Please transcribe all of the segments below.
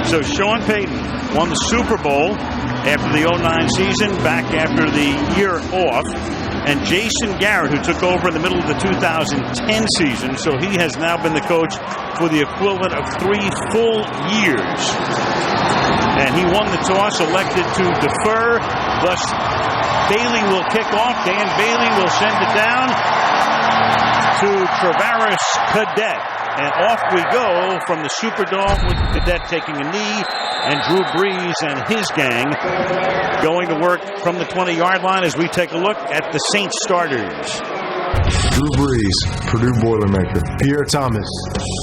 So Sean Payton won the Super Bowl after the 09 season, back after the year off. And Jason Garrett, who took over in the middle of the 2010 season, so he has now been the coach for the equivalent of 3 full years. And he won the toss, elected to defer. Thus, Bailey will kick off. Dan Bailey will send it down to Travaris Cadet. And off we go from the Superdome with Cadet taking a knee, and Drew Brees and his gang going to work from the 20-yard line as we take a look at the Saints starters. Drew Brees, Purdue Boilermaker. Pierre Thomas,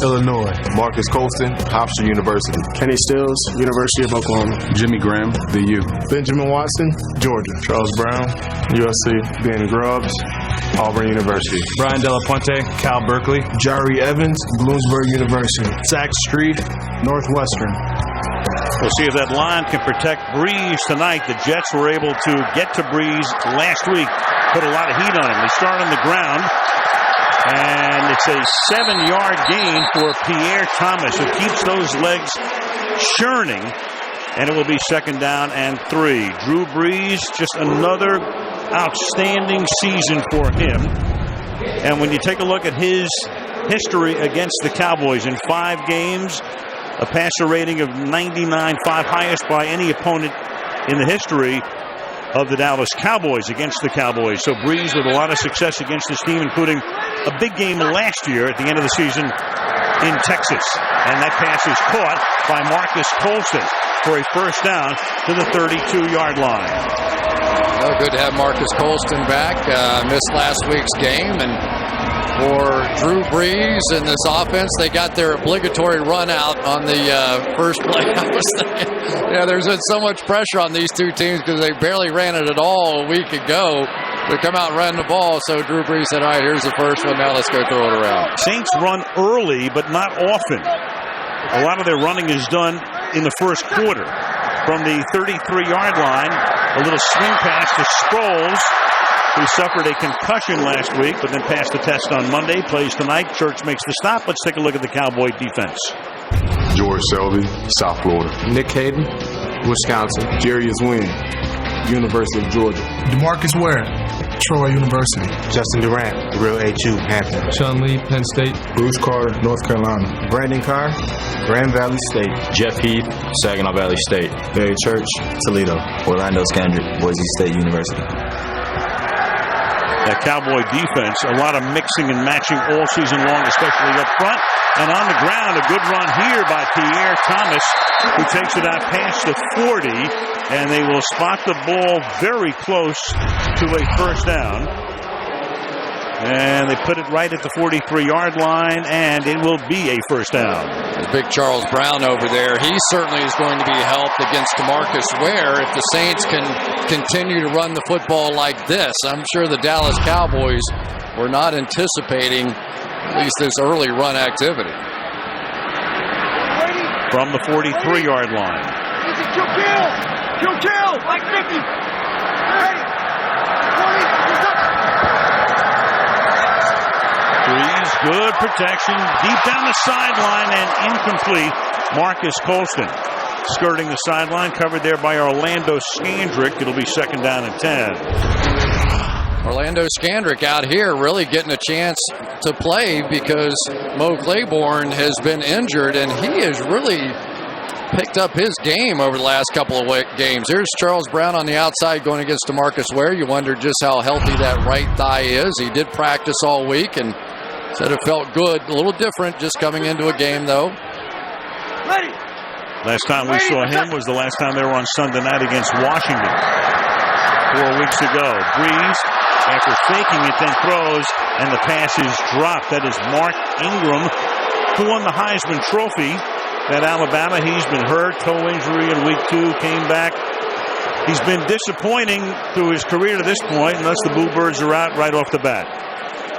Illinois. Marcus Colston, Hofstra University. Kenny Stills, University of Oklahoma. Jimmy Graham, the U. Benjamin Watson, Georgia. Charles Brown, USC. Ben Grubbs, Auburn University. Brian Delapuente, Cal Berkeley. Jari Evans, Bloomsburg University. Zach Street, Northwestern. We'll see if that line can protect Brees tonight. The Jets were able to get to Brees last week, put a lot of heat on him. They start on the ground, and it's a 7-yard gain for Pierre Thomas, who keeps those legs churning, and it will be 2nd down and 3. Drew Brees, just another outstanding season for him. And when you take a look at his history against the Cowboys in 5 games, a passer rating of 99.5, highest by any opponent in the history of the Dallas Cowboys against the Cowboys. So Brees with a lot of success against this team, including a big game last year at the end of the season in Texas. And that pass is caught by Marcus Colston for a 1st down to the 32-yard line. Oh, good to have Marcus Colston back. Missed last week's game, and for Drew Brees and this offense, they got their obligatory run out on the first play. I was thinking, there's been so much pressure on these two teams because they barely ran it at all a week ago. They come out and run the ball, so Drew Brees said, all right, here's the first one, now let's go throw it around. Saints run early, but not often. A lot of their running is done in the first quarter. From the 33-yard line, a little swing pass to Sproles, who suffered a concussion last week, but then passed the test on Monday, plays tonight. Church makes the stop. Let's take a look at the Cowboy defense. George Selby, South Florida. Nick Hayden, Wisconsin. Jarius Wynn, University of Georgia. DeMarcus Ware, Troy University. Justin Durant, Real HU, Hampton. Sean Lee, Penn State. Bruce Carter, North Carolina. Brandon Carr, Grand Valley State. Jeff Heath, Saginaw Valley State. Barry Church, Toledo. Orlando Scandrick, Boise State University. That Cowboy defense, a lot of mixing and matching all season long, especially up front. And on the ground, a good run here by Pierre Thomas, who takes it out past the 40, and they will spot the ball very close to a 1st down. And they put it right at the 43-yard line, and it will be a 1st down. There's big Charles Brown over there. He certainly is going to be helped against DeMarcus Ware if the Saints can continue to run the football like this. I'm sure the Dallas Cowboys were not anticipating at least this early run activity. From the 43-yard line. Kill! Like 50! Ready! 20! Brees, good protection, deep down the sideline and incomplete. Marcus Colston skirting the sideline, covered there by Orlando Scandrick. It'll be 2nd down and 10. Orlando Scandrick out here really getting a chance to play because Mo Claiborne has been injured, and he has really picked up his game over the last couple of games. Here's Charles Brown on the outside going against DeMarcus Ware. You wonder just how healthy that right thigh is. He did practice all week and said it felt good. A little different just coming into a game, though. Ready. Last time we saw him was the last time they were on Sunday night against Washington 4 weeks ago. Brees, after faking it, then throws, and the pass is dropped. That is Mark Ingram, who won the Heisman Trophy at Alabama. He's been hurt, toe injury in week 2, came back. He's been disappointing through his career to this point, unless the Boo Birds are out right off the bat.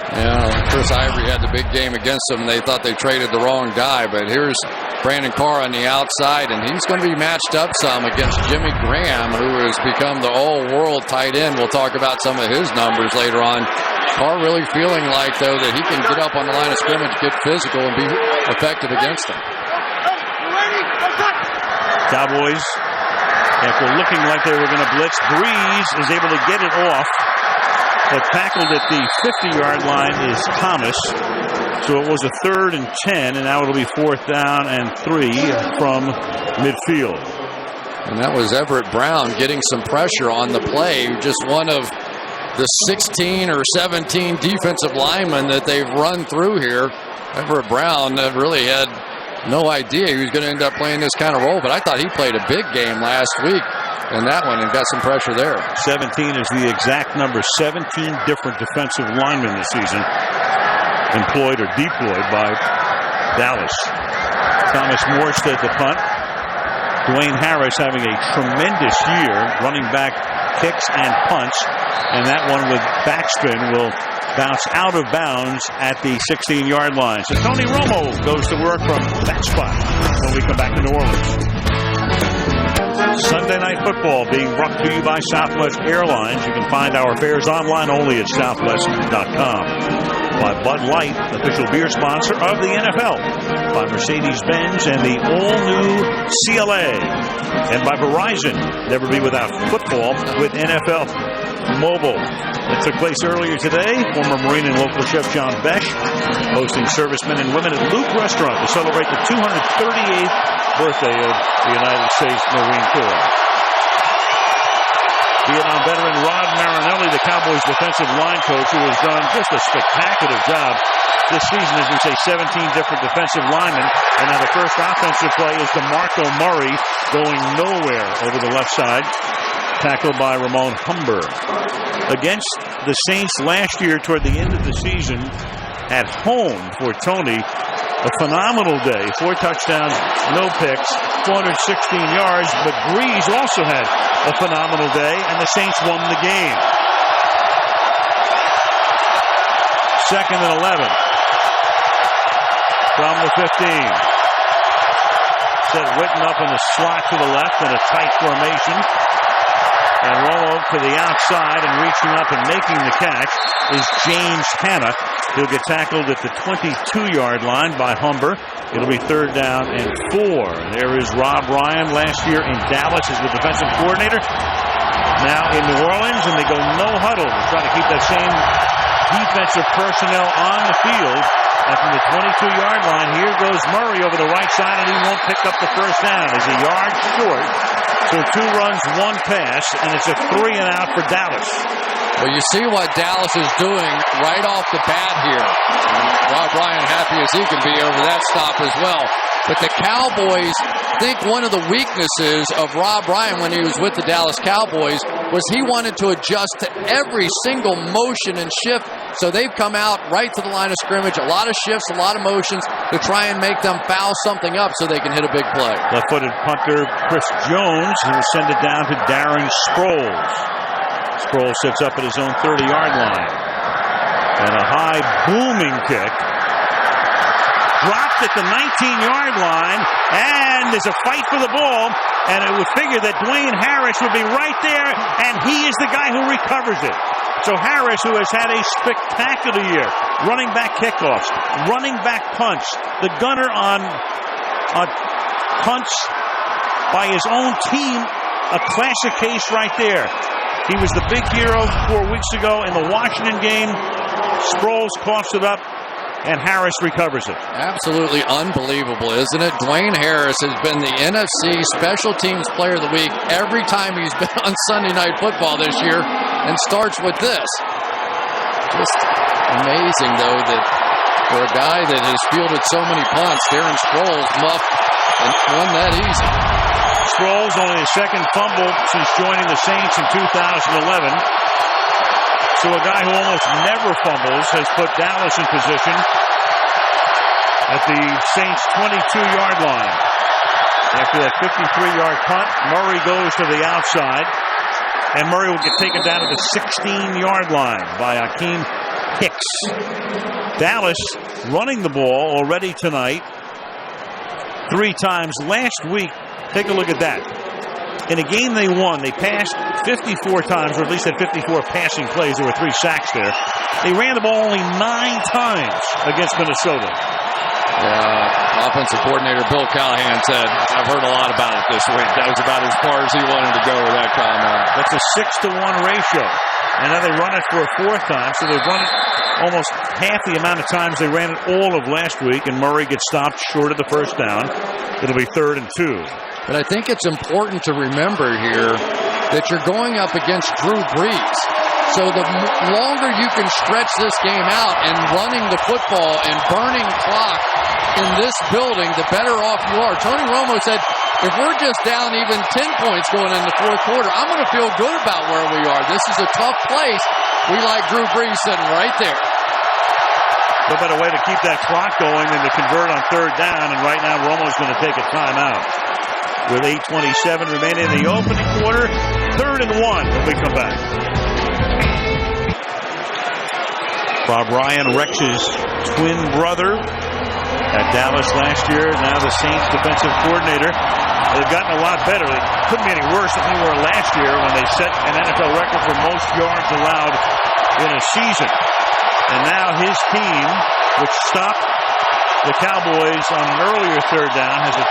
Yeah, Chris Ivory had the big game against them. They thought they traded the wrong guy, but here's Brandon Carr on the outside, and he's going to be matched up some against Jimmy Graham, who has become the all-world tight end. We'll talk about some of his numbers later on. Carr really feeling like, though, that he can get up on the line of scrimmage, get physical, and be effective against them. Cowboys, after looking like they were going to blitz, Breeze is able to get it off. But tackled at the 50-yard line is Thomas. So it was a 3rd and 10, and now it'll be 4th down and 3 from midfield. And that was Everett Brown getting some pressure on the play. Just one of the 16 or 17 defensive linemen that they've run through here. Everett Brown really had no idea he was going to end up playing this kind of role, but I thought he played a big game last week in that one and got some pressure there. 17 is the exact number. 17 different defensive linemen this season employed or deployed by Dallas. Thomas Morstead the punt. Dwayne Harris having a tremendous year running back kicks and punts, and that one with backspin will bounce out of bounds at the 16-yard line. So Tony Romo goes to work from that spot when we come back to New Orleans. Sunday Night Football being brought to you by Southwest Airlines. You can find our fares online only at southwest.com. By Bud Light, official beer sponsor of the NFL. By Mercedes-Benz and the all-new CLA. And by Verizon, never be without football with NFL Mobile. It took place earlier today. Former Marine and local chef John Besh hosting servicemen and women at Luke Restaurant to celebrate the 238th birthday of the United States Marine Corps. Vietnam veteran Rod Marinelli, the Cowboys defensive line coach, who has done just a spectacular job this season, as we say, 17 different defensive linemen. And now the first offensive play is DeMarco Murray going nowhere over the left side, tackled by Ramon Humber. Against the Saints last year toward the end of the season, at home for Tony, a phenomenal day. 4 touchdowns, no picks, 416 yards. But Breeze also had a phenomenal day, and the Saints won the game. 2nd and 11 from the 15. Set Witten up in the slot to the left in a tight formation. And Romo to the outside, and reaching up and making the catch is James Hanna. He'll get tackled at the 22-yard line by Humber. It'll be 3rd down and 4. There is Rob Ryan, last year in Dallas as the defensive coordinator. Now in New Orleans, and they go no huddle to try to keep that same defensive personnel on the field. And from the 22-yard line, here goes Murray over the right side, and he won't pick up the first down. He's a yard short. So 2 runs, 1 pass, and it's a 3 and out for Dallas. Well, you see what Dallas is doing right off the bat here. Rob Ryan happy as he can be over that stop as well. But the Cowboys think one of the weaknesses of Rob Ryan when he was with the Dallas Cowboys was he wanted to adjust to every single motion and shift. So they've come out right to the line of scrimmage, a lot of shifts, a lot of motions to try and make them foul something up so they can hit a big play. Left-footed punter Chris Jones will send it down to Darren Sproles. Sproles sits up at his own 30-yard line. And a high booming kick. Dropped at the 19-yard line, and there's a fight for the ball, and it would figure that Dwayne Harris would be right there, and he is the guy who recovers it. So Harris, who has had a spectacular year, running back kickoffs, running back punts, the gunner on punts by his own team, a classic case right there. He was the big hero 4 weeks ago in the Washington game. Sproles coughs it up, and Harris recovers it. Absolutely unbelievable, isn't it? Dwayne Harris has been the NFC Special Teams Player of the Week every time he's been on Sunday Night Football this year, and starts with this. Just amazing, though, that for a guy that has fielded so many punts, Darren Sproles muffed and won that easy. Sproles only his 2nd fumble since joining the Saints in 2011. So a guy who almost never fumbles has put Dallas in position at the Saints' 22-yard line. After that 53-yard punt, Murray goes to the outside, and Murray will get taken down to the 16-yard line by Akeem Hicks. Dallas running the ball already tonight 3 times last week. Take a look at that. In a game they won, they passed 54 times, or at least had 54 passing plays. There were 3 sacks there. They ran the ball only 9 times against Minnesota. Offensive coordinator Bill Callahan said, I've heard a lot about it this week. That was about as far as he wanted to go with that comment. That's a 6-to-1 ratio. And now they run it for a 4th time, so they've run it almost half the amount of times they ran it all of last week, and Murray gets stopped short of the first down. It'll be 3rd and 2. But I think it's important to remember here that you're going up against Drew Brees. So the longer you can stretch this game out and running the football and burning clock in this building, the better off you are. Tony Romo said, if we're just down even 10 points going into the 4th quarter, I'm going to feel good about where we are. This is a tough place. We like Drew Brees sitting right there. No better way to keep that clock going than to convert on 3rd down, and right now Romo's going to take a timeout. With 8:27 remaining in the opening quarter, 3rd and 1 when we come back. Bob Ryan, Rex's twin brother at Dallas last year, now the Saints defensive coordinator. They've gotten a lot better. They couldn't be any worse than they were last year when they set an NFL record for most yards allowed in a season. And now his team, which stopped the Cowboys on an earlier 3rd down, has a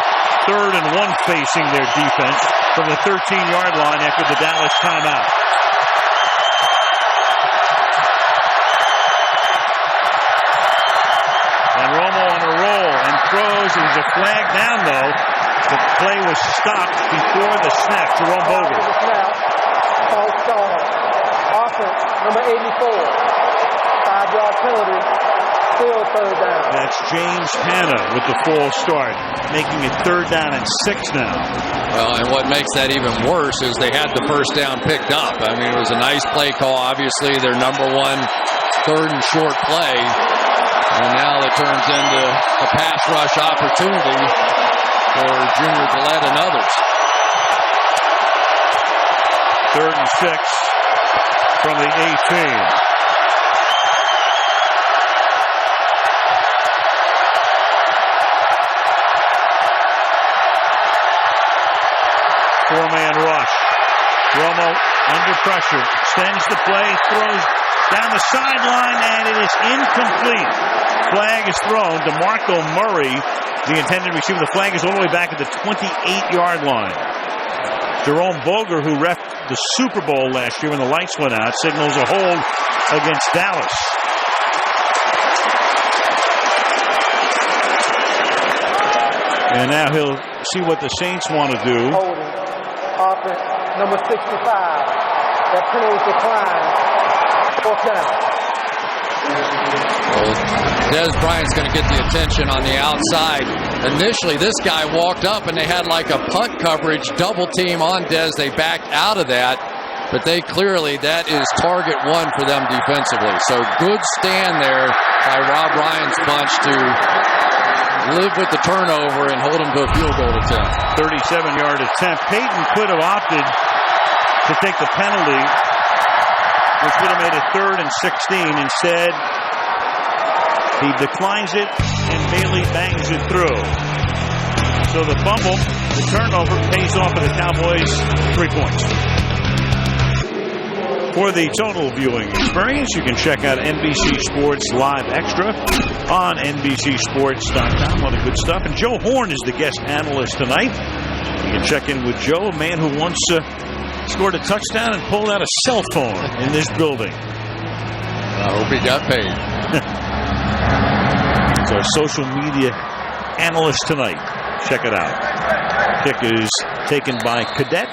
3rd and 1 facing their defense from the 13-yard line after the Dallas timeout. And Romo on a roll and throws. There's a flag down, though. The play was stopped before the snap. Jerome Boger. False start. Offense, number 84. 5-yard penalty. Still 3rd down. That's James Hanna with the false start, making it 3rd down and 6 now. Well, and what makes that even worse is they had the first down picked up. I mean, it was a nice play call. Obviously, their number 1 3rd and short play. And now it turns into a pass rush opportunity for Junior Gillette and others. 3rd and 6 from the 18. Four-man rush. Romo under pressure, extends the play, throws down the sideline, and it is incomplete. Flag is thrown. DeMarco Murray, the intended receiver. The flag is all the way back at the 28-yard line. Jerome Boger, who reffed the Super Bowl last year when the lights went out, signals a hold against Dallas. And now he'll see what the Saints want to do. Holding. Offense, number 65. That penalty decline. 4th down. Well, Dez Bryant's going to get the attention on the outside. Initially, this guy walked up and they had like a punt coverage double team on Dez. They backed out of that, but they clearly, that is target 1 for them defensively. So good stand there by Rob Ryan's bunch to live with the turnover and hold him to a field goal attempt. 37-yard attempt. Peyton could have opted to take the penalty, which would have made it 3rd and 16. Instead, he declines it, and Bailey bangs it through. So the fumble, the turnover, pays off for the Cowboys 3 points. For the total viewing experience, you can check out NBC Sports Live Extra on NBCSports.com. A lot of good stuff. And Joe Horn is the guest analyst tonight. You can check in with Joe, a man who once scored a touchdown and pulled out a cell phone in this building. I hope he got paid. He's our social media analyst tonight. Check it out. Kick is taken by Cadet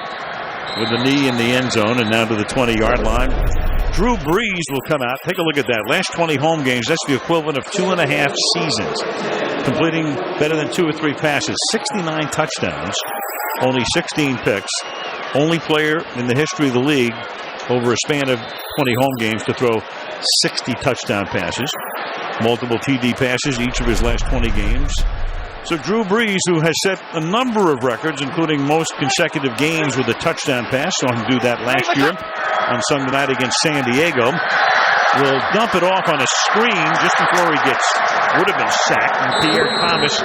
with a knee in the end zone, and now to the 20-yard line. Drew Brees will come out. Take a look at that. Last 20 home games, that's the equivalent of 2.5 seasons. Completing better than 2 or 3 passes. 69 touchdowns. Only 16 picks. Only player in the history of the league over a span of 20 home games to throw 60 touchdown passes. Multiple TD passes each of his last 20 games. So Drew Brees, who has set a number of records, including most consecutive games with a touchdown pass, saw him do that last year on Sunday night against San Diego, will dump it off on a screen just before he would have been sacked, and Pierre Thomas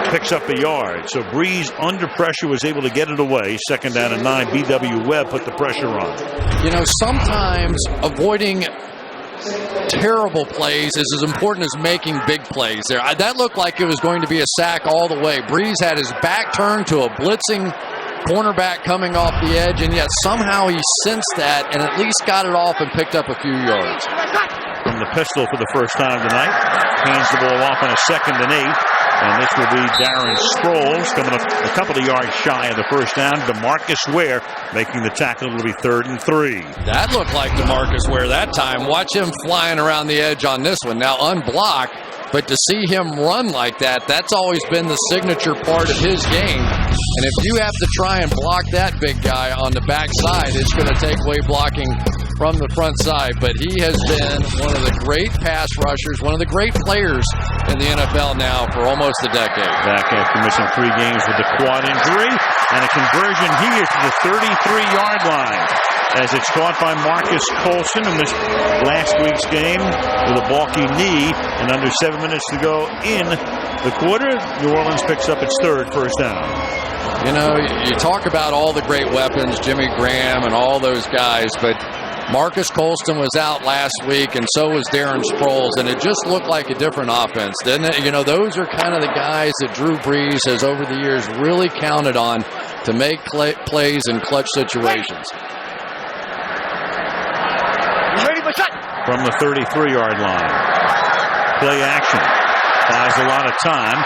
picks up a yard. So Breeze, under pressure, was able to get it away. 2nd down and 9. B.W. Webb put the pressure on. You know, sometimes avoiding terrible plays is as important as making big plays there. That looked like it was going to be a sack all the way. Breeze had his back turned to a blitzing cornerback coming off the edge, and yet somehow he sensed that and at least got it off and picked up a few yards. From the pistol for the first time tonight. Hands the ball off on a 2nd and 8. And this will be Darren Sproles coming up a couple of yards shy of the first down. DeMarcus Ware making the tackle. It'll be 3rd and 3. That looked like DeMarcus Ware that time. Watch him flying around the edge on this one. Now unblocked, but to see him run like that, that's always been the signature part of his game. And if you have to try and block that big guy on the backside, it's going to take away blocking from the front side. But he has been one of the great pass rushers, one of the great players in the NFL now for almost a decade. Back after missing 3 games with the quad injury, and a conversion here to the 33-yard line as it's caught by Marcus Colson in this last week's game with a balky knee, and under 7 minutes to go in the quarter. New Orleans picks up its 3rd first down. You know, you talk about all the great weapons, Jimmy Graham and all those guys, but Marcus Colston was out last week, and so was Darren Sproles, and it just looked like a different offense, didn't it? You know, those are kind of the guys that Drew Brees has, over the years, really counted on to make plays in clutch situations. From the 33-yard line. Play action. Buys a lot of time.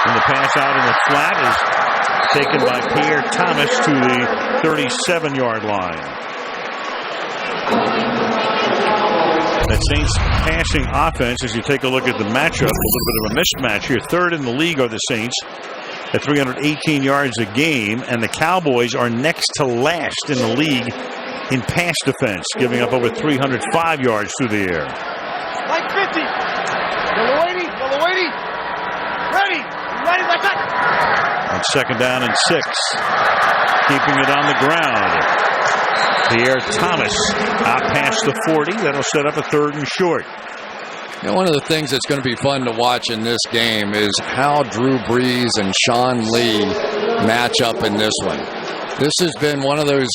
And the pass out in the flat is taken by Pierre Thomas to the 37-yard line. That Saints passing offense, as you take a look at the matchup, a little bit of a mismatch here. 3rd in the league are the Saints at 318 yards a game, and the Cowboys are next to last in the league in pass defense, giving up over 305 yards through the air. Like 50. Yellow 80. Ready, like that. On 2nd down and 6. Keeping it on the ground. Pierre Thomas out past the 40. That'll set up a 3rd and short. You know, one of the things that's going to be fun to watch in this game is how Drew Brees and Sean Lee match up in this one. This has been one of those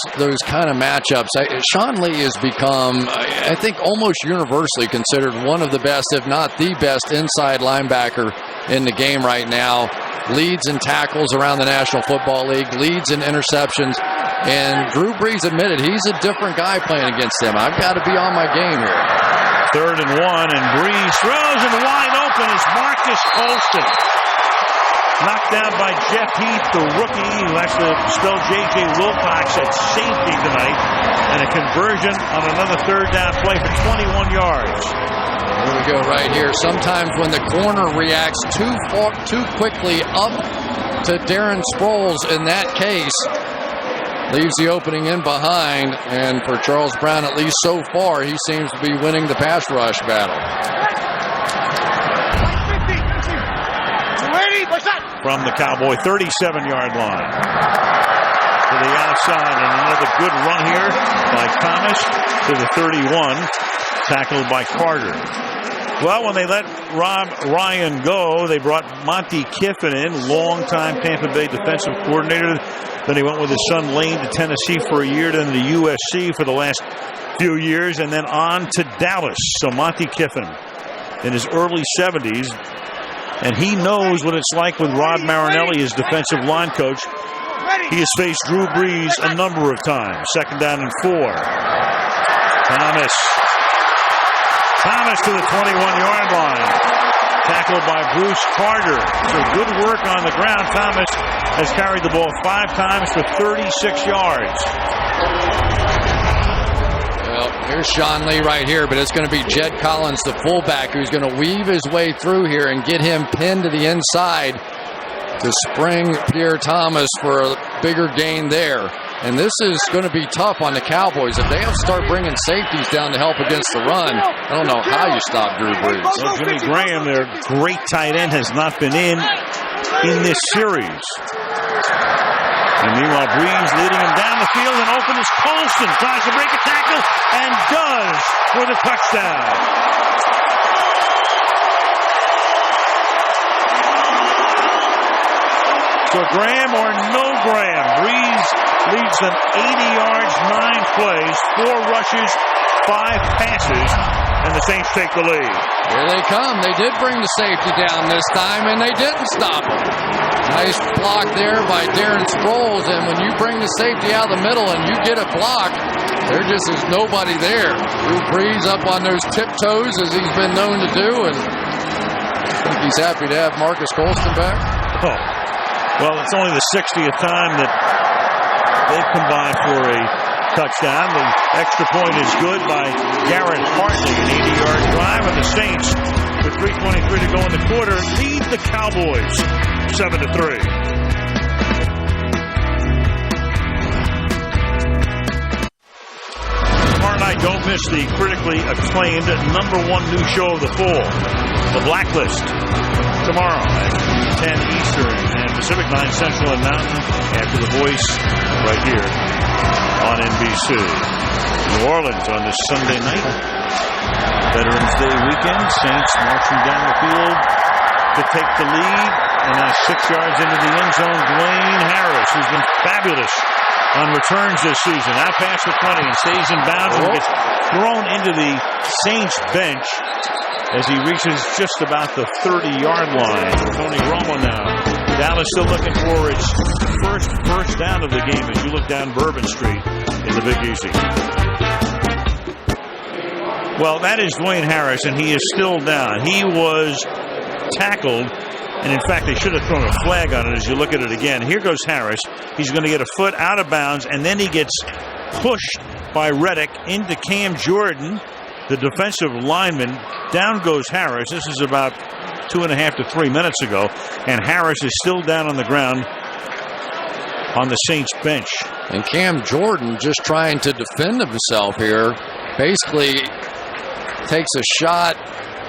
kind of matchups. Sean Lee has become, I think, almost universally considered one of the best, if not the best, inside linebacker in the game right now. Leads in tackles around the National Football League, leads in interceptions. And Drew Brees admitted he's a different guy playing against him. I've got to be on my game here. 3rd and 1, and Brees throws, and wide open is Marcus Colston. Knocked down by Jeff Heath, the rookie, who has to spell J.J. Wilcox at safety tonight. And a conversion on another 3rd down play for 21 yards. Here we go right here. Sometimes when the corner reacts too quickly up to Darren Sproles in that case, leaves the opening in behind, and for Charles Brown, at least so far, he seems to be winning the pass rush battle. From the Cowboy 37-yard line. To the outside, and another good run here by Thomas to the 31, tackled by Carter. Well, when they let Rob Ryan go, they brought Monty Kiffin in, longtime Tampa Bay defensive coordinator. Then he went with his son Lane to Tennessee for a year, then to USC for the last few years, and then on to Dallas. So Monty Kiffin in his early 70s, and he knows what it's like with Rod Marinelli as defensive line coach. He has faced Drew Brees a number of times. 2nd down and 4. Thomas to the 21-yard line. Tackled by Bruce Carter. So good work on the ground. Thomas has carried the ball 5 times for 36 yards. Well, here's Sean Lee right here, but it's going to be Jed Collins, the fullback, who's going to weave his way through here and get him pinned to the inside to spring Pierre Thomas for a bigger gain there. And this is going to be tough on the Cowboys. If they have to start bringing safeties down to help against the run, I don't know how you stop Drew Brees. Well, Jimmy Graham, their great tight end, has not been in this series. And meanwhile, Brees leading him down the field, and open is Colston. Tries to break a tackle and does for the touchdown. So Graham or no Graham. Breeze leads them 80 yards, 9 plays, 4 rushes, 5 passes, and the Saints take the lead. Here they come. They did bring the safety down this time, and they didn't stop him. Nice block there by Darren Sproles, and when you bring the safety out of the middle and you get a block, there just is nobody there. Drew Brees up on those tiptoes as he's been known to do, and I think he's happy to have Marcus Colston back. Oh. Well, it's only the 60th time that they've combined for a touchdown. The extra point is good by Garrett Hartley, an 80-yard drive, and the Saints, with 3:23 to go in the quarter, lead the Cowboys 7-3. Tomorrow night, don't miss the critically acclaimed #1 new show of the fall, The Blacklist. Tomorrow at 10 Eastern and Pacific, 9 Central and Mountain, after The Voice right here on NBC. New Orleans on this Sunday night. Veterans Day weekend. Saints marching down the field to take the lead. And now 6 yards into the end zone, Dwayne Harris, who's been fabulous on returns this season. Out past the 20 and stays in bounds and gets thrown into the Saints bench as he reaches just about the 30-yard line. Tony Romo now. Dallas still looking for its first down of the game as you look down Bourbon Street in the Big Easy. Well, that is Dwayne Harris, and he is still down. He was tackled, and in fact, they should have thrown a flag on it as you look at it again. Here goes Harris. He's going to get a foot out of bounds, and then he gets pushed by Reddick into Cam Jordan, the defensive lineman. Down goes Harris. This is about 2.5 to 3 minutes ago, and Harris is still down on the ground on the Saints bench. And Cam Jordan, just trying to defend himself here, basically takes a shot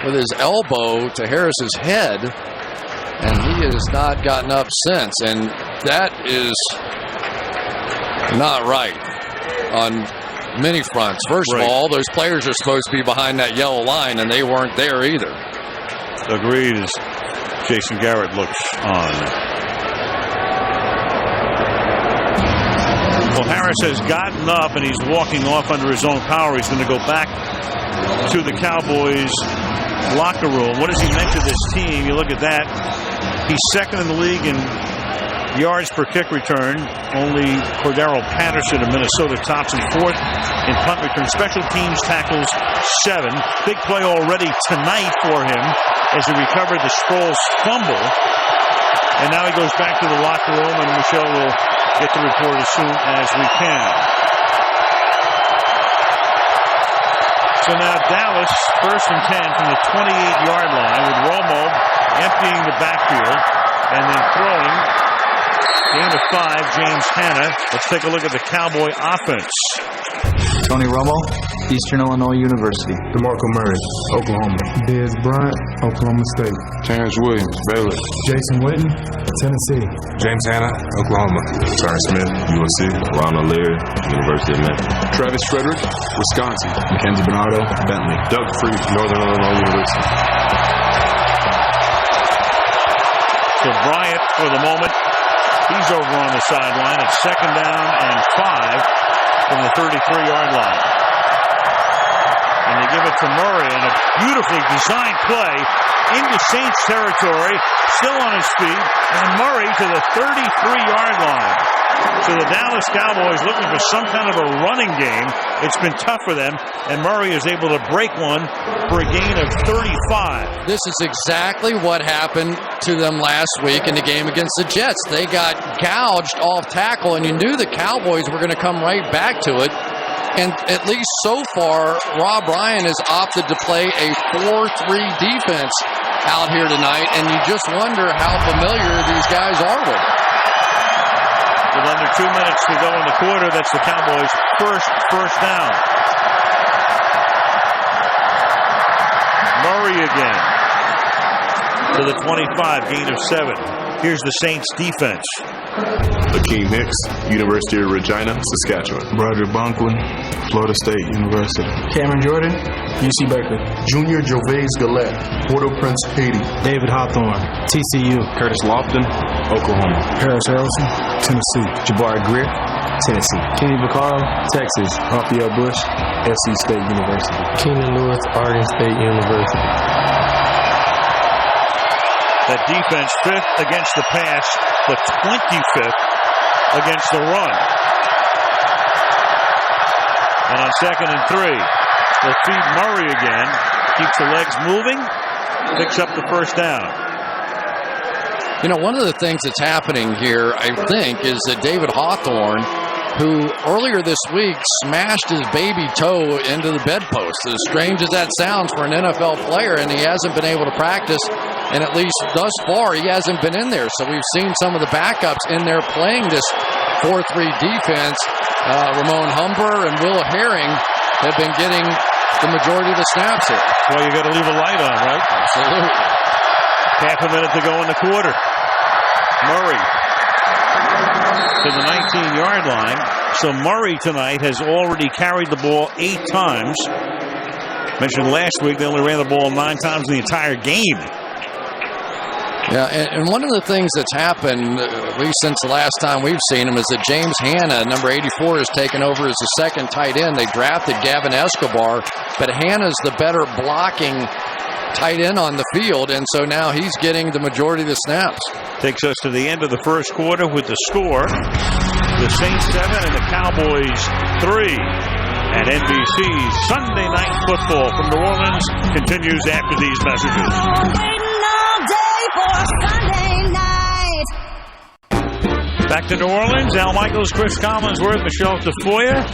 with his elbow to Harris's head, and he has not gotten up since, and that is not right on many fronts. First of all, those players are supposed to be behind that yellow line, and they weren't there either. Agreed, as Jason Garrett looks on. Well, Harris has gotten up and he's walking off under his own power. He's going to go back to the Cowboys locker room. What has he meant to this team? You look at that. He's second in the league in yards per kick return. Only Cordero Patterson of Minnesota tops him fourth in punt return. Special teams tackles 7. Big play already tonight for him as he recovered the Sproles fumble. And now he goes back to the locker room, and Michelle will get the report as soon as we can. So now Dallas, 1st and 10 from the 28-yard line with Romo emptying the backfield and then throwing. Gain of 5, James Hanna. Let's take a look at the Cowboy offense. Tony Romo, Eastern Illinois University. DeMarco Murray, Oklahoma. Dez Bryant, Oklahoma State. Terrence Williams, Baylor. Jason Witten, Tennessee. James Hanna, Oklahoma. Tyron Smith, USC. Ronald Leary, University of Memphis. Travis Frederick, Wisconsin. Mackenzie Bernardo, Bentley. Doug Free, Northern Illinois University. So Bryant, for the moment, he's over on the sideline at 2nd down and 5 from the 33-yard line. And they give it to Murray on a beautifully designed play into Saints territory, still on his feet, and Murray to the 33-yard line. So the Dallas Cowboys looking for some kind of a running game. It's been tough for them, and Murray is able to break one for a gain of 35. This is exactly what happened to them last week in the game against the Jets. They got gouged off tackle, and you knew the Cowboys were going to come right back to it. And at least so far, Rob Ryan has opted to play a 4-3 defense out here tonight, and you just wonder how familiar these guys are with it. With under 2 minutes to go in the quarter, that's the Cowboys' first down. Murray again to the 25, gain of 7. Here's the Saints defense. Akeem Hicks, University of Regina, Saskatchewan. Roger Bonklin, Florida State University. Cameron Jordan, UC Berkeley. Junior Gervais Gillette, Port-au-Prince, Haiti. David Hawthorne, TCU. Curtis Lofton, Oklahoma. Harris Harrelson, Tennessee. Jabari Greer, Tennessee. Kenny Vaccaro, Texas. Raphael Bush, SC State University. Keenan Lewis, Oregon State University. That defense 5th against the pass, but 25th against the run. And on 2nd and 3, they'll feed Murray again. Keeps the legs moving, picks up the first down. You know, one of the things that's happening here, I think, is that David Hawthorne, who earlier this week smashed his baby toe into the bedpost, as strange as that sounds for an NFL player, and he hasn't been able to practice. And at least thus far, he hasn't been in there. So we've seen some of the backups in there playing this 4-3 defense. Ramon Humber and Will Herring have been getting the majority of the snaps here. Well, you got to leave a light on, right? Absolutely. Half a minute to go in the quarter. Murray to the 19-yard line. So Murray tonight has already carried the ball 8 times. Mentioned last week they only ran the ball 9 times in the entire game. Yeah, and one of the things that's happened, at least since the last time we've seen him, is that James Hanna, number 84, has taken over as the second tight end. They drafted Gavin Escobar, but Hanna's the better blocking tight end on the field, and so now he's getting the majority of the snaps. Takes us to the end of the first quarter with the score. The Saints 7 and the Cowboys 3. And NBC's Sunday Night Football from New Orleans continues after these messages. Back to New Orleans, Al Michaels, Chris Collinsworth, Michelle Tafoya.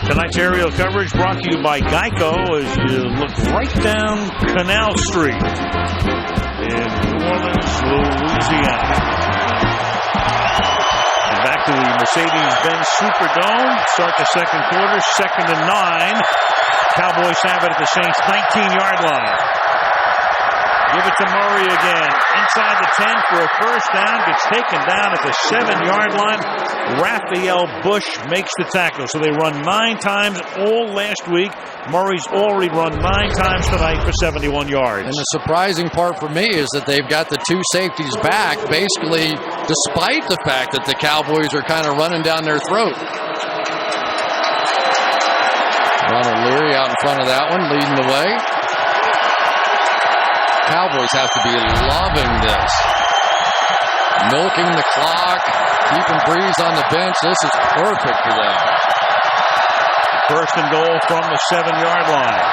Tonight's aerial coverage brought to you by Geico as you look right down Canal Street in New Orleans, Louisiana. And back to the Mercedes-Benz Superdome. Start the second quarter, 2nd and 9. Cowboys have it at the Saints' 19-yard line. Give it to Murray again. Inside the 10 for a first down. Gets taken down at the 7-yard line. Raphael Bush makes the tackle. So they run 9 times all last week. Murray's already run 9 times tonight for 71 yards. And the surprising part for me is that they've got the 2 safeties back, basically despite the fact that the Cowboys are kind of running down their throat. Ronald Leary out in front of that one, leading the way. Cowboys have to be loving this. Milking the clock, keeping Breeze on the bench. This is perfect for them. First and goal from the 7-yard line.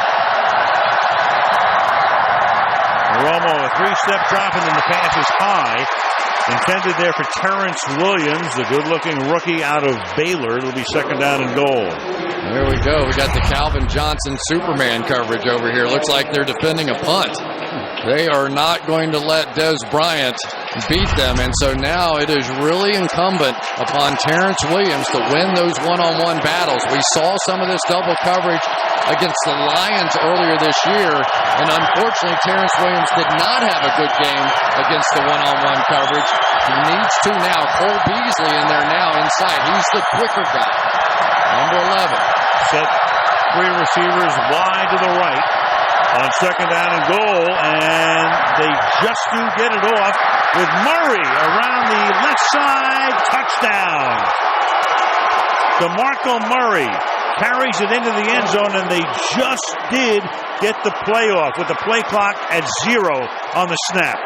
Romo, a 3-step drop, and then the pass is high. Intended there for Terrence Williams, the good-looking rookie out of Baylor. It'll be 2nd down and goal. There we go. We got the Calvin Johnson Superman coverage over here. Looks like they're defending a punt. They are not going to let Des Bryant beat them, and so now it is really incumbent upon Terrence Williams to win those one-on-one battles. We saw some of this double coverage against the Lions earlier this year, and unfortunately Terrence Williams did not have a good game against the one-on-one coverage. He needs to now. Cole Beasley in there now inside. He's the quicker guy. Number 11. Set 3 receivers wide to the right on 2nd down and goal, and they just do get it off with Murray around the left side. Touchdown. DeMarco Murray carries it into the end zone, and they just did get the play off with the play clock at 0 on the snap.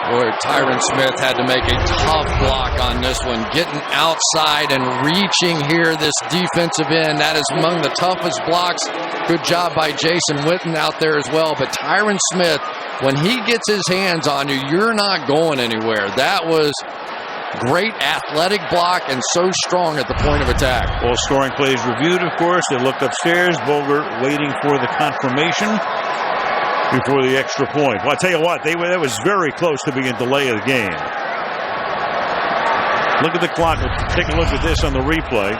Boy, Tyron Smith had to make a tough block on this one. Getting outside and reaching here, this defensive end. That is among the toughest blocks. Good job by Jason Witten out there as well. But Tyron Smith, when he gets his hands on you, you're not going anywhere. That was great athletic block and so strong at the point of attack. All scoring plays reviewed, of course. They looked upstairs. Bogert waiting for the confirmation before the extra point. Well, I tell you what, that was very close to being a delay of the game. Look at the clock. Let's take a look at this on the replay.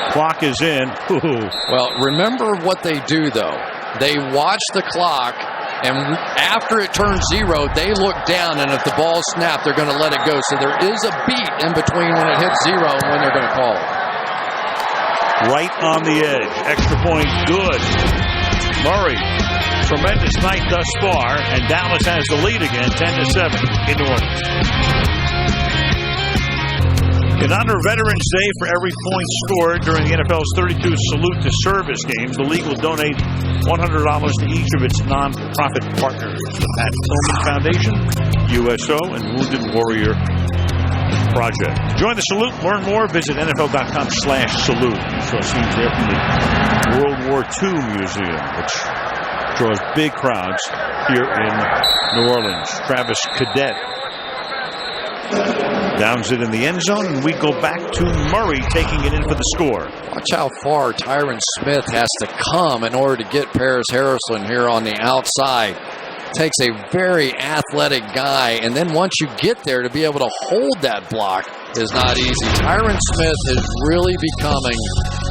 Clock is in. Ooh. Well, remember what they do, though. They watch the clock, And after it turns 0, they look down, and if the ball snapped, they're going to let it go. So there is a beat in between when it hits 0 and when they're going to call it. Right on the edge. Extra point, good. Murray, tremendous night thus far, and Dallas has the lead again, 10-7 in New Orleans. In honor of Veterans Day, for every point scored during the NFL's 32 Salute to Service games, the league will donate $100 to each of its non-profit partners. The Pat Tillman Foundation, USO, and Wounded Warrior Project. Join the salute. Learn more. Visit NFL.com/salute. You saw scenes there from the World War II Museum, which draws big crowds here in New Orleans. Travis Cadet downs it in the end zone, and we go back to Murray taking it in for the score. Watch how far Tyron Smith has to come in order to get Paris Harrison here on the outside. Takes a very athletic guy, and then once you get there, to be able to hold that block is not easy. Tyron Smith is really becoming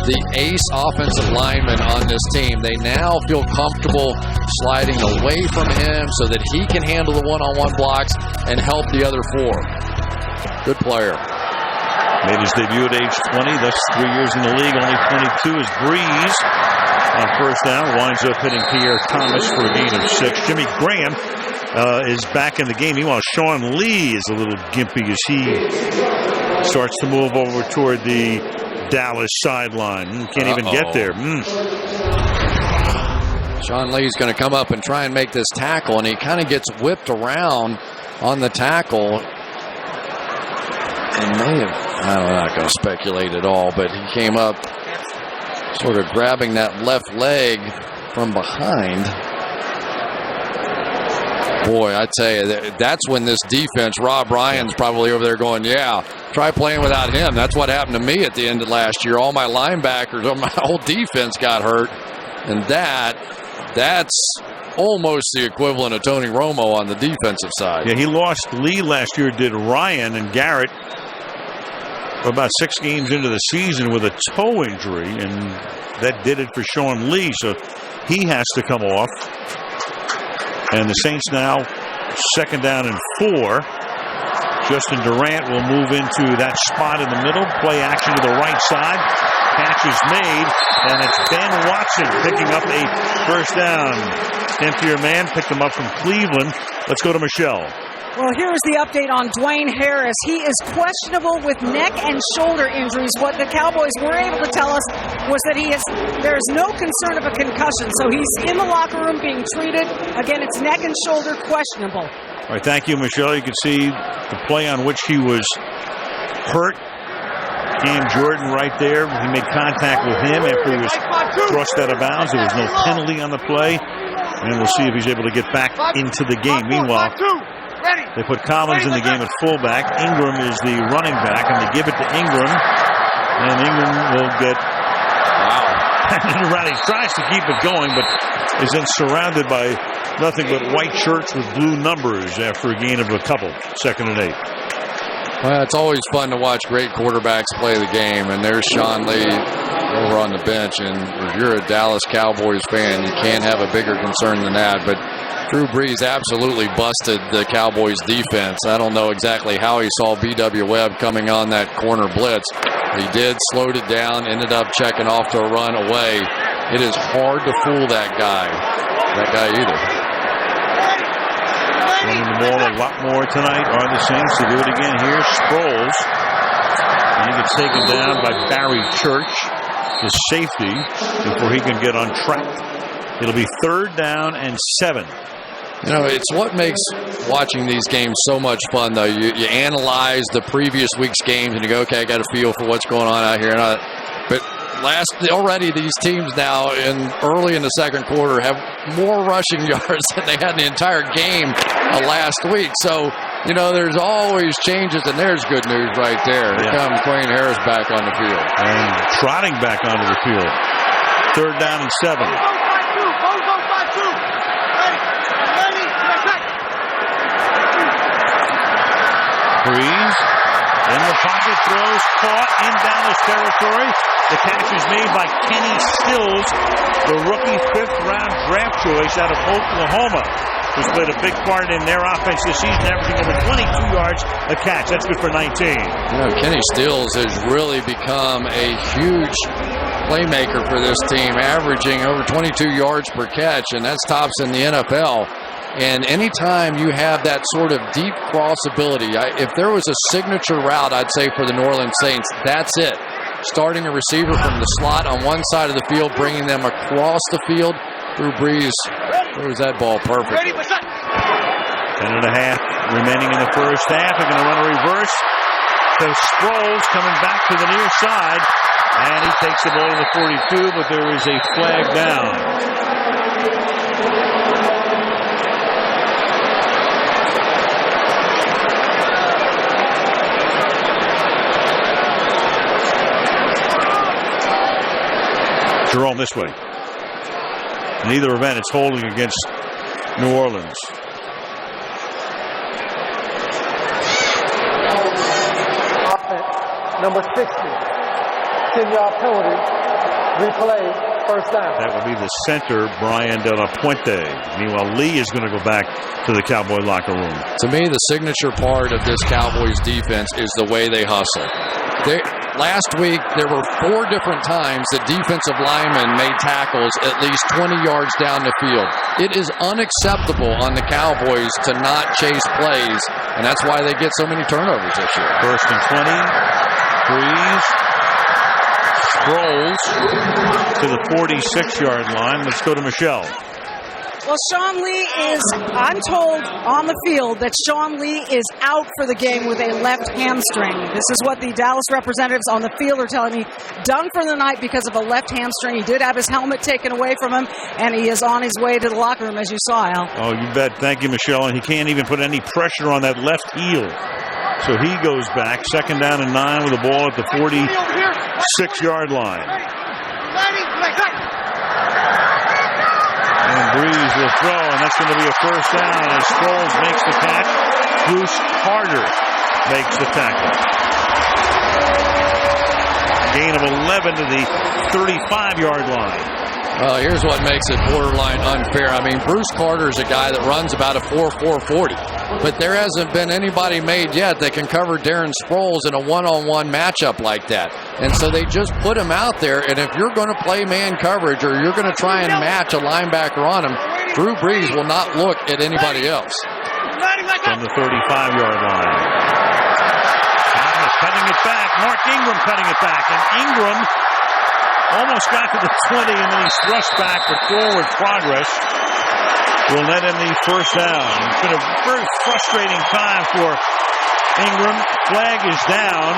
the ace offensive lineman on this team. They now feel comfortable sliding away from him so that he can handle the one-on-one blocks and help the other 4. Good player. Made his debut at age 20, thus 3 years in the league. Only 22 is Breeze. On first down, winds up hitting Pierre Thomas for a gain of 6. Jimmy Graham is back in the game. Meanwhile, Sean Lee is a little gimpy as he starts to move over toward the Dallas sideline. Can't even get there. Sean Lee's going to come up and try and make this tackle, and he kind of gets whipped around on the tackle. And I'm not going to speculate at all, but he came up sort of grabbing that left leg from behind. Boy, I tell you, that's when this defense, Rob Ryan's probably over there going, yeah, try playing without him. That's what happened to me at the end of last year. All my linebackers, my whole defense got hurt. And that's almost the equivalent of Tony Romo on the defensive side. Yeah, he lost Lee last year, did Ryan, and Garrett about 6 games into the season with a toe injury, and that did it for Sean Lee, so he has to come off. And the Saints now 2nd down and 4. Justin Durant will move into that spot in the middle, play action to the right side. Catch is made, and it's Ben Watson picking up a first down. Emptier man picked him up from Cleveland. Let's go to Michelle. Well, here's the update on Dwayne Harris. He is questionable with neck and shoulder injuries. What the Cowboys were able to tell us was that there's no concern of a concussion. So he's in the locker room being treated. Again, it's neck and shoulder questionable. All right, thank you, Michelle. You can see the play on which he was hurt. Cam Jordan right there. He made contact with him after he was crossed out of bounds. There was no penalty on the play. And we'll see if he's able to get back into the game. Meanwhile, they put Collins in the game at fullback. Ingram is the running back, and they give it to Ingram. And Ingram will get around. He tries to keep it going, but is then surrounded by nothing but white shirts with blue numbers after a gain of a couple. 2nd and 8. Well, it's always fun to watch great quarterbacks play the game, and there's Sean Lee over on the bench. And if you're a Dallas Cowboys fan, you can't have a bigger concern than that. But Drew Brees absolutely busted the Cowboys defense. I don't know exactly how he saw B.W. Webb coming on that corner blitz. He did, slowed it down, ended up checking off to a run away. It is hard to fool that guy either. Running the ball a lot more tonight are the Saints. To do it again here, Sproles. And he gets taken down by Barry Church, the safety, before he can get on track. It'll be 3rd down and 7. You know, it's what makes watching these games so much fun, though. You analyze the previous week's games and you go, okay, I got a feel for what's going on out here. But already these teams now early in the 2nd quarter have more rushing yards than they had in the entire game last week. So, you know, there's always changes, and there's good news right there. Here comes Dwayne Harris back on the field. And trotting back onto the field. 3rd down and 7. Breeze In the pocket, throws, caught in Dallas territory. The catch is made by Kenny Stills, the rookie 5th-round draft choice out of Oklahoma, who's played a big part in their offense this season, averaging over 22 yards a catch. That's good for 19. You know, Kenny Stills has really become a huge playmaker for this team, averaging over 22 yards per catch, and that's tops in the NFL. And anytime you have that sort of deep cross ability, if there was a signature route, I'd say for the New Orleans Saints, that's it. Starting a receiver from the slot on one side of the field, bringing them across the field. Drew Brees throws that ball perfect. 10.5 remaining in the first half. They're going to run a reverse. So Sproles coming back to the near side. And he takes the ball to the 42, but there is a flag down. Jerome this way. In either event, it's holding against New Orleans. Number 60. 10-yard penalty. Replay. First down. That would be the center, Brian De La Puente. Meanwhile, Lee is going to go back to the Cowboy locker room. To me, the signature part of this Cowboys defense is the way they hustle. Last week, there were 4 different times that defensive linemen made tackles at least 20 yards down the field. It is unacceptable on the Cowboys to not chase plays, and that's why they get so many turnovers this year. First and 20. Breeze. Sproles to the 46-yard line. Let's go to Michelle. Well, Sean Lee is, I'm told on the field that Sean Lee is out for the game with a left hamstring. This is what the Dallas representatives on the field are telling me. Done for the night because of a left hamstring. He did have his helmet taken away from him, and he is on his way to the locker room, as you saw, Al. Oh, you bet. Thank you, Michelle. And he can't even put any pressure on that left heel. So he goes back, 2nd down and 9 with the ball at the 46-yard line. And Breeze will throw, and that's going to be a first down as Sproles makes the catch. Bruce Carter makes the tackle. Gain of 11 to the 35-yard line. Well, here's what makes it borderline unfair. I mean, Bruce Carter is a guy that runs about a 4.40, but there hasn't been anybody made yet that can cover Darren Sproles in a one-on-one matchup like that. And so they just put him out there, and if you're going to play man coverage or you're going to try and match a linebacker on him, Drew Brees will not look at anybody else. From the 35-yard line. Thomas cutting it back. Mark Ingram cutting it back. And Ingram almost got to the 20, and then he's thrust back for forward progress. Will net in the first down. It's been a very frustrating time for Ingram. Flag is down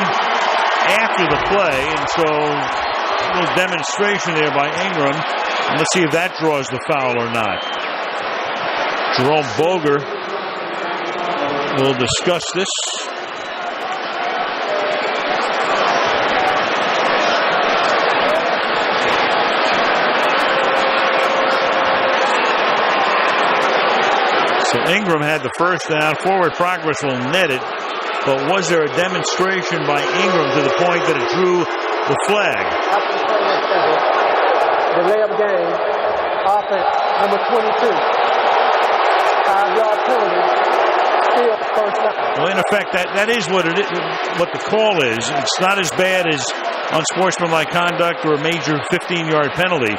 after the play, and so a little demonstration there by Ingram. And let's see if that draws the foul or not. Jerome Boger will discuss this. So Ingram had the first down. Forward progress will net it. But was there a demonstration by Ingram to the point that it drew the flag? Delay of game. Offense, number 22. 5-yard penalty. Still first down. Well, in effect, that is what it is, what the call is. It's not as bad as unsportsmanlike conduct or a major 15-yard penalty.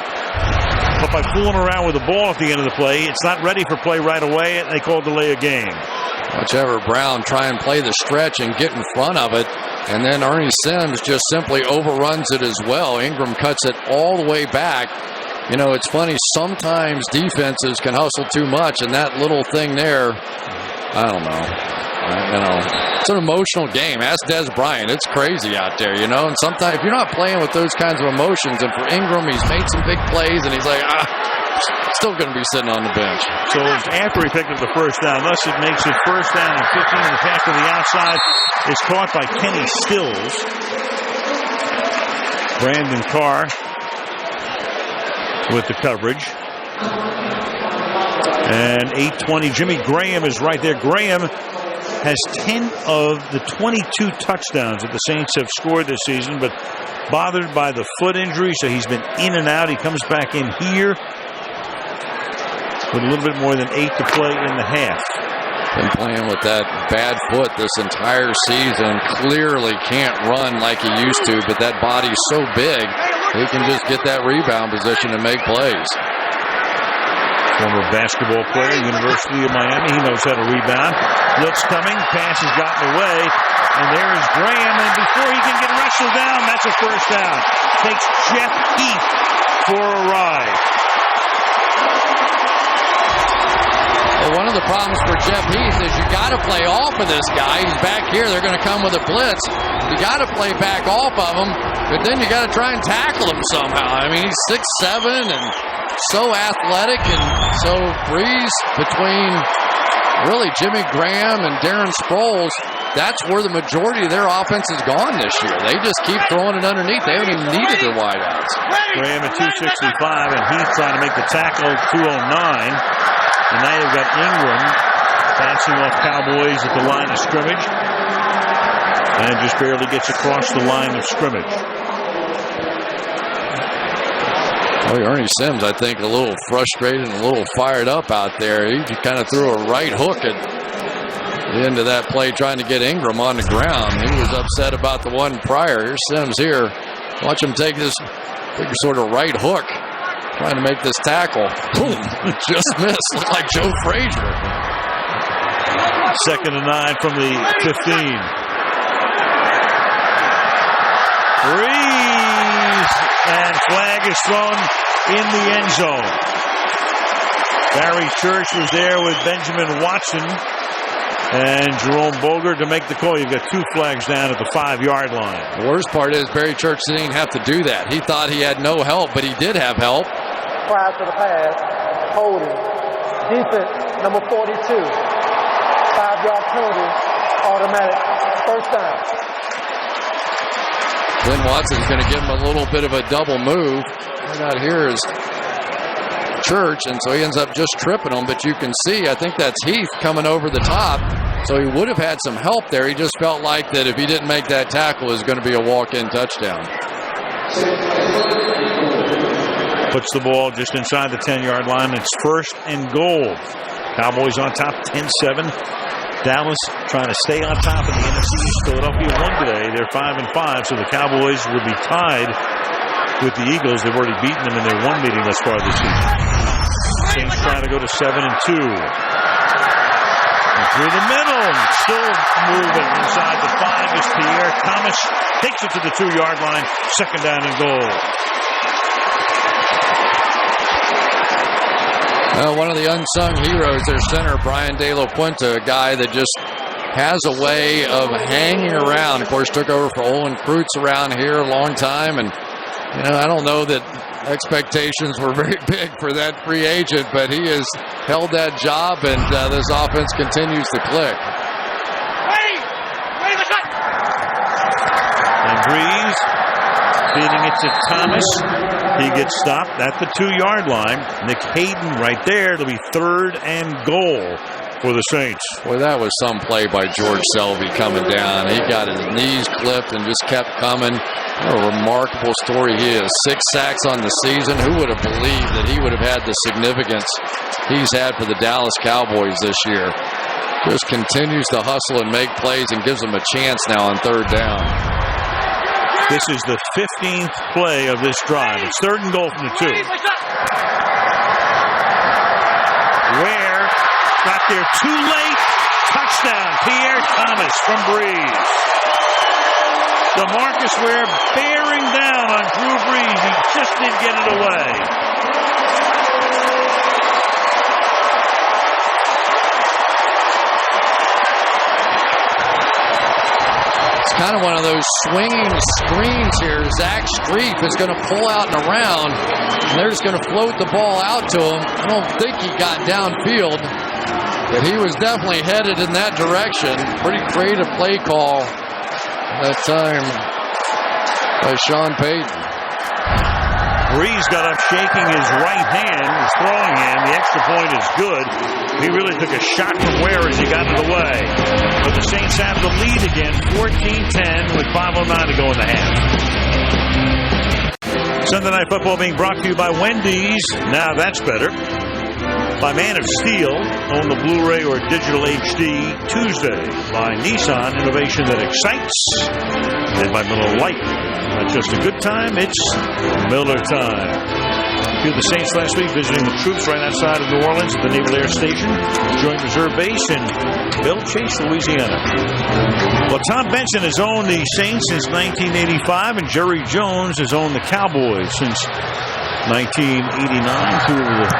But by fooling around with the ball at the end of the play, it's not ready for play right away, and they call delay of game. Whichever Brown try and play the stretch and get in front of it, and then Ernie Sims just simply overruns it as well. Ingram cuts it all the way back. You know, it's funny, sometimes defenses can hustle too much, and that little thing there, I don't know. You know, it's an emotional game. Ask Des Bryant. It's crazy out there, you know. And sometimes if you're not playing with those kinds of emotions, and for Ingram, he's made some big plays, and he's like, still going to be sitting on the bench. So after he picked up the first down, thus it makes it first down and 15. The pass to the outside is caught by Kenny Stills. Brandon Carr with the coverage. And 8:20. Jimmy Graham is right there. Graham has 10 of the 22 touchdowns that the Saints have scored this season, but bothered by the foot injury, so he's been in and out. He comes back in here with a little bit more than 8 to play in the half. Been playing with that bad foot this entire season. Clearly can't run like he used to, but that body's so big, he can just get that rebound position and make plays. Former basketball player, University of Miami. He knows how to rebound. Blitz coming. Pass has gotten away. And there is Graham. And before he can get wrestled down, that's a first down. Takes Jeff Heath for a ride. Well, one of the problems for Jeff Heath is you got to play off of this guy. He's back here. They're going to come with a blitz. You got to play back off of him, but then you got to try and tackle him somehow. I mean, he's 6'7" and so athletic, and so Breeze between really Jimmy Graham and Darren Sproles, that's where the majority of their offense has gone this year. They just keep throwing it underneath. They haven't even needed their wideouts. Graham at 265, and Heath trying to make the tackle at 209. And now you've got Ingram bouncing off Cowboys at the line of scrimmage, and just barely gets across the line of scrimmage. Well, Ernie Sims, I think, a little frustrated and a little fired up out there. He kind of threw a right hook at the end of that play trying to get Ingram on the ground. He was upset about the one prior. Here's Sims here. Watch him take this big sort of right hook, trying to make this tackle. Boom! Just missed. Looked like Joe Frazier. 2nd and 9 from the 15. Breeze, and flag is thrown in the end zone. Barry Church was there with Benjamin Watson and Jerome Boger to make the call. You've got 2 flags down at the 5-yard line. The worst part is Barry Church didn't have to do that. He thought he had no help, but he did have help. Prior to the pass, holding. Defense, number 42. 5-yard penalty, automatic. First down. Then Watson's going to give him a little bit of a double move. Right out here is Church, and so he ends up just tripping him. But you can see, I think that's Heath coming over the top. So he would have had some help there. He just felt like that if he didn't make that tackle, it was going to be a walk-in touchdown. Puts the ball just inside the 10-yard line. It's 1st and goal. Cowboys on top, 10-7. Dallas trying to stay on top of the NFC East. Philadelphia won today. They're 5-5, so the Cowboys will be tied with the Eagles. They've already beaten them in their one meeting thus far this season. Saints trying to go to 7-2. And through the middle, still moving inside the 5 is Pierre Thomas. Takes it to the 2-yard line. 2nd down and goal. One of the unsung heroes, their center, Brian De La Puente, a guy that just has a way of hanging around. Of course, took over for Olin Kreutz around here a long time. And, I don't know that expectations were very big for that free agent, but he has held that job, and this offense continues to click. And Breeze feeding it to Thomas. He gets stopped at the 2-yard line. Nick Hayden right there. It'll be 3rd and goal for the Saints. Boy, that was some play by George Selvey coming down. He got his knees clipped and just kept coming. What a remarkable story he is. 6 sacks on the season. Who would have believed that he would have had the significance he's had for the Dallas Cowboys this year? Just continues to hustle and make plays and gives them a chance now on 3rd down. This is the 15th play of this drive. It's 3rd and goal from the 2. Ware got there too late. Touchdown, Pierre Thomas from Breeze. DeMarcus Ware bearing down on Drew Brees. He just didn't get it away. Kind of one of those swinging screens here. Zach Strief is going to pull out and around, and they're just going to float the ball out to him. I don't think he got downfield, but he was definitely headed in that direction. Pretty creative play call that time by Sean Payton. Breeze got up shaking his right hand, his throwing hand. The extra point is good. He really took a shot from where as he got it away. But the Saints have the lead again, 14-10 with 5:09 to go in the half. Sunday Night Football being brought to you by Wendy's. Now that's better. By Man of Steel, own the Blu-ray or digital HD Tuesday. By Nissan, innovation that excites. And by Miller Lite. Not just a good time, it's Miller time. To the Saints last week, visiting the troops right outside of New Orleans at the Naval Air Station, Joint Reserve Base in Belle-Chasse, Louisiana. Well, Tom Benson has owned the Saints since 1985, and Jerry Jones has owned the Cowboys since 1989. Two of the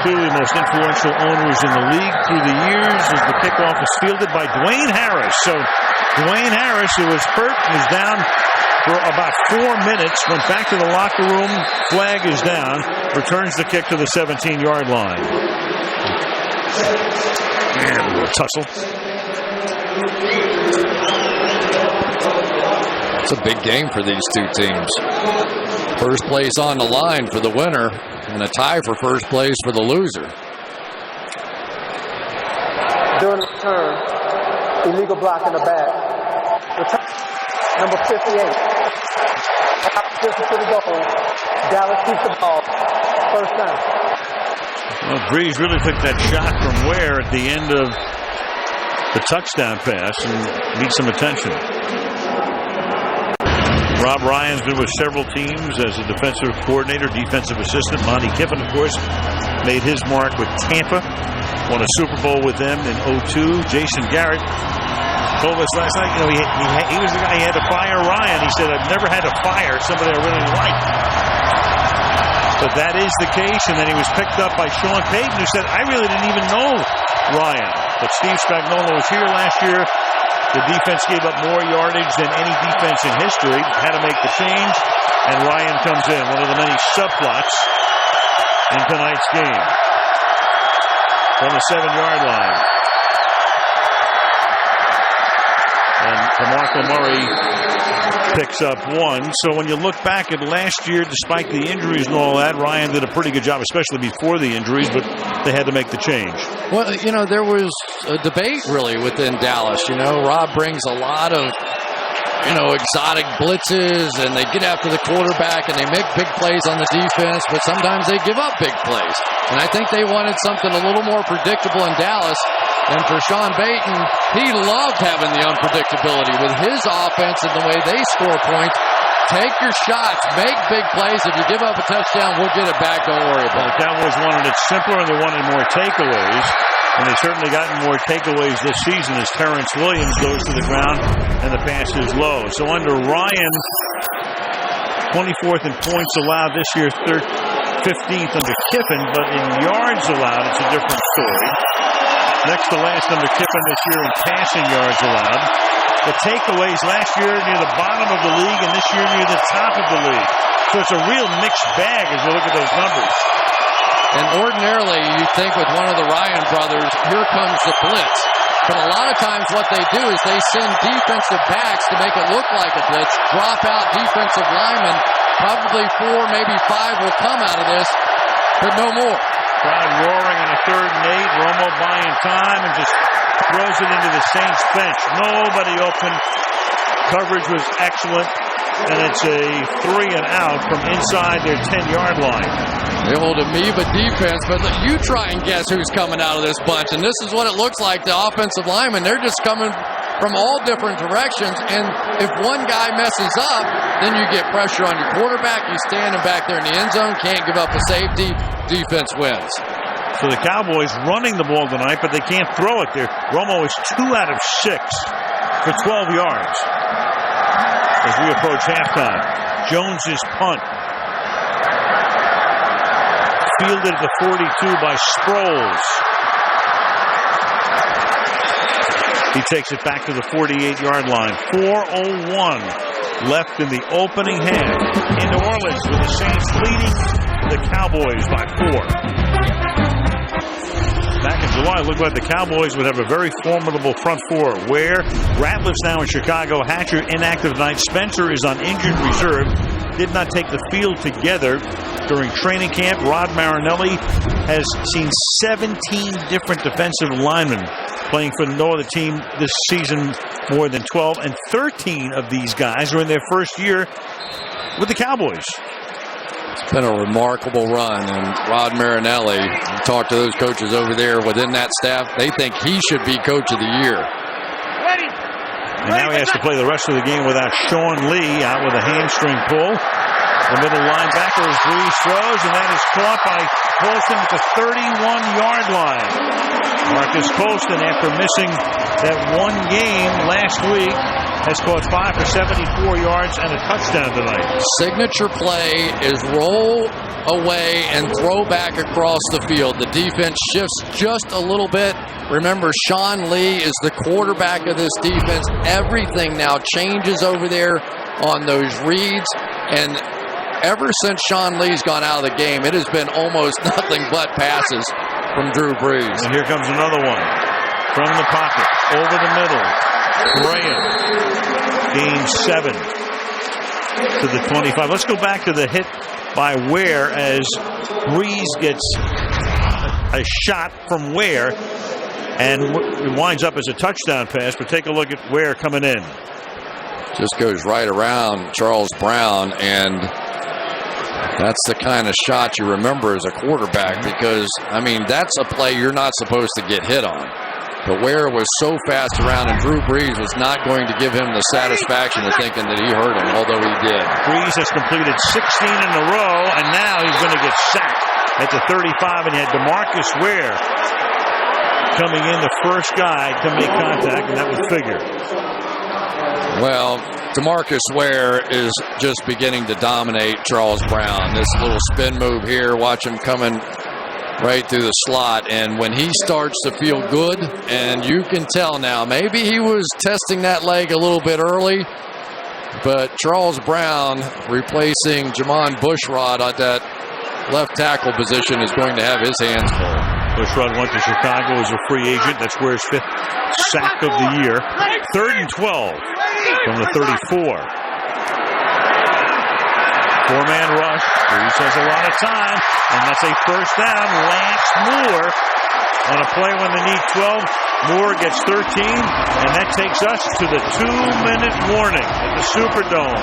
clearly most influential owners in the league through the years, as the kickoff is fielded by Dwayne Harris. So Dwayne Harris, who was hurt, was down for about 4 minutes, went back to the locker room, flag is down, returns the kick to the 17-yard line. And a little tussle. It's a big game for these two teams. First place on the line for the winner, and a tie for first place for the loser. During the return, illegal block in the back. Return, number 58. Opposition to the goal. Dallas keeps the ball. First down. Well, Breeze really took that shot from where at the end of the touchdown pass and needs some attention. Rob Ryan's been with several teams as a defensive coordinator, defensive assistant. Monty Kiffin, of course, made his mark with Tampa. Won a Super Bowl with them in 2002. Jason Garrett told us last night, he was the guy who had to fire Ryan. He said, I've never had to fire somebody I really like. But that is the case. And then he was picked up by Sean Payton, who said, I really didn't even know Ryan. But Steve Spagnuolo was here last year. The defense gave up more yardage than any defense in history. Had to make the change. And Ryan comes in. One of the many subplots in tonight's game. From the 7-yard line. And DeMarco Murray picks up one. So when you look back at last year, despite the injuries and all that, Ryan did a pretty good job, especially before the injuries, but they had to make the change. Well, there was a debate really within Dallas. Rob brings a lot of, exotic blitzes, and they get after the quarterback, and they make big plays on the defense, but sometimes they give up big plays. And I think they wanted something a little more predictable in Dallas. And for Sean Payton, he loved having the unpredictability with his offense and the way they score points. Take your shots, make big plays. If you give up a touchdown, we'll get it back. Don't worry about it. The Cowboys wanted it simpler, and they wanted more takeaways. And they've certainly gotten more takeaways this season as Terrence Williams goes to the ground and the pass is low. So under Ryan, 24th in points allowed this year, 15th under Kiffin, but in yards allowed, it's a different story. Next to last under Kiffin this year in passing yards allowed. The takeaways last year near the bottom of the league and this year near the top of the league. So it's a real mixed bag as you look at those numbers. And ordinarily, you think with one of the Ryan brothers, here comes the blitz. But a lot of times what they do is they send defensive backs to make it look like a blitz, drop out defensive linemen. Probably 4, maybe 5 will come out of this, but no more. Crowd roaring on a 3rd and 8. Romo buying time and just throws it into the Saints bench. Nobody open. Coverage was excellent. And it's a 3 and out from inside their 10-yard line. The old amoeba defense, but you try and guess who's coming out of this bunch. And this is what it looks like, the offensive linemen. They're just coming from all different directions. And if one guy messes up, then you get pressure on your quarterback. He's standing back there in the end zone, can't give up a safety. Defense wins. So the Cowboys running the ball tonight, but they can't throw it there. Romo is 2 out of 6 for 12 yards. As we approach halftime, Jones's punt. Fielded at the 42 by Sproles. He takes it back to the 48-yard line. 4:01 left in the opening half in New Orleans, with the Saints leading the Cowboys by 4. back in July, it looked like the Cowboys would have a very formidable front four. Where Ratliff's now in Chicago, Hatcher inactive tonight, Spencer is on injured reserve, did not take the field together during training camp. Rod Marinelli has seen 17 different defensive linemen playing for no other team this season more than 12, and 13 of these guys are in their first year with the Cowboys. It's been a remarkable run, and Rod Marinelli, you talk to those coaches over there within that staff, they think he should be coach of the year. And now he has to play the rest of the game without Sean Lee, out with a hamstring pull. The middle linebacker as Breeze throws, and that is caught by Colston at the 31-yard line. Marcus Colston, after missing that one game last week, has caught 5 for 74 yards and a touchdown tonight. Signature play is roll away and throw back across the field. The defense shifts just a little bit. Remember, Sean Lee is the quarterback of this defense. Everything now changes over there on those reads, and ever since Sean Lee's gone out of the game, it has been almost nothing but passes from Drew Brees. And here comes another one from the pocket, over the middle. Graham gains 7 to the 25. Let's go back to the hit by Ware as Brees gets a shot from Ware, and it winds up as a touchdown pass. But take a look at Ware coming in. Just goes right around Charles Brown, and that's the kind of shot you remember as a quarterback, because, I mean, that's a play you're not supposed to get hit on. But Ware was so fast around, and Drew Brees was not going to give him the satisfaction of thinking that he hurt him, although he did. Brees has completed 16 in a row, and now he's going to get sacked at the 35, and he had DeMarcus Ware coming in, the first guy to make contact, and that would figure. Well, DeMarcus Ware is just beginning to dominate Charles Brown. This little spin move here, watch him coming right through the slot, and when he starts to feel good, and you can tell now, maybe he was testing that leg a little bit early, but Charles Brown replacing Jamon Bushrod at that left tackle position is going to have his hands full. Bushrod went to Chicago as a free agent. That's Ware's 5th sack of the year. 3rd and 12 from the 34. Four-man rush. Brees has a lot of time, and that's a first down. Lance Moore on a play when they need 12. Moore gets 13, and that takes us to the 2-minute warning at the Superdome.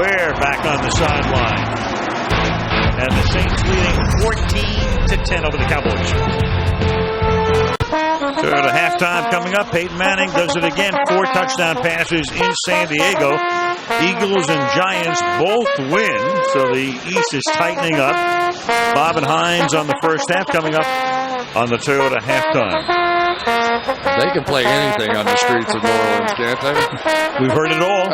Ware back on the sideline, and the Saints leading 14-10 over the Cowboys. Third at halftime coming up. Peyton Manning does it again. 4 touchdown passes in San Diego. Eagles and Giants both win, so the East is tightening up. Bob and Hines on the first half, coming up on the Toyota halftime. They can play anything on the streets of New Orleans, can't they? We've heard it all.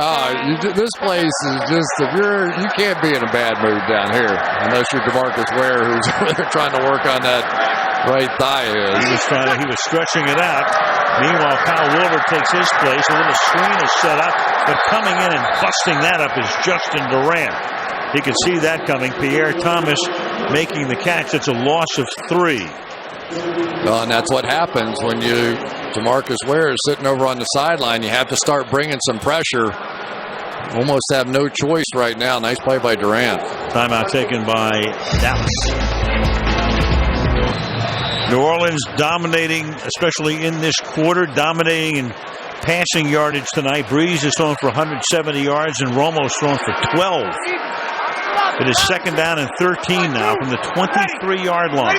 This place is just, you can't be in a bad mood down here unless you're DeMarcus Ware, who's trying to work on that right thigh. He was stretching it out. Meanwhile, Kyle Wilbur takes his place. A little screen is set up, but coming in and busting that up is Justin Durant. You can see that coming. Pierre Thomas making the catch. It's a loss of 3. Well, and that's what happens when DeMarcus Ware is sitting over on the sideline. You have to start bringing some pressure. Almost have no choice right now. Nice play by Durant. Timeout taken by Dallas. New Orleans dominating, especially in this quarter, dominating in passing yardage tonight. Brees is throwing for 170 yards, and Romo's throwing for 12. It is 2nd down and 13 now from the 23-yard line.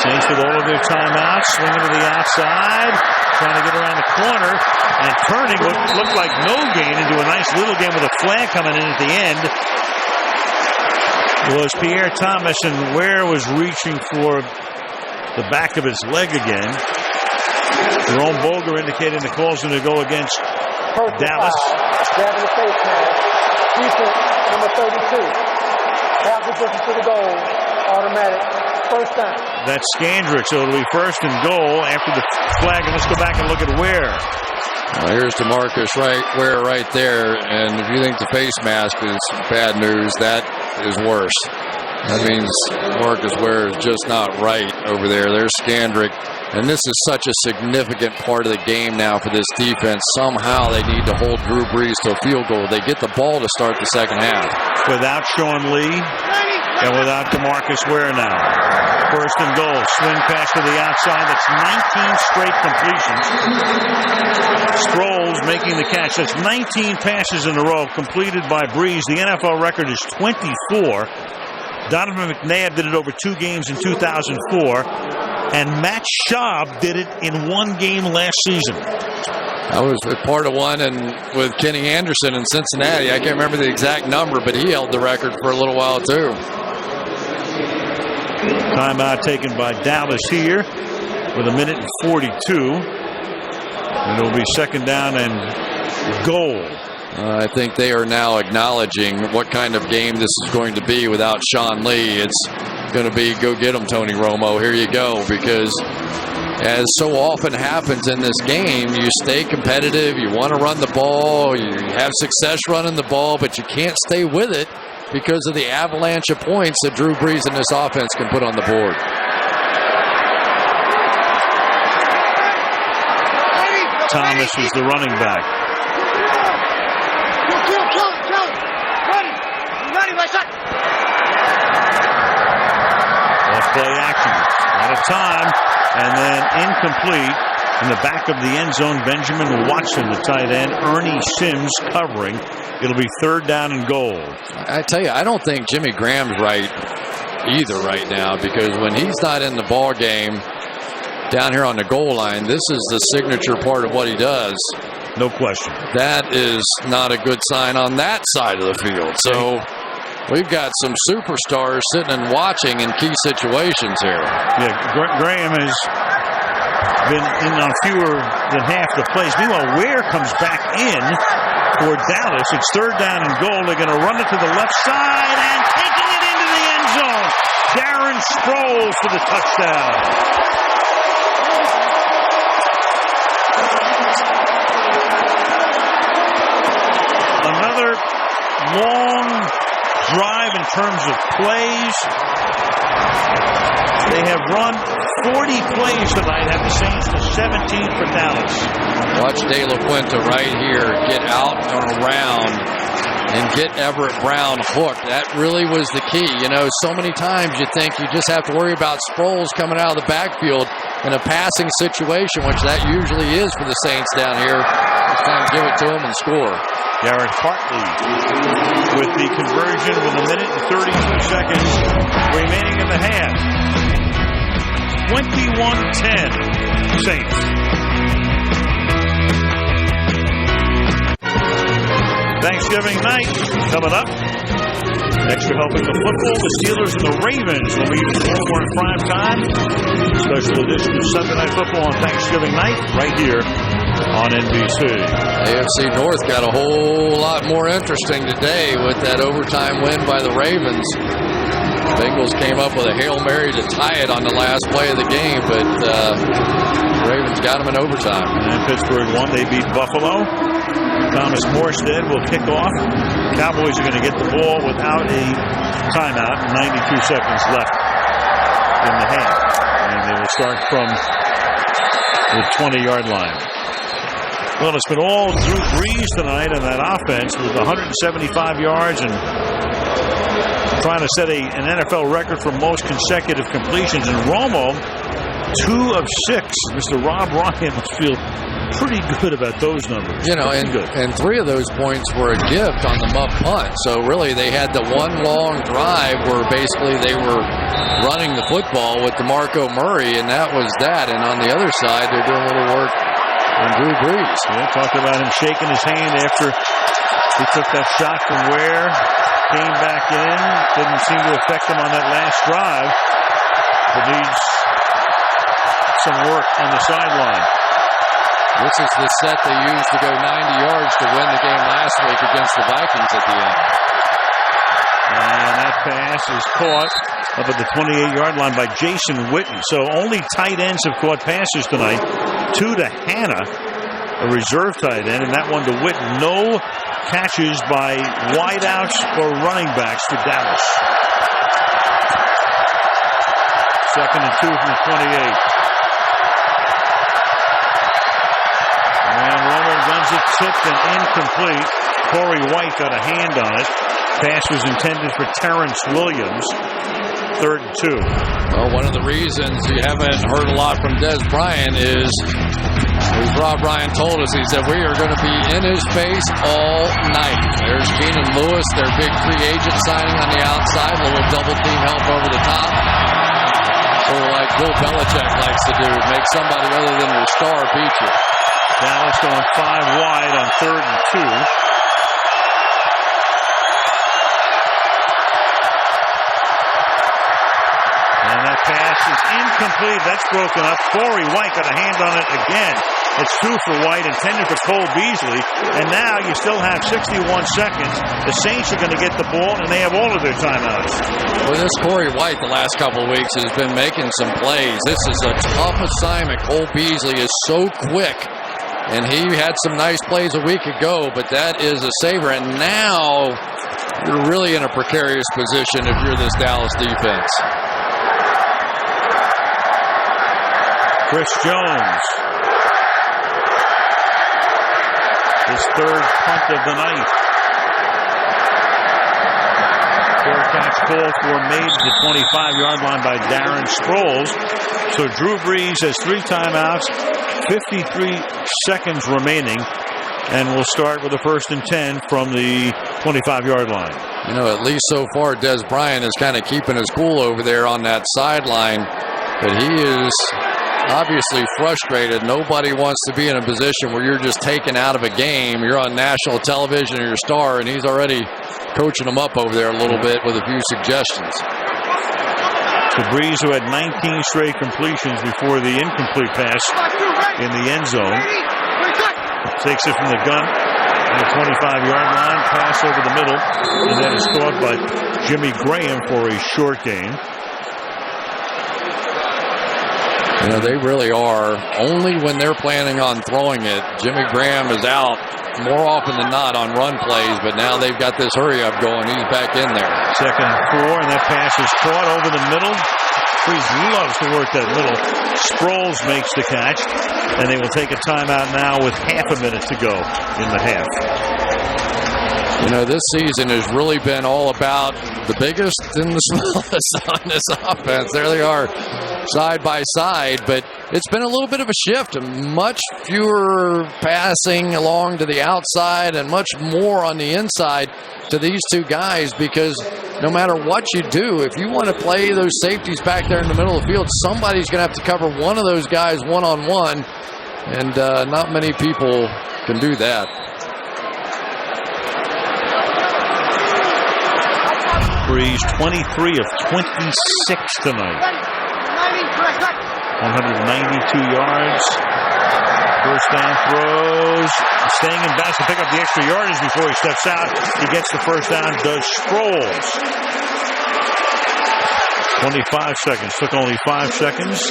Saints with all of their timeouts, swinging to the outside, trying to get around the corner, and turning what looked like no gain into a nice little game with a flag coming in at the end. Was Pierre Thomas, and Ware was reaching for the back of his leg again. Jerome Boger indicating the call's going to go against Dallas. Grabbing the face mask. Defense, number 32. Half the distance to the goal. Automatic. First down. That's Scandrick, so it'll be 1st and goal after the flag. And let's go back and look at Ware. Well, here's DeMarcus Ware right there, and if you think the face mask is bad news, that is worse. That means Marcus Ware is just not right over there. There's Skandrick. And this is such a significant part of the game now for this defense. Somehow they need to hold Drew Brees to a field goal. They get the ball to start the second half. Without Sean Lee and without DeMarcus Ware now. First and goal. Swing pass to the outside. That's 19 straight completions. Sproles making the catch. That's 19 passes in a row completed by Brees. The NFL record is 24. Donovan McNabb did it over 2 games in 2004. And Matt Schaub did it in 1 game last season. I was part of one and with Kenny Anderson in Cincinnati. I can't remember the exact number, but he held the record for a little while too. Timeout taken by Dallas here with 1:42. And it'll be second down and goal. I think they are now acknowledging what kind of game this is going to be without Sean Lee. It's going to be go get him, Tony Romo. Here you go. Because as so often happens in this game, you stay competitive. You want to run the ball. You have success running the ball, but you can't stay with it because of the avalanche of points that Drew Brees and this offense can put on the board. Thomas is the running back. Off play action. Out of time. And then incomplete. In the back of the end zone, Benjamin Watson, the tight end. Ernie Sims covering. It'll be third down and goal. I tell you, I don't think Jimmy Graham's right either right now, because when he's not in the ball game down here on the goal line, this is the signature part of what he does. No question. That is not a good sign on that side of the field. So we've got some superstars sitting and watching in key situations here. Yeah, Graham has been in on fewer than half the plays. Meanwhile, Ware comes back in for Dallas. It's third down and goal. They're going to run it to the left side and taking it into the end zone. Darren Sproles for the touchdown. Another long drive in terms of plays. They have run 40 plays tonight, have the Saints to 17 for Dallas. Watch De La Fuente right here get out and around and get Everett Brown hooked. That really was the key. You know, so many times you think you just have to worry about Sproles coming out of the backfield in a passing situation, which that usually is for the Saints down here. It's time to give it to them and score. Garrett Hartley with the conversion with 1:32 remaining in the half. 21-10 Saints. Thanksgiving night coming up. Extra helping the football, the Steelers and the Ravens will meet more in prime time. Special edition of Sunday Night Football on Thanksgiving night right here on NBC. AFC North got a whole lot more interesting today with that overtime win by the Ravens. Bengals came up with a Hail Mary to tie it on the last play of the game, but Ravens got them in overtime. And Pittsburgh won. They beat Buffalo. Thomas Morstead will kick off. Cowboys are going to get the ball without a timeout. 92 seconds left in the half. And they will start from the 20-yard line. Well, it's been all Drew Brees tonight in that offense with 175 yards and trying to set an NFL record for most consecutive completions. And Romo, 2 of 6. Mr. Rob Ryan must feel pretty good about those numbers. You know, and 3 of those points were a gift on the muff punt. So really they had the one long drive where basically they were running the football with DeMarco Murray, and that was that. And on the other side, they're doing a little work on Drew Brees. Yeah, talked about him shaking his hand after he took that shot from Ware. Came back in. Didn't seem to affect him on that last drive. But needs some work on the sideline. This is the set they used to go 90 yards to win the game last week against the Vikings at the end. And that pass is caught up at the 28-yard line by Jason Witten. So only tight ends have caught passes tonight. 2 to Hannah, a reserve tight end, and that one to Witten. No catches by wideouts or running backs for Dallas. Second and 2 from the 28. And Romo guns it, tipped and incomplete. Corey White got a hand on it. Pass was intended for Terrence Williams. Third and 2. Well, one of the reasons you haven't heard a lot from Des Bryant is, as Rob Ryan told us, he said, we are going to be in his face all night. There's Keenan Lewis, their big free agent signing on the outside, a little double team help over the top. Sort of like Bill Belichick likes to do, make somebody other than your star beat you. Dallas going 5 wide on third and 2. And that pass is incomplete. That's broken up. Corey White got a hand on it again. It's 2 for White, intended for Cole Beasley. And now you still have 61 seconds. The Saints are going to get the ball, and they have all of their timeouts. Well, this Corey White the last couple of weeks has been making some plays. This is a tough assignment. Cole Beasley is so quick. And he had some nice plays a week ago, but that is a saver. And now you're really in a precarious position if you're this Dallas defense. Chris Jones. His third punt of the night. Fair catch call for made to the 25-yard line by Darren Sproles. So Drew Brees has 3 timeouts, 53 seconds remaining, and we'll start with a 1st and 10 from the 25-yard line. You know, at least so far, Des Bryant is kind of keeping his cool over there on that sideline, but he is obviously frustrated. Nobody wants to be in a position where you're just taken out of a game. You're on national television, you're a star, and he's already coaching them up over there a little bit with a few suggestions. So Brees, who had 19 straight completions before the incomplete pass in the end zone, takes it from the gun on the 25-yard line, pass over the middle, and that is caught by Jimmy Graham for a short gain. You know, they really are. Only when they're planning on throwing it. Jimmy Graham is out more often than not on run plays, but now they've got this hurry-up going. He's back in there. Second and 4, and that pass is caught over the middle. Brees loves to work that middle. Sproles makes the catch, and they will take a timeout now with half a minute to go in the half. You know, this season has really been all about the biggest and the smallest on this offense. There they are, side by side, but it's been a little bit of a shift. Much fewer passing along to the outside and much more on the inside to these two guys, because no matter what you do, if you want to play those safeties back there in the middle of the field, somebody's going to have to cover one of those guys one-on-one, and not many people can do that. Brees 23 of 26 tonight. 192 yards. First down throws. Staying in bounds to pick up the extra yardage before he steps out. He gets the first down, does Sproles. 25 seconds. Took only 5 seconds.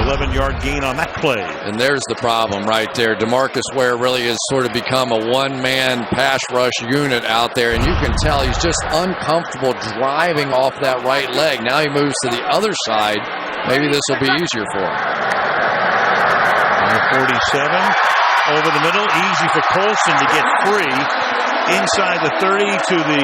11-yard gain on that play. And there's the problem right there. DeMarcus Ware really has sort of become a one-man pass rush unit out there, and you can tell he's just uncomfortable driving off that right leg. Now he moves to the other side. Maybe this will be easier for him. 47 over the middle. Easy for Colson to get free. Inside the 30 to the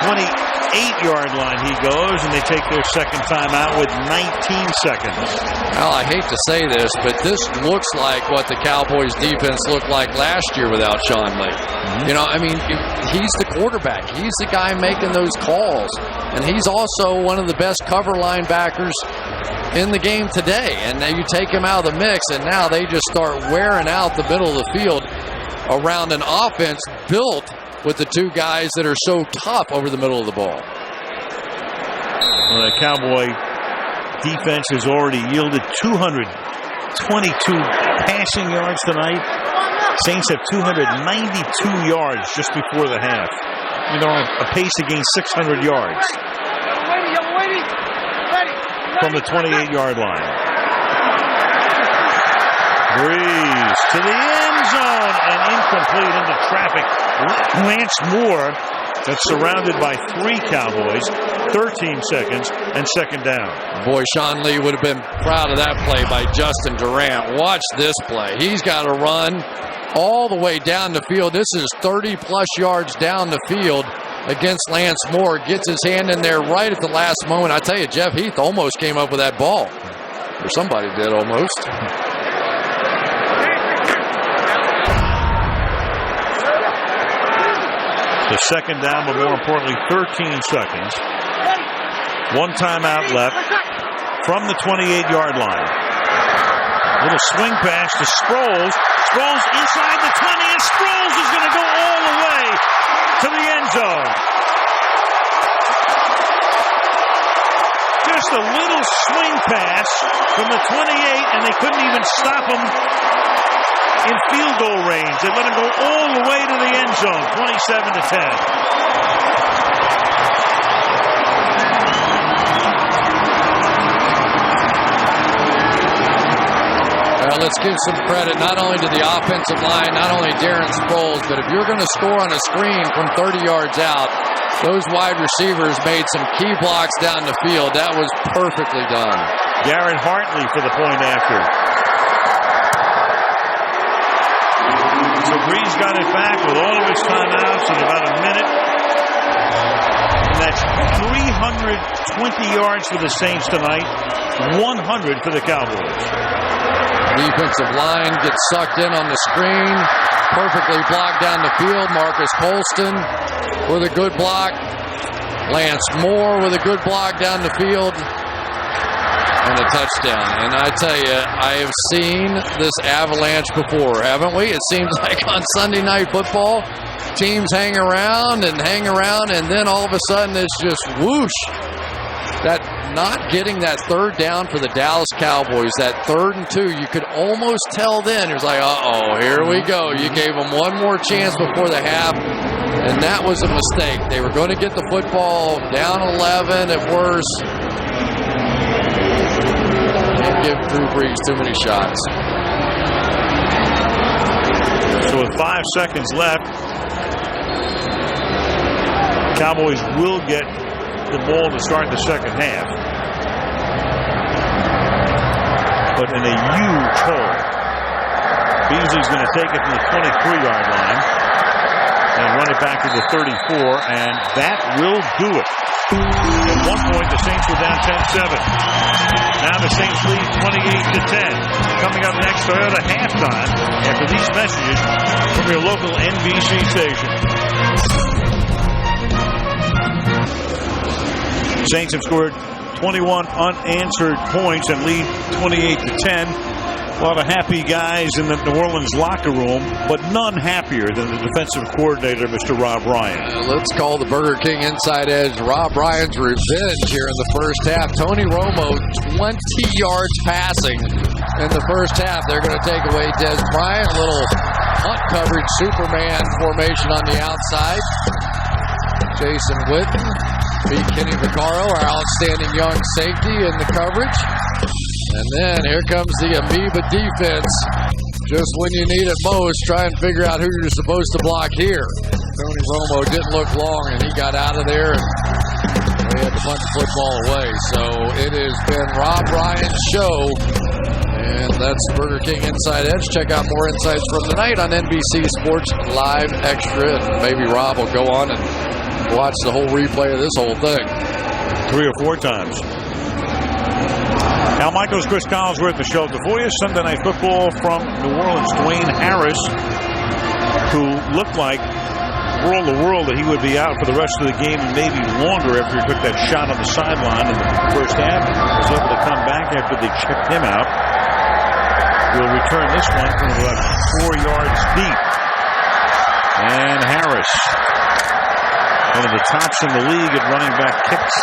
28-yard line he goes, and they take their second timeout with 19 seconds. Well, I hate to say this, but this looks like what the Cowboys defense looked like last year without Sean Lee. Mm-hmm. You know, I mean, he's the quarterback. He's the guy making those calls, and he's also one of the best cover linebackers in the game today. And now you take him out of the mix, and now they just start wearing out the middle of the field around an offense built with the two guys that are so tough over the middle of the ball. Well, the Cowboy defense has already yielded 222 passing yards tonight. Saints have 292 yards just before the half. They're on a pace to gain 600 yards from the 28-yard line. Brees to the end zone and incomplete into traffic. Lance Moore that's surrounded by 3 Cowboys, 13 seconds, and second down. Boy, Sean Lee would have been proud of that play by Justin Durant. Watch this play. He's got to run all the way down the field. This is 30-plus yards down the field against Lance Moore. Gets his hand in there right at the last moment. I tell you, Jeff Heath almost came up with that ball. Or somebody did almost. The second down, but more importantly, 13 seconds. 1 timeout left from the 28-yard line. Little swing pass to Sproles. Sproles inside the 20, and Sproles is going to go all the way to the end zone. Just a little swing pass from the 28, and they couldn't even stop him in field goal range. They let him go all the way to the end zone, 27-10. Let's give some credit not only to the offensive line, not only Darren Sproles, but if you're going to score on a screen from 30 yards out, those wide receivers made some key blocks down the field. That was perfectly done. Garrett Hartley for the point after. So Breeze got it back with all of his timeouts in about a minute. And that's 320 yards for the Saints tonight, 100 for the Cowboys. Defensive line gets sucked in on the screen. Perfectly blocked down the field. Marcus Colston with a good block. Lance Moore with a good block down the field. And a touchdown. And I tell you, I have seen this avalanche before, haven't we? It seems like on Sunday Night Football, teams hang around, and then all of a sudden it's just whoosh. That not getting that third down for the Dallas Cowboys, that 3rd and 2, you could almost tell then. It was like, uh-oh, here we go. You gave them one more chance before the half, and that was a mistake. They were going to get the football down 11 at worst. Can't give Drew Brees too many shots. So with 5 seconds left, Cowboys will get the ball to start the second half. But in a huge hole. Beasley's going to take it from the 23-yard line and run it back to the 34, and that will do it. At one point, the Saints were down 10-7. Now the Saints lead 28-10. Coming up next, Toyota halftime after these messages from your local NBC station. Saints have scored 21 unanswered points and lead 28-10. A lot of happy guys in the New Orleans locker room, but none happier than the defensive coordinator, Mr. Rob Ryan. Let's call the Burger King Inside Edge Rob Ryan's revenge here in the first half. Tony Romo, 20 yards passing in the first half. They're going to take away Des Bryant. A little hunt coverage Superman formation on the outside. Jason Witten beat Kenny Vaccaro, our outstanding young safety, in the coverage. And then here comes the amoeba defense. Just when you need it most, try and figure out who you're supposed to block here. Tony Romo didn't look long, and he got out of there, and they had to punt the football away. So it has been Rob Ryan's show, and that's Burger King Inside Edge. Check out more insights from the night on NBC Sports Live Extra, and maybe Rob will go on and watch the whole replay of this whole thing 3 or 4 times. Al Michaels, Chris Collinsworth, the show for you. Sunday Night Football from New Orleans. Dwayne Harris, who looked like for all the world that he would be out for the rest of the game and maybe longer after he took that shot on the sideline in the first half, was able to come back after they checked him out. Will return this one from about 4 yards deep. And Harris, one of the tops in the league at running back kicks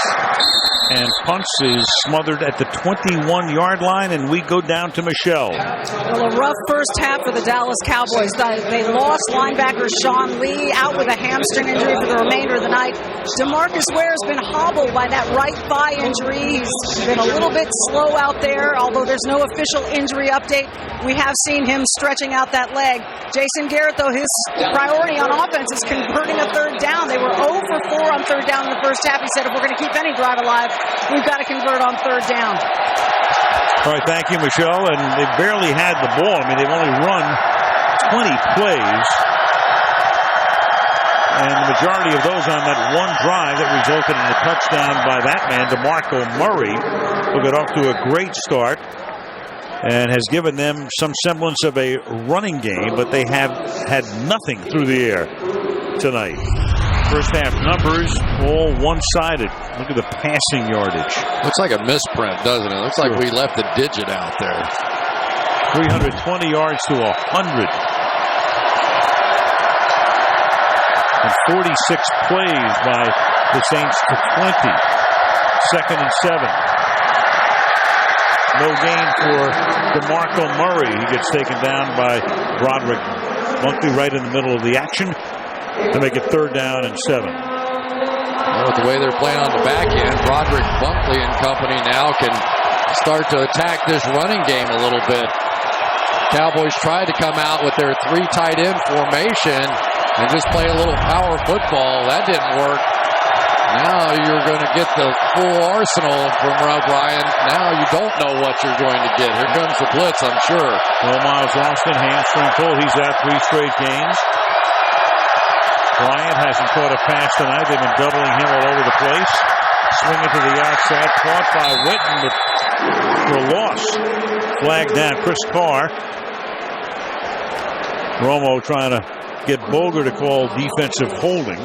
and punts, is smothered at the 21-yard line, and we go down to Michelle. Well, a rough first half for the Dallas Cowboys. They lost linebacker Sean Lee, out with a hamstring injury for the remainder of the night. DeMarcus Ware has been hobbled by that right thigh injury. He's been a little bit slow out there, although there's no official injury update. We have seen him stretching out that leg. Jason Garrett, though, his priority on offense is converting a third down. They were 0 for 4 on third down in the first half. He said if we're going to keep any drive alive, we've got to convert on third down. All right, thank you, Michelle. And they barely had the ball. I mean, they've only run 20 plays. And the majority of those on that one drive that resulted in a touchdown by that man, DeMarco Murray, who got off to a great start and has given them some semblance of a running game, but they have had nothing through the air tonight. First half numbers all one-sided. Look at the passing yardage. Looks like a misprint, doesn't it? Looks like we left a digit out there. 320 yards to 100. And 46 plays by the Saints to 20. 2nd and 7. No gain for DeMarco Murray. He gets taken down by Broderick Bunkley right in the middle of the action to make it 3rd down and 7. Well, with the way they're playing on the back end, Broderick Bunkley and company now can start to attack this running game a little bit. Cowboys tried to come out with their 3 tight end formation and just play a little power football. That didn't work. Now you're going to get the full arsenal from Rob Ryan. Now you don't know what you're going to get. Here comes the blitz, I'm sure. Well, Miles Austin, hamstring pull. He's out 3 straight games. Bryant hasn't caught a pass tonight. They've been doubling him all over the place. Swinging to the outside. Caught by Witten, but for a loss. Flag down. Chris Carr. Romo trying to get Boger to call defensive holding.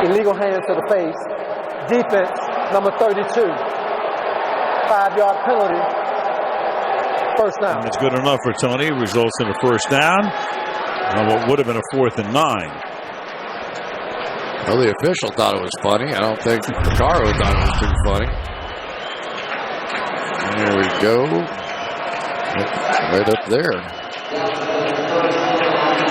Illegal hands to the face. Defense, number 32. 5-yard penalty. First down. And it's good enough for Tony. Results in a first down. On what would have been a 4th and 9. Well, the official thought it was funny. I don't think Picaro thought it was too funny. There we go. Right up there.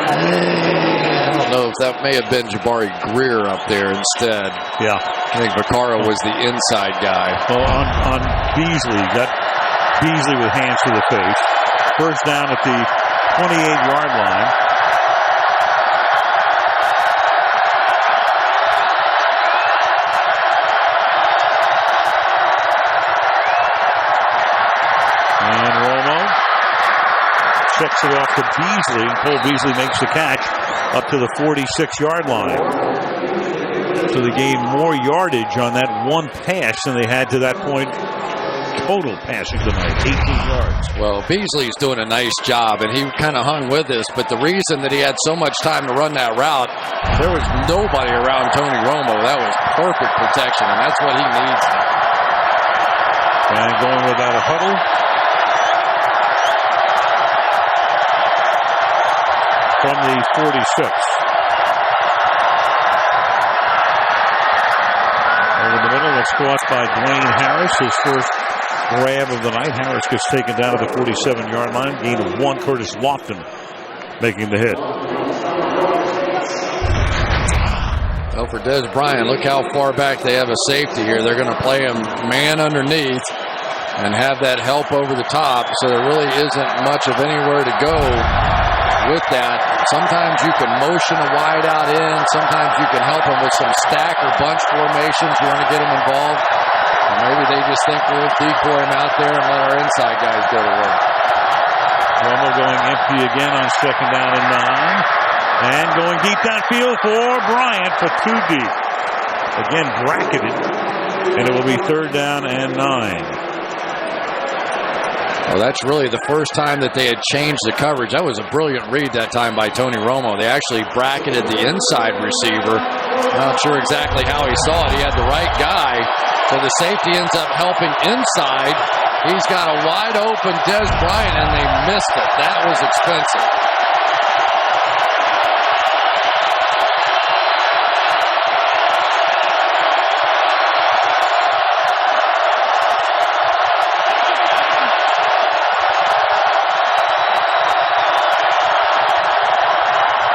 I don't know if that may have been Jabari Greer up there instead. Yeah. I think Vaccaro was the inside guy. Well, on Beasley, got Beasley with hands to the face. First down at the 28-yard line. And Romo checks it off to Beasley. Cole Beasley makes the catch up to the 46-yard line. So they gained more yardage on that one pass than they had to that point. Total passing tonight, 18 yards. Well, Beasley's doing a nice job, and he kind of hung with this. But the reason that he had so much time to run that route, there was nobody around Tony Romo. That was perfect protection, and that's what he needs. And going without a huddle. From the 46. Over the middle, it's caught by Dwayne Harris. His first grab of the night. Harris gets taken down to the 47-yard line. Gain of 1. Curtis Lofton making the hit. Well, for Des Bryant, look how far back they have a safety here. They're going to play him man underneath and have that help over the top. So there really isn't much of anywhere to go with that. Sometimes you can motion a wide out in. Sometimes you can help them with some stack or bunch formations. You want to get them involved. And maybe they just think we'll decoy him out there and let our inside guys go to work. Romo going empty again on 2nd down and 9. And going deep downfield for Bryant for 2 deep. Again bracketed. And it will be 3rd down and 9. Well, that's really the first time that they had changed the coverage. That was a brilliant read that time by Tony Romo. They actually bracketed the inside receiver. Not sure exactly how he saw it. He had the right guy. So the safety ends up helping inside. He's got a wide open Des Bryant, and they missed it. That was expensive.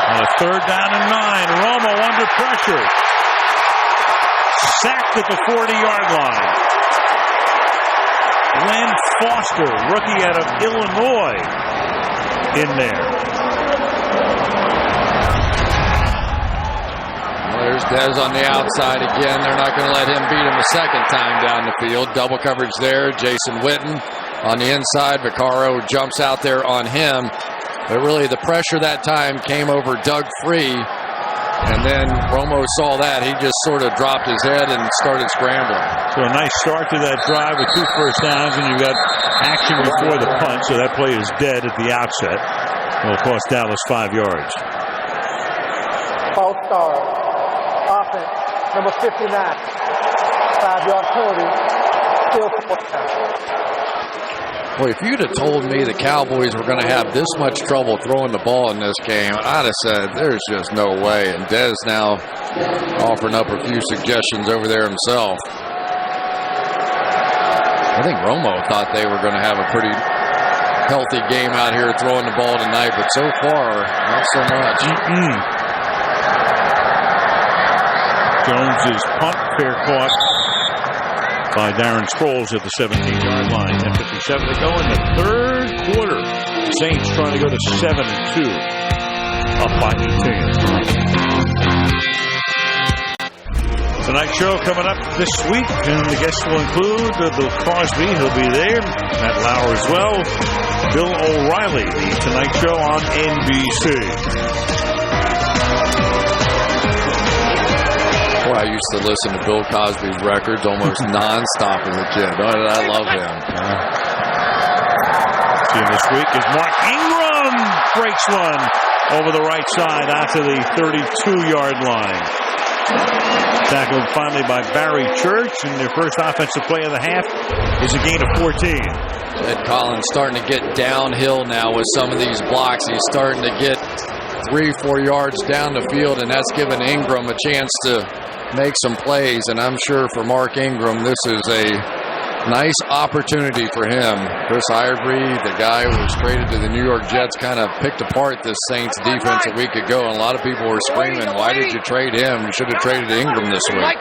On a 3rd down and 9. Romo under pressure. Sacked at the 40-yard line. Glenn Foster, rookie out of Illinois, in there. There's Dez on the outside again. They're not going to let him beat him a second time down the field. Double coverage there. Jason Witten on the inside. Vaccaro jumps out there on him. But really the pressure that time came over Doug Free. And then Romo saw that. He just sort of dropped his head and started scrambling. So a nice start to that drive with 2 first downs, and you've got action before the punt. So that play is dead at the outset. It'll cost Dallas 5 yards. False start. Offense, number 59. 5-yard penalty. Still 4th down. Boy, if you'd have told me the Cowboys were going to have this much trouble throwing the ball in this game, I'd have said there's just no way. And Dez now offering up a few suggestions over there himself. I think Romo thought they were going to have a pretty healthy game out here throwing the ball tonight, but so far, not so much. Jones's punt, fair caught by Darren Sproles at the 17-yard line. 10:57 to go in the third quarter. Saints trying to go to 7-2, up by 18. Tonight show coming up this week, and the guests will include Bill Crosby, he'll be there, Matt Lauer as well, Bill O'Reilly, the Tonight Show on NBC. Boy, I used to listen to Bill Cosby's records almost nonstop as a kid. I love him. See him this week is Mark Ingram breaks one over the right side out to the 32-yard line. Tackled finally by Barry Church, and their first offensive play of the half is a gain of 14. Ed Collins starting to get downhill now with some of these blocks. He's starting to get 3-4 yards down the field, and that's given Ingram a chance to make some plays. And I'm sure for Mark Ingram, this is a nice opportunity for him. Chris Ivory, the guy who was traded to the New York Jets, kind of picked apart this Saints defense a week ago, and a lot of people were screaming, why did you trade him? You should have traded Ingram this week. Mike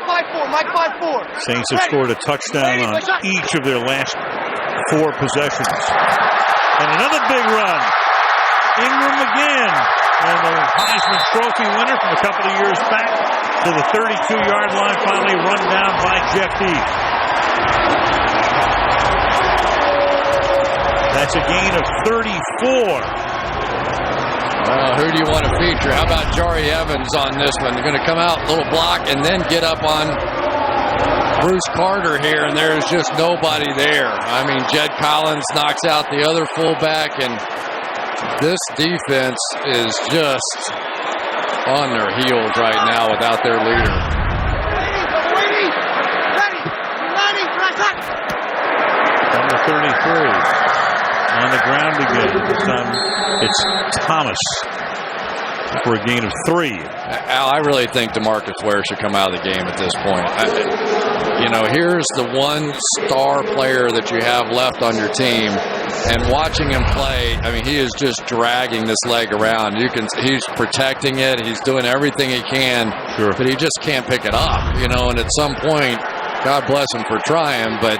5-4. Saints have scored a touchdown on each of their last 4 possessions. And another big run. Ingram again. And the Heisman Trophy winner from a couple of years back to the 32-yard line, finally run down by Jeff Heath. That's a gain of 34. Well, who do you want to feature? How about Jari Evans on this one? They're going to come out, little block, and then get up on Bruce Carter here, and there's just nobody there. I mean, Jed Collins knocks out the other fullback, and this defense is just on their heels right now without their leader. Number 33 on the ground again. This time it's Thomas for a gain of 3. Al, I really think DeMarcus Ware should come out of the game at this point. Here's the one star player that you have left on your team, and watching him play, I mean, he is just dragging this leg around. He's protecting it. He's doing everything he can, but he just can't pick it up. And at some point, God bless him for trying, but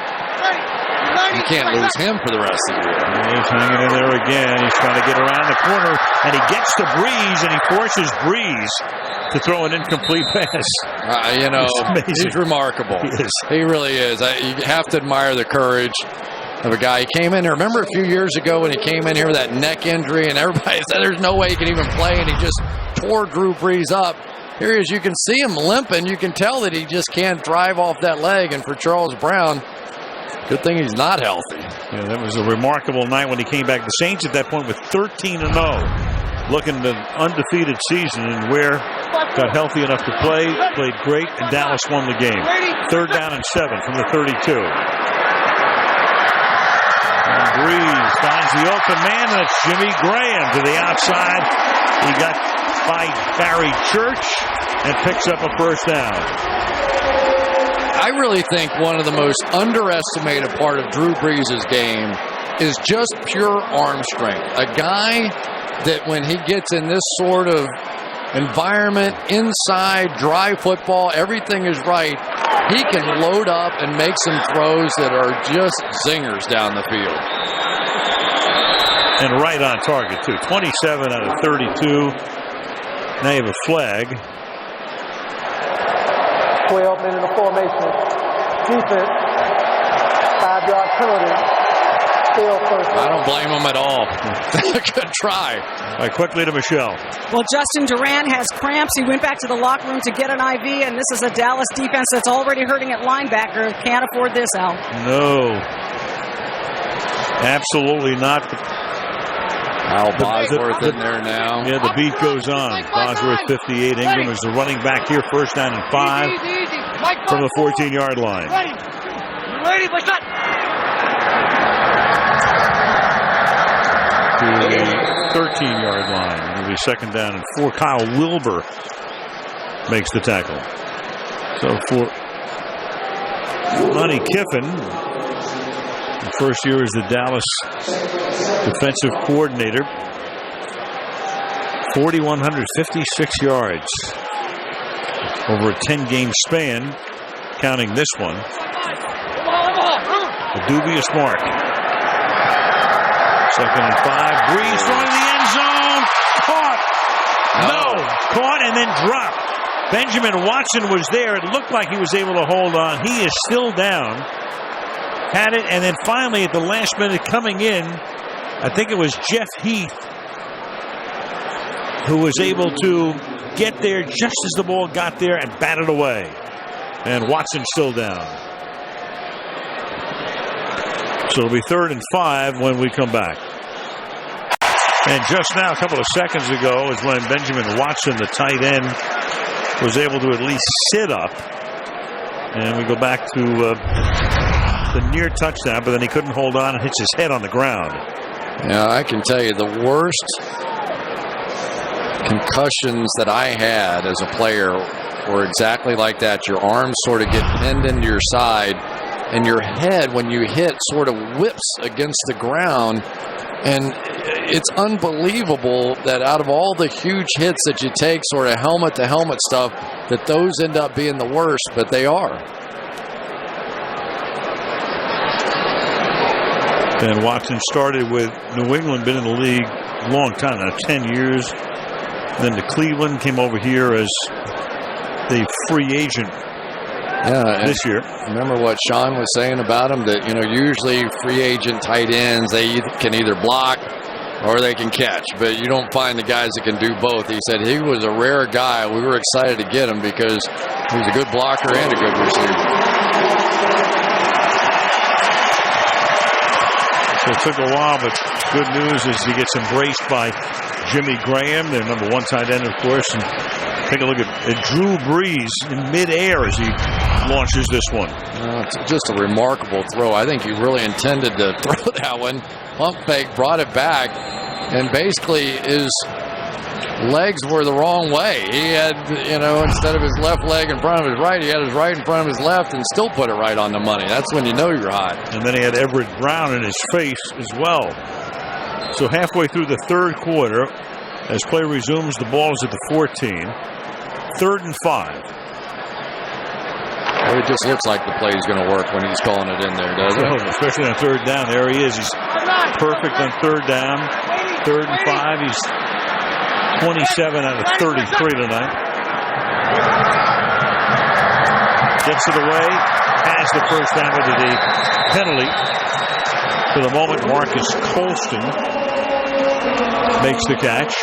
you can't lose him for the rest of the year. He's hanging in there again. He's trying to get around the corner, and he gets to Breeze, and he forces Breeze to throw an incomplete pass. He's remarkable. He really is. You have to admire the courage of a guy. He came in there. Remember a few years ago when he came in here with that neck injury, and everybody said there's no way he can even play, and he just tore Drew Brees up. Here he is. You can see him limping. You can tell that he just can't drive off that leg. And for Charles Brown, good thing he's not healthy. Yeah, that was a remarkable night when he came back. The Saints at that point with 13-0, looking at an undefeated season, and Ware got healthy enough to play, played great, and Dallas won the game. 3rd down and 7 from the 32. And Breeze finds the open man, and it's Jimmy Graham to the outside. He got by Barry Church and picks up a first down. I really think one of the most underestimated part of Drew Brees' game is just pure arm strength. A guy that when he gets in this sort of environment, inside, dry football, everything is right, he can load up and make some throws that are just zingers down the field. And right on target, too. 27 out of 32. Now you have a flag. 12 men in the formation. Defense, 5-yard penalty. Still first. I don't blame him at all. Good try. All right, quickly to Michelle. Well, Justin Durant has cramps. He went back to the locker room to get an IV, and this is a Dallas defense that's already hurting at linebacker. Can't afford this, Al. No. Absolutely not. Al Bosworth in there now. Yeah, the beat goes on. Bosworth 58. Ingram is the running back here. First down and 5 from the 14-yard line. Ready, what's up? To the 13-yard line. It'll be second down and 4. Kyle Wilbur makes the tackle. So for Monty Kiffin, the first year as the Dallas defensive coordinator, 4,156 yards over a 10-game span, counting this one. A dubious mark. Second and 5. Breeze throwing the end zone. Caught. No. Caught and then dropped. Benjamin Watson was there. It looked like he was able to hold on. He is still down. Had it, and then finally at the last minute coming in, I think it was Jeff Heath who was able to get there just as the ball got there and bat it away. And Watson still down. So it'll be 3rd and 5 when we come back. And just now, a couple of seconds ago, is when Benjamin Watson, the tight end, was able to at least sit up. And we go back to the near touchdown, but then he couldn't hold on and hits his head on the ground. Yeah, I can tell you the worst concussions that I had as a player were exactly like that. Your arms sort of get pinned into your side, and your head, when you hit, sort of whips against the ground. And it's unbelievable that out of all the huge hits that you take, sort of helmet-to-helmet stuff, that those end up being the worst, but they are. And Watson started with New England, been in the league a long time now, 10 years. Then to Cleveland, came over here as the free agent this year. Remember what Sean was saying about him, that, usually free agent tight ends, they can either block or they can catch, but you don't find the guys that can do both. He said he was a rare guy. We were excited to get him because he was a good blocker and a good receiver. So it took a while, but good news is he gets embraced by Jimmy Graham, their number 1 tight end, of course. And take a look at Drew Brees in midair as he launches this one. It's just a remarkable throw. I think he really intended to throw that one. Pump fake, brought it back, and basically his legs were the wrong way. He had, instead of his left leg in front of his right, he had his right in front of his left and still put it right on the money. That's when you know you're hot. And then he had Everett Brown in his face as well. So halfway through the 3rd quarter, as play resumes, the ball is at the 14. 3rd and 5. Well, it just looks like the play is going to work when he's calling it in there, doesn't it? Especially on 3rd down. There he is. He's perfect on 3rd down. 3rd and 5. He's 27 out of 33 tonight. Gets it away. Has the first down with the penalty. For the moment, Marcus Colston makes the catch.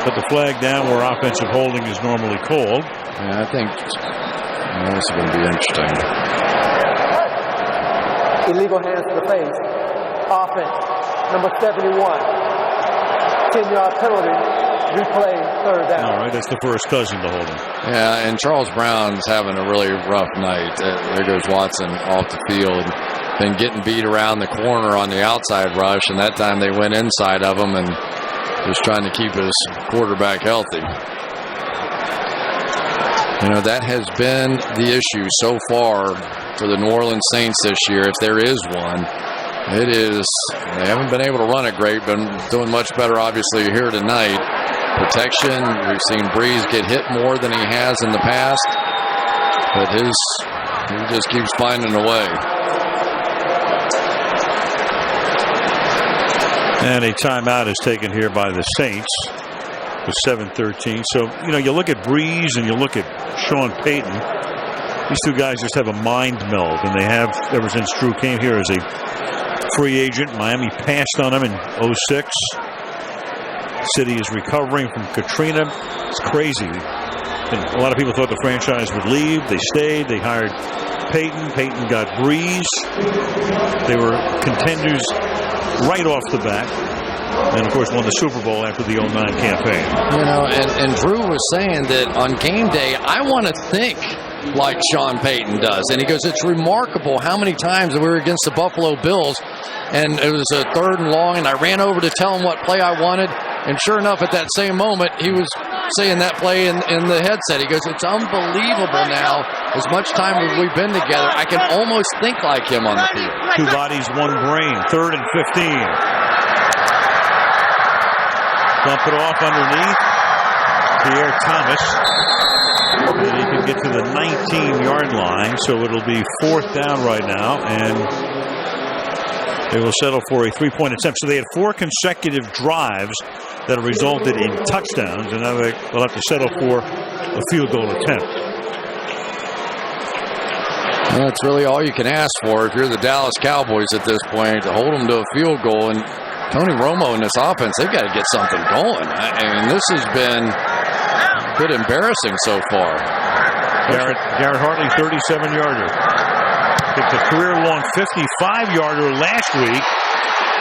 But the flag down where offensive holding is normally called. Yeah, I think this is going to be interesting. Illegal hands to the face. Offense, number 71. 10-yard penalty. Replay, 3rd down. All right, that's the first cousin to holding. Yeah, and Charles Brown's having a really rough night. There goes Watson off the field. Been getting beat around the corner on the outside rush, and that time they went inside of him and just trying to keep his quarterback healthy. That has been the issue so far for the New Orleans Saints this year, if there is one. It is, they haven't been able to run it great, but doing much better, obviously, here tonight. Protection, we've seen Breeze get hit more than he has in the past, but he just keeps finding a way. And a timeout is taken here by the Saints with 7:13. So, you look at Breeze and you look at Sean Payton. These two guys just have a mind meld, and they have ever since Drew came here as a free agent. Miami passed on him in 2006. City is recovering from Katrina. It's crazy. And a lot of people thought the franchise would leave. They stayed. They hired Peyton. Peyton got Breeze. They were contenders right off the bat. And, of course, won the Super Bowl after the 2009 campaign. You know, and Drew was saying that on game day, I want to think like Sean Payton does. And he goes, it's remarkable how many times we were against the Buffalo Bills, and it was a 3rd and long, and I ran over to tell him what play I wanted. And sure enough, at that same moment, he was saying that play in the headset. He goes, it's unbelievable now. As much time as we've been together, I can almost think like him on the field. 2 bodies, 1 brain. 3rd and 15. Dump it off underneath. Pierre Thomas. And he can get to the 19-yard line, so it'll be 4th down right now, and they will settle for a 3-point attempt. So they had 4 consecutive drives that have resulted in touchdowns, and now they'll have to settle for a field goal attempt. Well, that's really all you can ask for if you're the Dallas Cowboys at this point, to hold them to a field goal. And Tony Romo in this offense, they've got to get something going. I mean, this has been a bit embarrassing so far. Garrett Hartley, 37-yarder. Hit the career-long 55-yarder last week,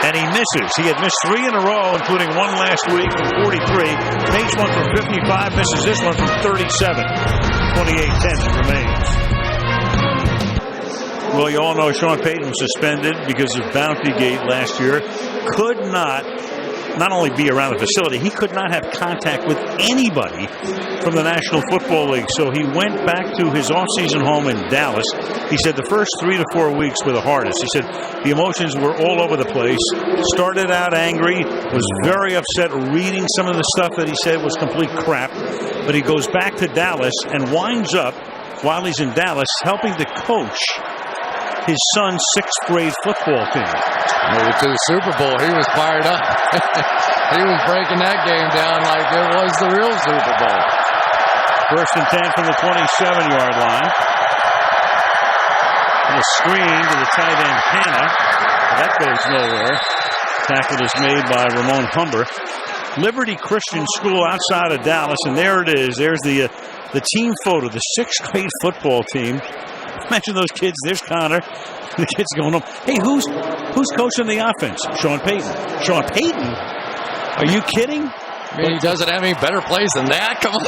and he misses. He had missed 3 in a row, including 1 last week from 43. Makes one from 55, misses this one from 37. 28-10 remains. Well, you all know Sean Payton was suspended because of Bounty Gate last year. Could not only be around the facility, he could not have contact with anybody from the National Football League. So he went back to his off-season home in Dallas. He said the first 3 to 4 weeks were the hardest. He said the emotions were all over the place. Started out angry, was very upset reading some of the stuff that he said was complete crap. But he goes back to Dallas and winds up, while he's in Dallas, helping to coach his son's 6th grade football team. Moved to the Super Bowl. He was fired up. He was breaking that game down like it was the real Super Bowl. 1st and 10 from the 27-yard line. And a screen to the tight end, Hanna. That goes nowhere. Tackle is made by Ramon Humber. Liberty Christian School outside of Dallas, and there it is. There's the team photo, the 6th grade football team. Imagine those kids. There's Connor. The kids going home. Hey, who's coaching the offense? Sean Payton. Sean Payton? Are you kidding? I mean, he doesn't have any better plays than that. Come on.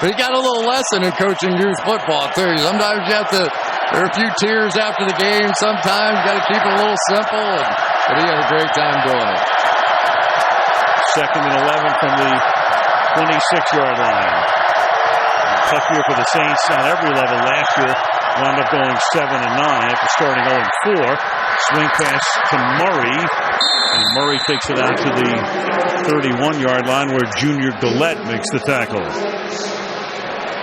But he got a little lesson in coaching youth football, too. Sometimes you have to, there are a few tears after the game. Sometimes you got to keep it a little simple. But he had a great time doing it. 2nd and 11 from the 26-yard line. Tough year for the Saints on every level last year. Wound up going 7-9 after starting 0-4. Swing pass to Murray. And Murray takes it out to the 31-yard line where Junior Gillette makes the tackle.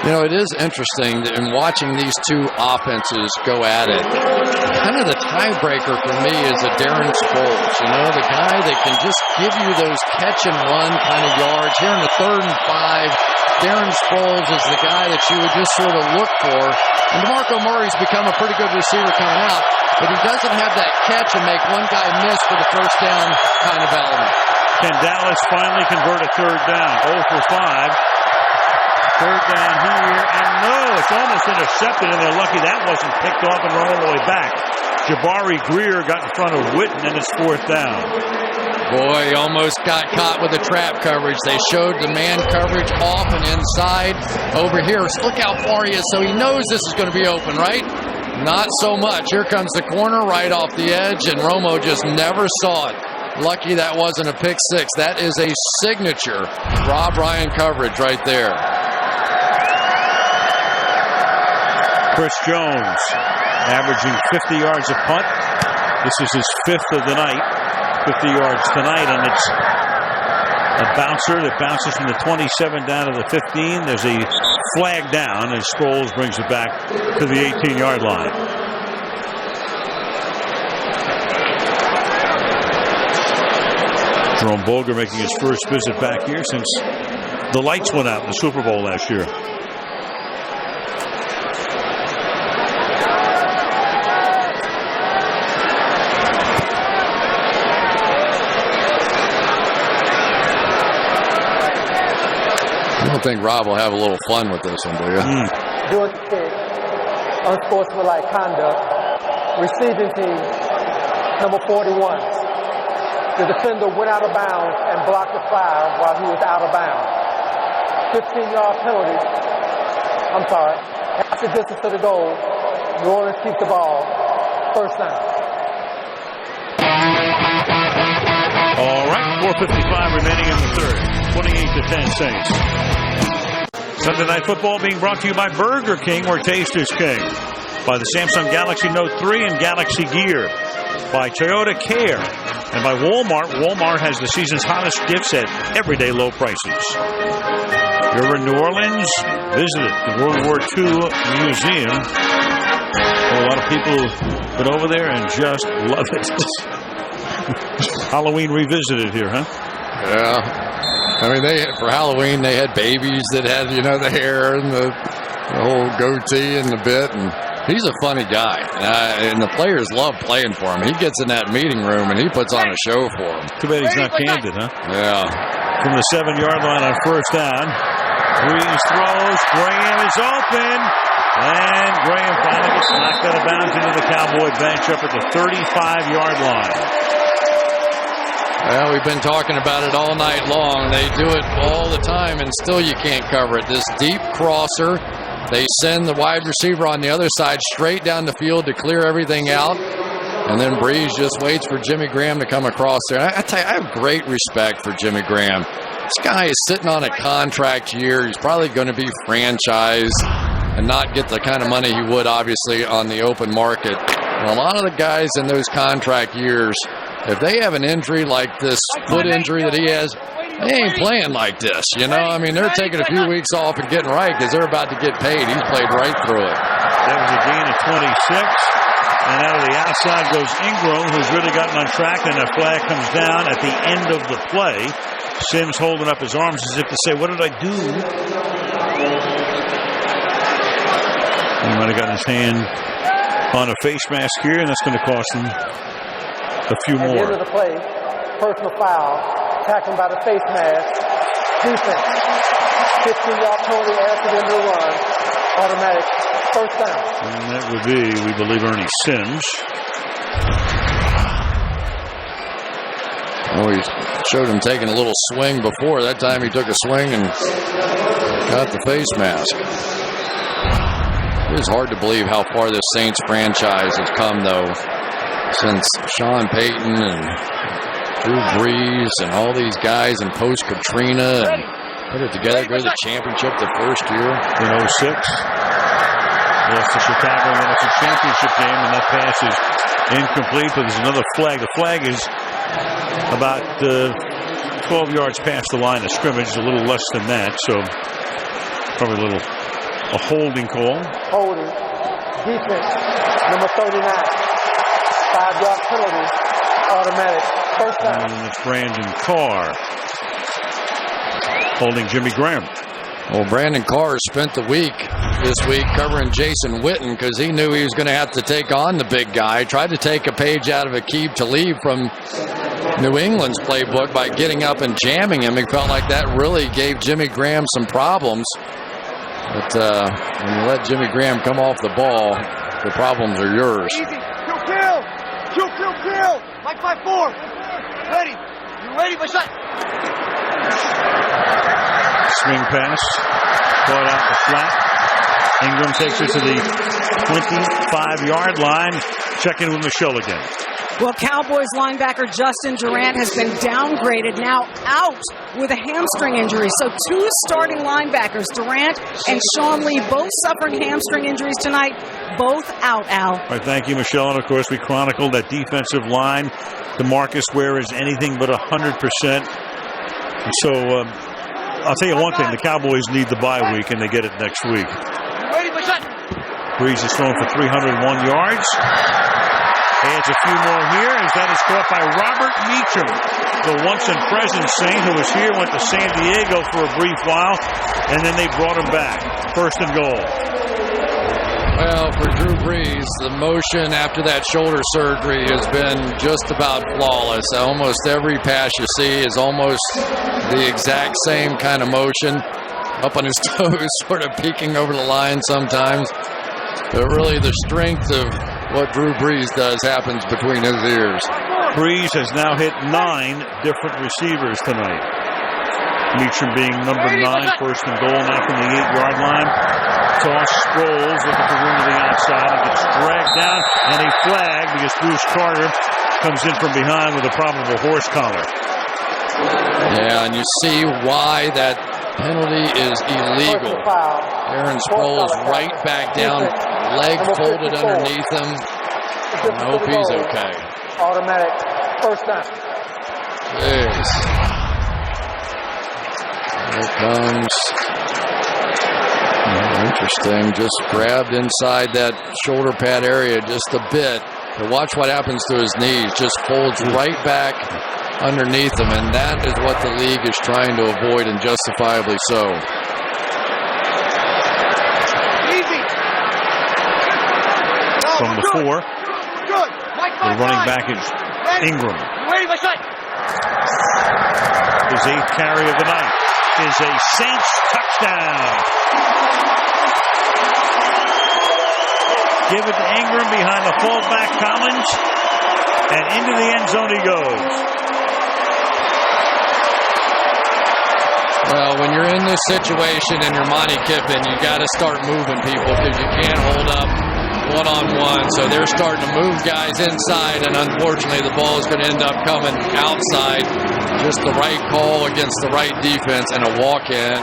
You know, it is interesting in watching these two offenses go at it. Kind of the tiebreaker for me is a Darren Sproles. You know, the guy that can just give you those catch and run kind of yards. Here in the 3rd and 5, Darren Sproles is the guy that you would just sort of look for. And DeMarco Murray's become a pretty good receiver coming out, but he doesn't have that catch and make one guy miss for the first down kind of element. Can Dallas finally convert a 3rd down? 0 for 5. 3rd down here, and no, it's almost intercepted, and they're lucky that wasn't picked off and run all the way back. Jabari Greer got in front of Witten, and it's 4th down. Boy, he almost got caught with the trap coverage. They showed the man coverage off and inside. Over here, look how far he is, so he knows this is going to be open, right? Not so much. Here comes the corner right off the edge, and Romo just never saw it. Lucky that wasn't a pick 6. That is a signature Rob Ryan coverage right there. Chris Jones averaging 50 yards a punt. This is his 5th of the night. 50 yards tonight, and it's a bouncer that bounces from the 27 down to the 15. There's a flag down as Sproles brings it back to the 18-yard line. Jerome Bolger making his first visit back here since the lights went out in the Super Bowl last year. don't think Rob will have a little fun with this one, do you? Doing the kick, unsportsmanlike conduct, receiving team, number 41. The defender went out of bounds and blocked the foul while he was out of bounds. 15-yard penalty. I'm sorry. Half the distance to the goal. New Orleans keeps the ball. First down. All right, 4:55 remaining in the third. 28-10 Saints. Sunday Night Football being brought to you by Burger King, where taste is king. By the Samsung Galaxy Note 3 and Galaxy Gear. By Toyota Care. And by Walmart. Walmart has the season's hottest gifts at everyday low prices. You're in New Orleans, visit it, the World War II Museum. A lot of people been over there and just love it. Halloween revisited here, huh? Yeah. I mean, for Halloween, they had babies that had, the hair and the whole goatee and the bit. And he's a funny guy. And the players love playing for him. He gets in that meeting room and he puts on a show for them. Too bad he's not candid, huh? Yeah. From the 7-yard line on first down. Breeze throws. Graham is open. And Graham finally gets knocked out of bounds into the Cowboy bench up at the 35-yard line. Well, we've been talking about it all night long. They do it all the time, and still you can't cover it. This deep crosser, they send the wide receiver on the other side straight down the field to clear everything out. And then Breeze just waits for Jimmy Graham to come across there. I tell you, I have great respect for Jimmy Graham. This guy is sitting on a contract year. He's probably going to be franchised and not get the kind of money he would, obviously, on the open market. And a lot of the guys in those contract years, if they have an injury like this foot injury that he has, they ain't playing like this. I mean, they're taking a few weeks off and getting right because they're about to get paid. He's played right through it. That was a gain of 26. And out of the outside goes Ingram, who's really gotten on track, and a flag comes down at the end of the play. Sims holding up his arms as if to say, what did I do? He might have gotten his hand on a face mask here, and that's going to cost him a few more. At the end of the play, personal foul, tackling by the face mask, defense, 15-yard penalty after the end of the run, automatic first down. And that would be, we believe, Ernie Sims. Oh, he showed him taking a little swing before. That time he took a swing and got the face mask. It is hard to believe how far this Saints franchise has come, though, since Sean Payton and Drew Brees and all these guys in post-Katrina and put it together, go to the championship the first year. In 06. Lost to Chicago in the NFC Championship game, and that pass is incomplete, but there's another flag. The flag is about 12 yards past the line of scrimmage, a little less than that, so probably a holding call. Holding. Defense, number 39. 5-yard penalty, automatic. First down. And it's Brandon Carr holding Jimmy Graham. Well, Brandon Carr spent the week this week covering Jason Witten because he knew he was going to have to take on the big guy. Tried to take a page out of Aqib Talib from New England's playbook by getting up and jamming him. He felt like that really gave Jimmy Graham some problems. But when you let Jimmy Graham come off the ball, the problems are yours. Easy. Kill. Like 5-4. Ready. You ready, my shot? Swing pass. Caught out the flat. Ingram takes it to the 25-yard line. Check in with Michelle again. Well, Cowboys linebacker Justin Durant has been downgraded, now out with a hamstring injury. So 2 starting linebackers, Durant and Sean Lee, both suffering hamstring injuries tonight, both out, Al. All right, thank you, Michelle. And, of course, we chronicled that defensive line. DeMarcus Ware is anything but 100%. And so I'll tell you one thing. The Cowboys need the bye week, and they get it next week. Ready, my shot. Breeze is thrown for 301 yards. Adds a few more here as that is caught by Robert Meacham, the once and present Saint who was here, went to San Diego for a brief while, and then they brought him back. First and goal. Well, for Drew Brees, the motion after that shoulder surgery has been just about flawless. Almost every pass you see is almost the exact same kind of motion. up on his toes, sort of peeking over the line sometimes. But really the strength of what Drew Brees does happens between his ears. Brees has now hit 9 different receivers tonight. Meacham being number 9, first and goal now from the 8-yard line. Toss, Sproles looking for room to the outside and gets dragged down, and a flag because Bruce Carter comes in from behind with a probable horse collar. Yeah, and you see why that penalty is illegal. Aaron Sproles right back down, leg folded underneath him. I hope he's okay. Automatic first down. Jeez. Here comes. Interesting. Just grabbed inside that shoulder pad area just a bit. But watch what happens to his knees. Just folds right back underneath him. And that is what the league is trying to avoid, and justifiably so. Easy. From the 4. Good. The running back is Ingram. Ready, my son. His 8th carry of the night is a Saints touchdown. Give it to Ingram behind the fullback Collins, and into the end zone he goes. Well, when you're in this situation and you're Monty Kiffin, you got to start moving people because you can't hold up one-on-one. So they're starting to move guys inside, and unfortunately the ball is going to end up coming outside. Just the right call against the right defense and a walk-in.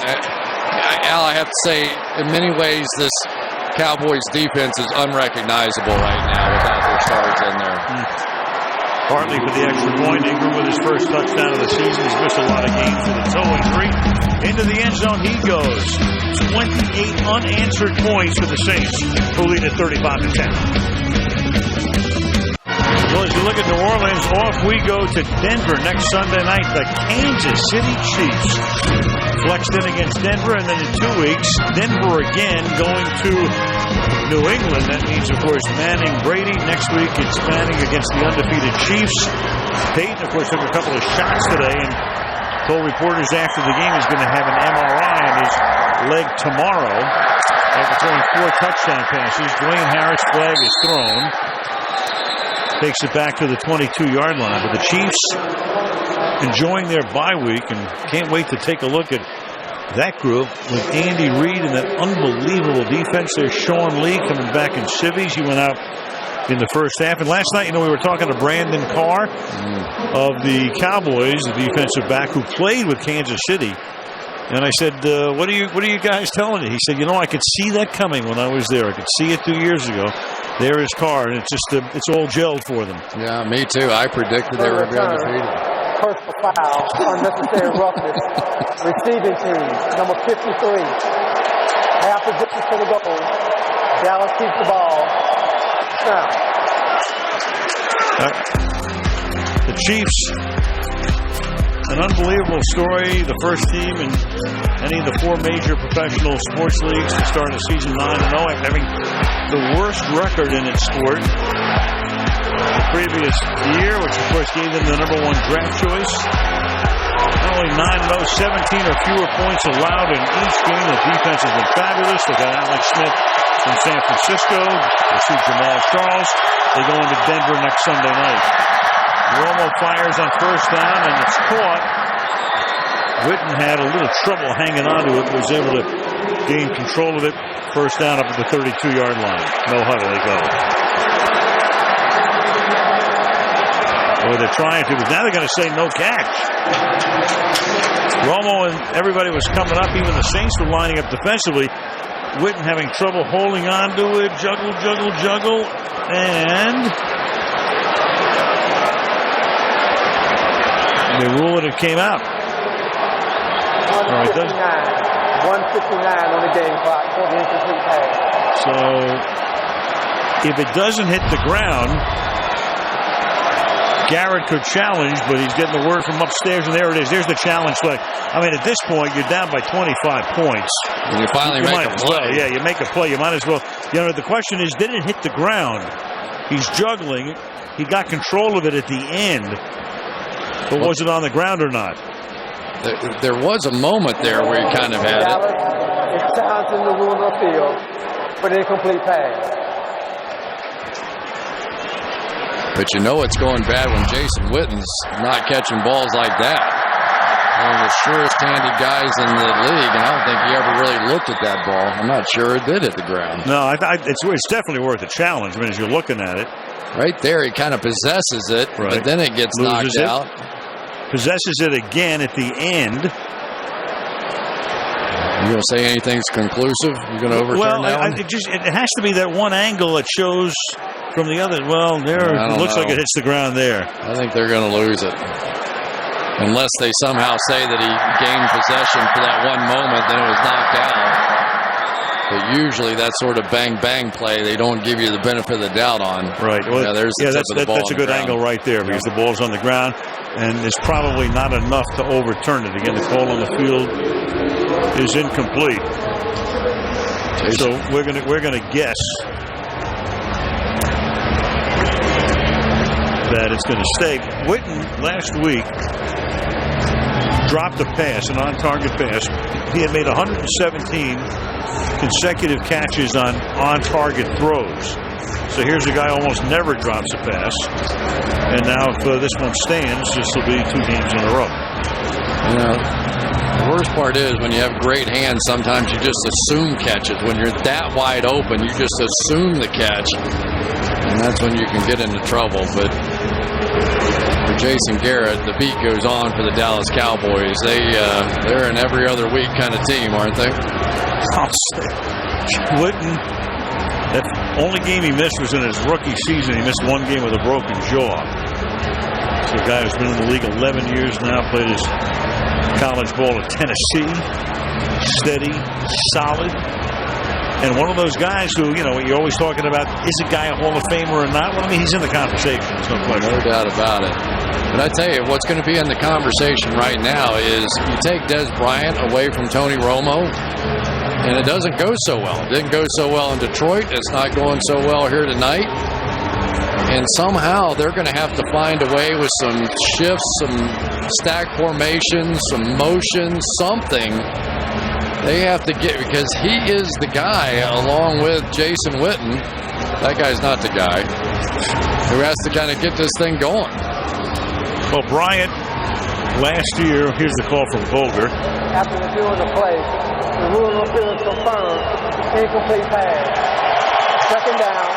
Al, I have to say, in many ways, this Cowboys defense is unrecognizable right now without their stars in there. Partly for the extra point. Ingram with his first touchdown of the season. He's missed a lot of games with a toe injury. Into the end zone he goes. 28 unanswered points for the Saints, who lead at 35-10. Well, as you look at New Orleans, off we go to Denver next Sunday night. The Kansas City Chiefs flexed in against Denver, and then in 2 weeks, Denver again going to New England. That means, of course, Manning, Brady. Next week, it's Manning against the undefeated Chiefs. Peyton, of course, took a couple of shots today and told reporters after the game he's going to have an MRI on his leg tomorrow after throwing 4 touchdown passes. Dwayne Harris' flag is thrown. Takes it back to the 22-yard line. But the Chiefs enjoying their bye week and can't wait to take a look at that group with Andy Reid and that unbelievable defense. There's Sean Lee coming back in civvies. He went out in the first half. And last night, we were talking to Brandon Carr of the Cowboys, the defensive back who played with Kansas City. And I said, what are you guys telling me? He said, I could see that coming when I was there. I could see it 2 years ago. There is Carr, and it's all gelled for them. Yeah, me too. I predicted they were going to be undefeated. Personal foul, unnecessary roughness. Receiving team, number 53. Half the distance to the goal. Dallas keeps the ball. Now. The Chiefs, an unbelievable story. The first team in any of the 4 major professional sports leagues to start a season 9-0 after having the worst record in its sport the previous year, which of course gave them the number 1 draft choice. Not only 9-0, 17 or fewer points allowed in each game. The defense has been fabulous. They got Alex Smith from San Francisco. They see Jamal Charles. They go into Denver next Sunday night. Romo fires on first down, and it's caught. Witten had a little trouble hanging on to it, but was able to gain control of it. First down up at the 32-yard line. No huddle, they go. Boy, they're trying to, but now they're going to say no catch. Romo and everybody was coming up. Even the Saints were lining up defensively. Witten having trouble holding on to it. Juggle. And they rule it came out. 159 on the game clock for the incomplete pass. So if it doesn't hit the ground, Garrett could challenge, but he's getting the word from upstairs, and there it is. There's the challenge flag. I mean, at this point, you're down by 25 points. And you finally make a play. Well, yeah, you make a play. You might as well. The question is, did it hit the ground? He's juggling. He got control of it at the end. But was it on the ground or not? there was a moment there where he kind of had it. Dallas is challenging the rule of the field for an incomplete pass. But you know it's going bad when Jason Witten's not catching balls like that. One of the surest-handed guys in the league, and I don't think he ever really looked at that ball. I'm not sure it did hit the ground. No, it's definitely worth a challenge. I mean, as you're looking at it. Right there, he kind of possesses it, right. But then it gets knocked out. Possesses it again at the end. You going to say anything's conclusive? You going to overturn that one? It has to be that one angle that shows from the other. Well, it looks like it hits the ground there. I think they're going to lose it. Unless they somehow say that he gained possession for that one moment, then it was knocked out. But usually that sort of bang-bang play, they don't give you the benefit of the doubt on. Right. Well, there's the tip of the ball. That's a good angle right there because the ball's on the ground, and it's probably not enough to overturn it. Again, the call on the field is incomplete. So we're gonna guess that it's going to stay. Witten last week dropped a pass, an on-target pass. He had made 117 consecutive catches on on-target throws. So here's a guy almost never drops a pass. And now if this one stands, this will be 2 games in a row. You know, the worst part is when you have great hands, sometimes you just assume catches. When you're that wide open, you just assume the catch. And that's when you can get into trouble. But for Jason Garrett, the beat goes on for the Dallas Cowboys. They're an every other week kind of team, aren't they? Witten, that only game he missed was in his rookie season. He missed 1 game with a broken jaw. So a guy who's been in the league 11 years now, played his college ball at Tennessee. Steady, solid. And one of those guys who, you're always talking about, is a guy a Hall of Famer or not? Well, I mean, he's in the conversation. There's no question. No doubt about it. But I tell you, what's going to be in the conversation right now is you take Des Bryant away from Tony Romo, and it doesn't go so well. It didn't go so well in Detroit. It's not going so well here tonight. And somehow they're going to have to find a way with some shifts, some stack formations, some motion, something. They have to get, because he is the guy, along with Jason Witten. That guy's not the guy who has to kind of get this thing going. Well, Bryant, last year, here's the call from Bolger. After reviewing the play, the rule of the field is confirmed. Incomplete pass. 2nd down.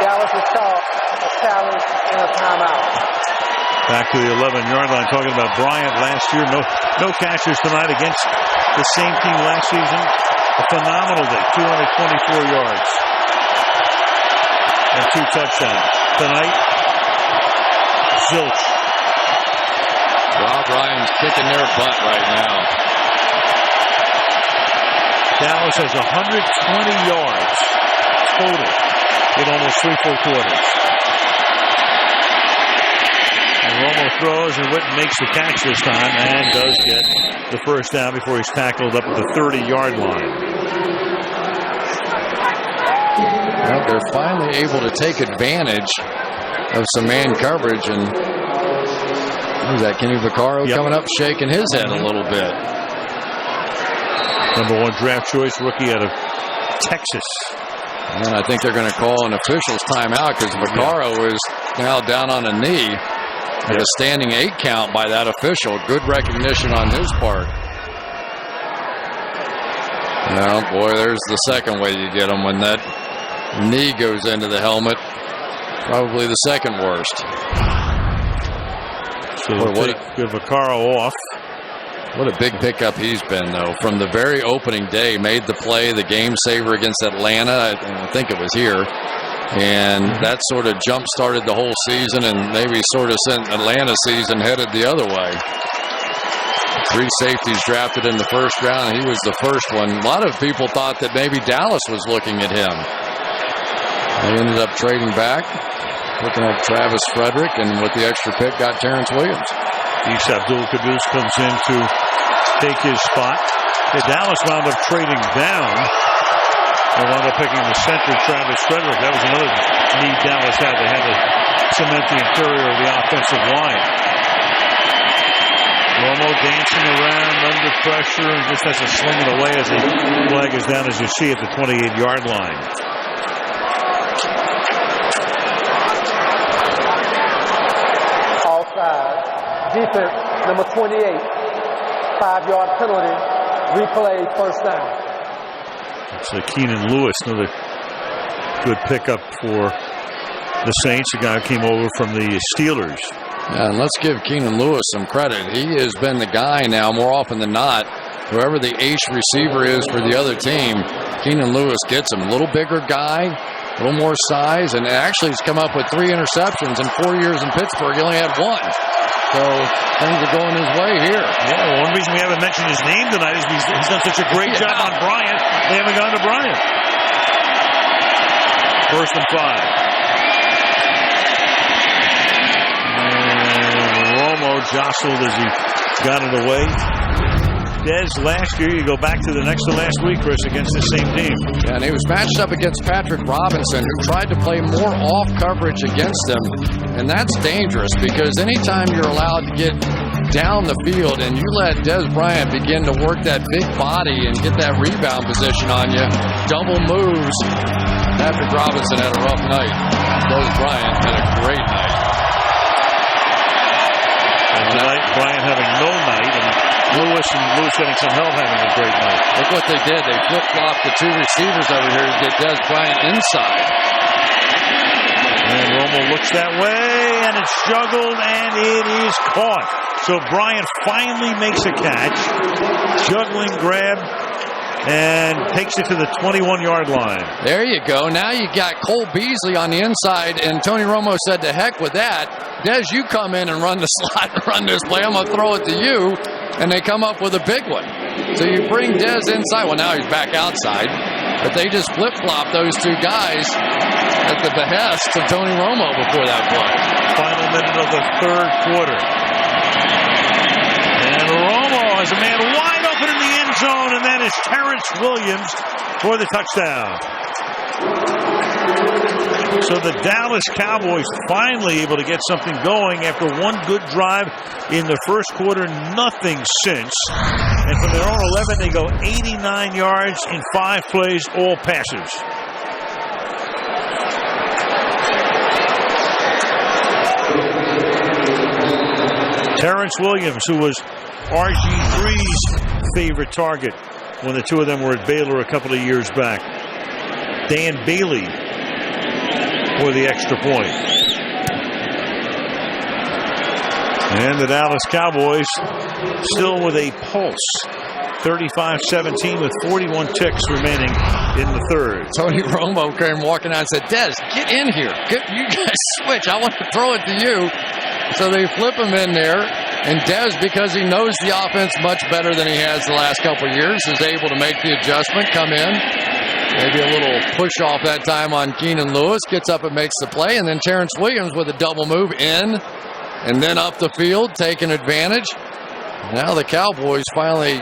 Dallas is called a challenge and a timeout. Back to the 11-yard line, talking about Bryant last year. No catches tonight against the same team last season. A phenomenal day, 224 yards and 2 touchdowns. Tonight, zilch. Rob Ryan's kicking their butt right now. Dallas has 120 yards total in almost 3 full quarters. And Romo throws, and Witten makes the catch this time and does get the first down before he's tackled up at the 30-yard line. Well, they're finally able to take advantage of some man coverage, and who's that? Kenny Vaccaro coming up, shaking his head a little bit. #1 draft choice rookie out of Texas. And I think they're going to call an official's timeout because Vaccaro is now down on a knee. At a standing 8 count by that official. Good recognition on his part. Well, boy, there's the second way you get him when that knee goes into the helmet. Probably the second worst. So boy, good Vaccaro off. What a big pickup he's been, though. From the very opening day, made the play, the game saver against Atlanta. I think it was here. And that sort of jump-started the whole season and maybe sort of sent Atlanta's season headed the other way. 3 safeties drafted in the first round. He was the first one. A lot of people thought that maybe Dallas was looking at him. They ended up trading back, looking at Travis Frederick, and with the extra pick got Terrence Williams. Isa Abdul-Quddus comes in to take his spot. Dallas wound up trading down. They wound up picking the center, Travis Frederick. That was another need Dallas had. They had to cement the interior of the offensive line. Romo dancing around under pressure and just has to sling it away as the flag is down, as you see, at the 28-yard line. Offside. Defense, number 28. 5-yard penalty. Replay, first down. So Keenan Lewis, another good pickup for the Saints. A guy who came over from the Steelers. Yeah, and let's give Keenan Lewis some credit. He has been the guy now more often than not. Whoever the ace receiver is for the other team, Keenan Lewis gets him. A little bigger guy, a little more size, and actually he's come up with 3 interceptions in 4 years in Pittsburgh. He only had 1. So things are going his way here. Yeah, well, one reason we haven't mentioned his name tonight is he's done such a great job on Bryant. They haven't gone to Bryant. 1st and 5. And Romo jostled as he got it away. Dez last year, you go back to the next to last week, Chris, against the same team. Yeah, and he was matched up against Patrick Robinson, who tried to play more off coverage against him. And that's dangerous because anytime you're allowed to get down the field and you let Dez Bryant begin to work that big body and get that rebound position on you, double moves. Patrick Robinson had a rough night. Dez Bryant had a great night. And tonight, Bryant having no night, and Lewis getting some help having a great night. Look what they did. They flip-flopped the 2 receivers over here to get Dez Bryant inside. And Romo looks that way, and it's juggled, and it is caught. So Bryant finally makes a catch, juggling grab, and takes it to the 21-yard line. There you go. Now you got Cole Beasley on the inside, and Tony Romo said, to heck with that. Dez, you come in and run the slot and run this play. I'm going to throw it to you. And they come up with a big one. So you bring Dez inside. Well, now he's back outside. But they just flip-flop those 2 guys at the behest of Tony Romo before that play. Final minute of the 3rd quarter. And Romo has a man wide open in the end zone, and that is Terrence Williams for the touchdown. So the Dallas Cowboys finally able to get something going after one good drive in the first quarter, nothing since. And from their own 11, they go 89 yards in 5 plays, all passes. Terrence Williams, who was RG3's favorite target when the 2 of them were at Baylor a couple of years back. Dan Bailey for the extra point. And the Dallas Cowboys still with a pulse. 35-17 with 41 ticks remaining in the 3rd. Tony Romo came walking out and said, Dez, get in here. You guys switch. I want to throw it to you. So they flip him in there. And Dez, because he knows the offense much better than he has the last couple of years, is able to make the adjustment, come in. Maybe a little push off that time on Keenan Lewis. Gets up and makes the play. And then Terrence Williams with a double move in and then up the field, taking advantage. Now the Cowboys finally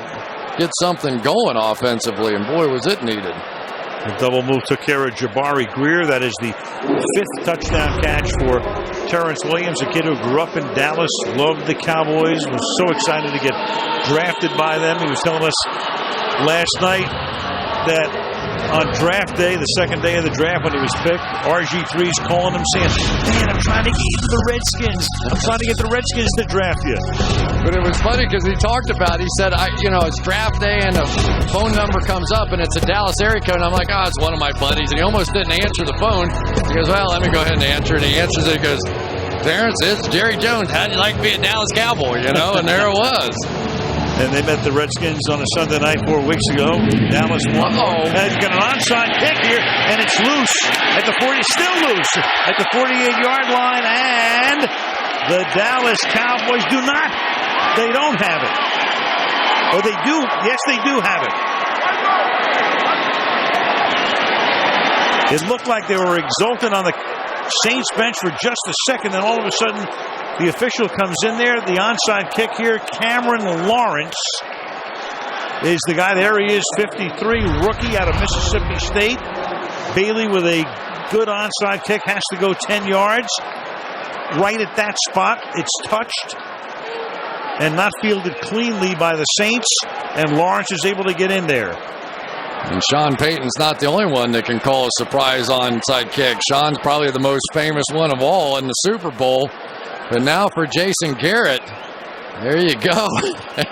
get something going offensively. And boy, was it needed. The double move took care of Jabari Greer. That is the 5th touchdown catch for Terrence Williams, a kid who grew up in Dallas, loved the Cowboys, was so excited to get drafted by them. He was telling us last night that on draft day, the 2nd day of the draft when he was picked, RG3's calling him saying, man, I'm trying to get you to the Redskins. I'm trying to get the Redskins to draft you. But it was funny because he talked about, he said, it's draft day and a phone number comes up and it's a Dallas area code. And I'm like, it's one of my buddies. And he almost didn't answer the phone. He goes, well, let me go ahead and answer it. And he answers it. He goes, Terrence, it's Jerry Jones. How'd you like to be a Dallas Cowboy? And there it was. And they met the Redskins on a Sunday night 4 weeks ago. Dallas won. Has got an onside kick here, and it's loose at the 40. Still loose at the 48-yard line, and the Dallas Cowboys do not. They don't have it. Or they do. Yes, they do have it. It looked like they were exultant on the Saints bench for just a second, then all of a sudden the official comes in there. The onside kick here, Cameron Lawrence is the guy. There he is, 53, rookie out of Mississippi State. Bailey with a good onside kick, has to go 10 yards. Right at that spot, it's touched. and not fielded cleanly by the Saints, and Lawrence is able to get in there. And Sean Payton's not the only one that can call a surprise onside kick. Sean's probably the most famous one of all in the Super Bowl. But now for Jason Garrett, there you go.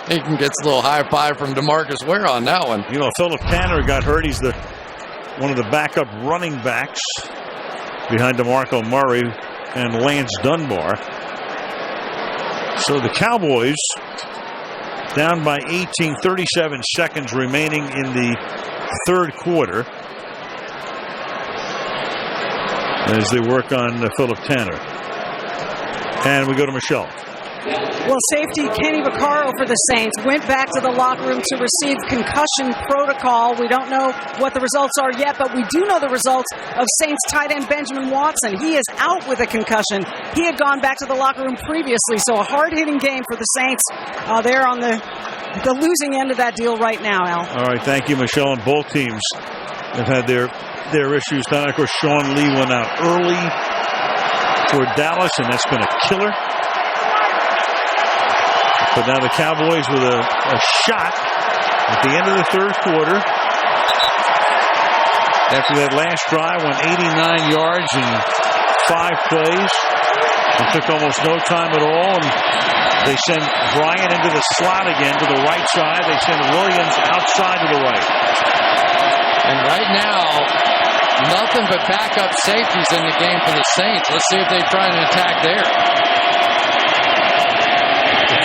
He can get a little high five from DeMarcus Ware on that one. You know, Philip Tanner got hurt. He's one of the backup running backs behind DeMarco Murray and Lance Dunbar. So the Cowboys down by 18, 37 seconds remaining in the third quarter as they work on Philip Tanner. And we go to Michelle. Well, safety Kenny Vaccaro for the Saints went back to the locker room to receive concussion protocol. We don't know what the results are yet, but we do know the results of Saints tight end Benjamin Watson. He is out with a concussion. He had gone back to the locker room previously, so a hard-hitting game for the Saints. They're on the losing end of that deal right now, Al. All right, thank you, Michelle. And both teams have had their issues. Then, of course, Sean Lee went out early for Dallas, and that's been a killer. But now the Cowboys with a shot at the end of the third quarter. After that last drive, went 89 yards in 5 plays. It took almost no time at all. And they send Bryant into the slot again to the right side. They send Williams outside to the right. And right now, nothing but backup safeties in the game for the Saints. Let's see if they try and attack there.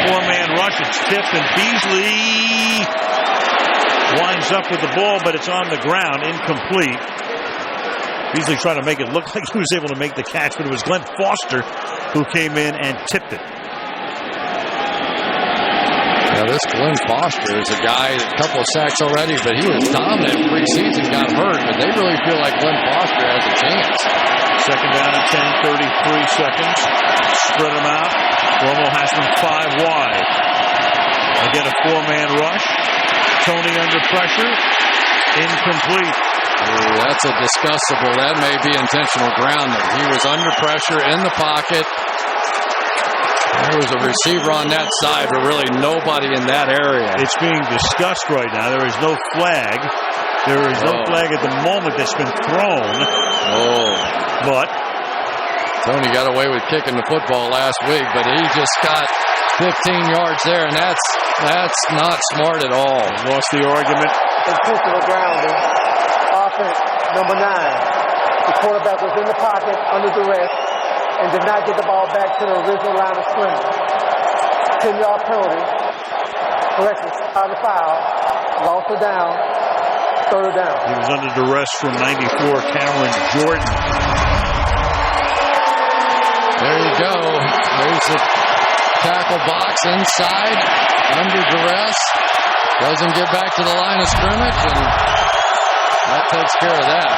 Four-man rush. It's tipped, and Beasley winds up with the ball, but it's on the ground, incomplete. Beasley trying to make it look like he was able to make the catch, but it was Glenn Foster who came in and tipped it. Now, this Glenn Foster is a guy, a couple of sacks already, but he was dominant preseason, got hurt, but they really feel like Glenn Foster has a chance. Second down and 10, 33 seconds. Spread them out. Romo has them 5 wide. Again, a 4-man rush. Tony under pressure. Incomplete. Ooh, that's a discussable. That may be intentional grounding. He was under pressure in the pocket. There was a receiver on that side, but really nobody in that area. It's being discussed right now. There is no flag. There is no flag at the moment that's been thrown. But Tony got away with kicking the football last week, but he just got 15 yards there, and that's not smart at all. Lost the argument. Intentional grounding. Offense, number 9. The quarterback was in the pocket under duress and did not get the ball back to the original line of scrimmage. 10-yard penalty. Correction, started foul. Lost it down. Third down. He was under duress from 94, Cameron Jordan. There you go. There's the tackle box inside, under duress. Doesn't get back to the line of scrimmage, and that takes care of that.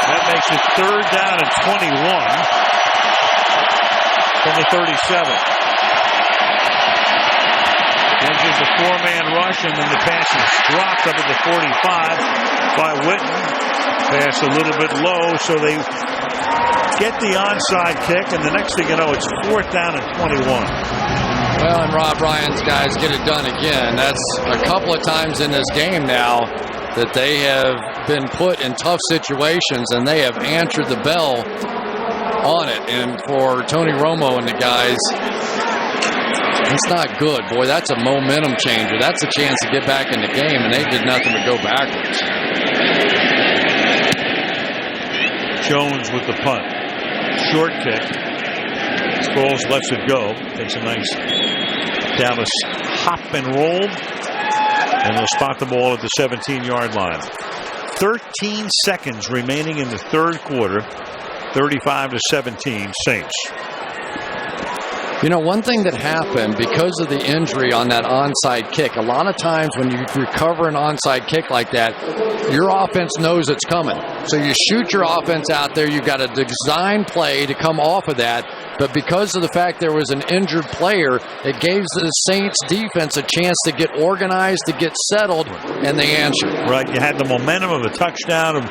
That makes it third down and 21 from the 37. Then there's a 4-man rush, and then the pass is dropped up at the 45 by Witten. Pass a little bit low, so they get the onside kick, and the next thing you know, it's 4th down and 21. Well, and Rob Ryan's guys get it done again. That's a couple of times in this game now that they have been put in tough situations, and they have answered the bell on it. And for Tony Romo and the guys, it's not good. Boy, that's a momentum changer. That's a chance to get back in the game, and they did nothing but go backwards. Jones with the punt. Short kick. Sproles lets it go. Takes a nice Dallas hop and roll. And they'll spot the ball at the 17-yard line. 13 seconds remaining in the third quarter. 35-17 Saints. You know, one thing that happened because of the injury on that onside kick, a lot of times when you recover an onside kick like that, your offense knows it's coming. So you shoot your offense out there. You've got a design play to come off of that. But because of the fact there was an injured player, it gave the Saints defense a chance to get organized, to get settled, and they answered. Right. You had the momentum of a touchdown, of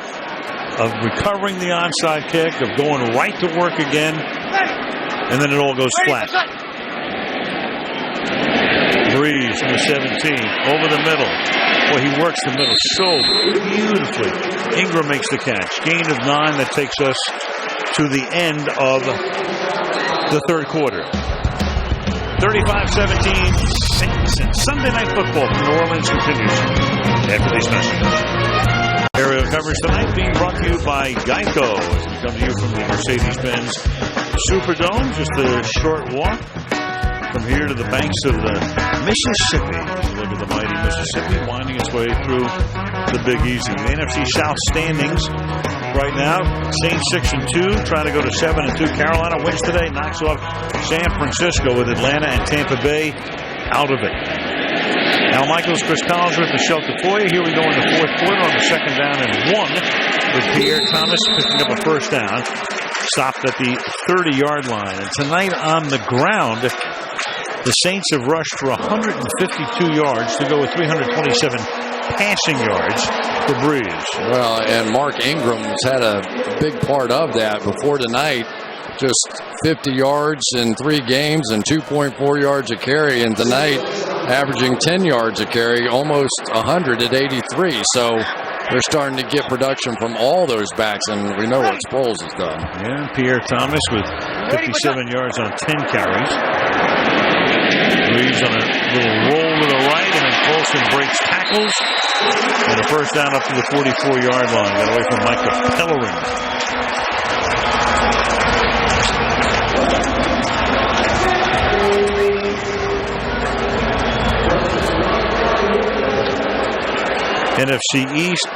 recovering the onside kick, of going right to work again. And then it all goes flat. Breeze from the 17, over the middle. Boy, he works the middle so beautifully. Ingram makes the catch. Gain of 9. That takes us to the end of the third quarter. 35-17 Saints. And Sunday Night Football from New Orleans continues after these messages. Aerial coverage tonight being brought to you by Geico as we come to you from the Mercedes-Benz Superdome. Just a short walk from here to the banks of the Mississippi. Look at the mighty Mississippi winding its way through the Big Easy. The NFC South standings right now: Saints 6-2, trying to go to 7-2. Carolina wins today, knocks off San Francisco, with Atlanta and Tampa Bay out of it. Al Michaels, Chris Collinsworth, Michelle Tafoya. Here we go in the fourth quarter on the 2nd down and 1, with Pierre Thomas picking up a first down. Stopped at the 30-yard line. And tonight on the ground, the Saints have rushed for 152 yards to go with 327 passing yards for Breeze. Well, and Mark Ingram's had a big part of that before tonight. Just 50 yards in 3 games and 2.4 yards a carry. And tonight, averaging 10 yards a carry, almost 100 at 83. So they're starting to get production from all those backs, and we know what Sproles has done. Yeah, Pierre Thomas with 57 yards on 10 carries. Breeze on a little roll to the right, and then Colston breaks tackles. And a first down up to the 44-yard line. Got away from Michael Pellerin. NFC East,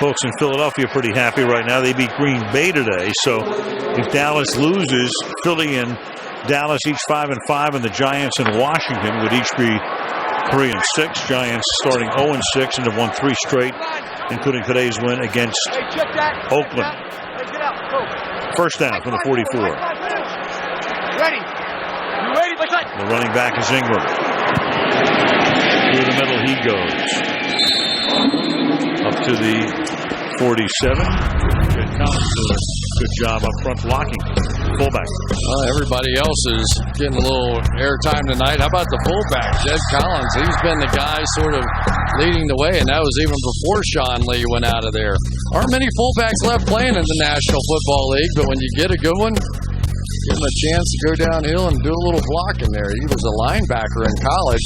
folks in Philadelphia are pretty happy right now. They beat Green Bay today. So if Dallas loses, Philly and Dallas each 5-5, and the Giants and Washington would each be 3-6. Giants starting 0-6 and have won 3 straight, including today's win against Oakland. First down from the 44. Ready. You ready? The running back is Ingram. Through the middle he goes. Up to the 47. Good job up front blocking. Fullback. Everybody else is getting a little airtime tonight. How about the fullback, Jed Collins? He's been the guy sort of leading the way, and that was even before Sean Lee went out of there. Aren't many fullbacks left playing in the National Football League, but when you get a good one, give him a chance to go downhill and do a little blocking there. He was a linebacker in college,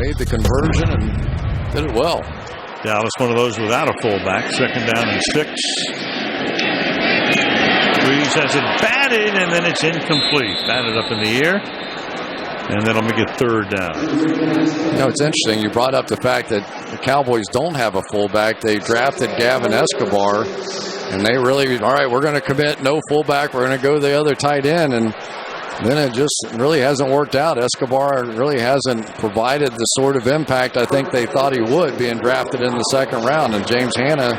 made the conversion, and did it well. Dallas, one of those without a fullback. 2nd down and 6. Breeze has it batted, and then it's incomplete. Batted up in the air, and that'll make it 3rd down. You know, it's interesting. You brought up the fact that the Cowboys don't have a fullback. They drafted Gavin Escobar, and they really, all right, we're going to commit no fullback. We're going to go the other tight end, and then it just really hasn't worked out. Escobar really hasn't provided the sort of impact I think they thought he would, being drafted in the 2nd round, and James Hanna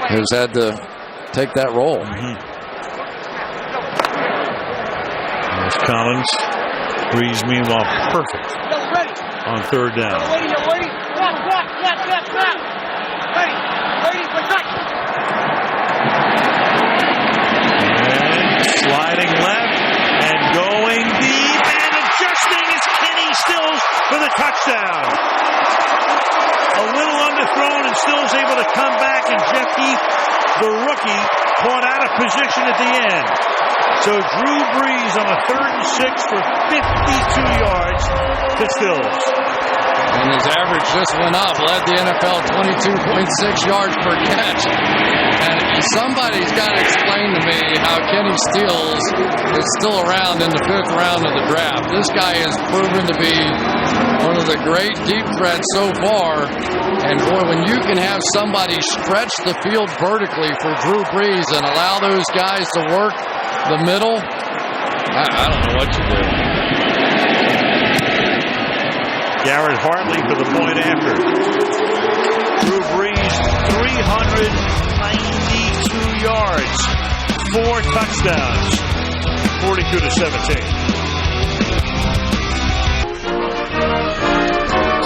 has had to take that role. There's Collins. Breeze, meanwhile, perfect on 3rd down. Ready. And sliding left and going deep and adjusting is Kenny Stills for the touchdown. A little underthrown, and Stills able to come back, and Jeff Heath, the rookie, caught out of position at the end. So Drew Brees on a 3rd and 6 for 52 yards to Stills. And his average just went up, led the NFL 22.6 yards per catch. And somebody's got to explain to me how Kenny Stills is still around in the 5th round of the draft. This guy has proven to be one of the great deep threats so far. And boy, when you can have somebody stretch the field vertically for Drew Brees and allow those guys to work the middle, I don't know what you do. Garrett Hartley for the point after. Drew Brees, 392 yards, 4 touchdowns, 42-17.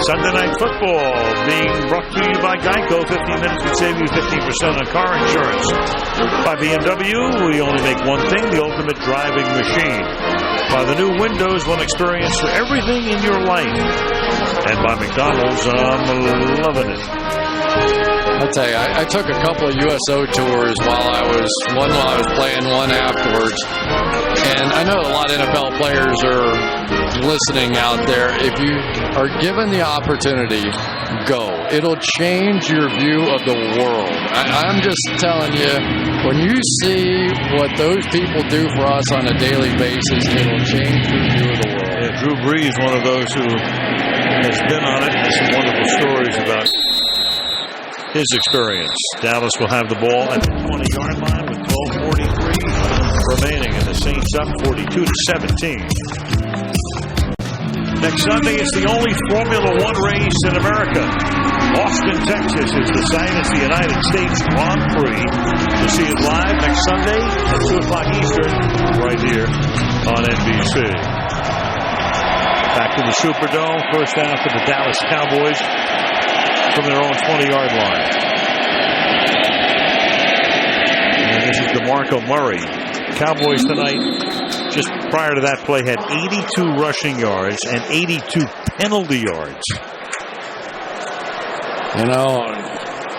Sunday Night Football being brought to you by Geico. 15 minutes can save you 15% on car insurance. By BMW, we only make one thing, the ultimate driving machine. By the new Windows, one experience for everything in your life. And by McDonald's, I'm loving it. I'll tell you, I took a couple of USO tours while I was playing, one afterwards. And I know a lot of NFL players are listening out there. If you are given the opportunity, go. It'll change your view of the world. I'm just telling you, when you see what those people do for us on a daily basis, it'll change your view of the world. Yeah, Drew Brees, one of those who has been on it. There's some wonderful stories about his experience. Dallas will have the ball at the 20-yard line with 12:43 remaining, and the Saints up 42-17. Next Sunday is the only Formula One race in America. Austin, Texas is the site. It's the United States Grand Prix. You'll see it live next Sunday at 2 o'clock Eastern, right here on NBC. Back to the Superdome. First down for the Dallas Cowboys from their own 20-yard line. And this is DeMarco Murray. Cowboys tonight, just prior to that play, had 82 rushing yards and 82 penalty yards. You know,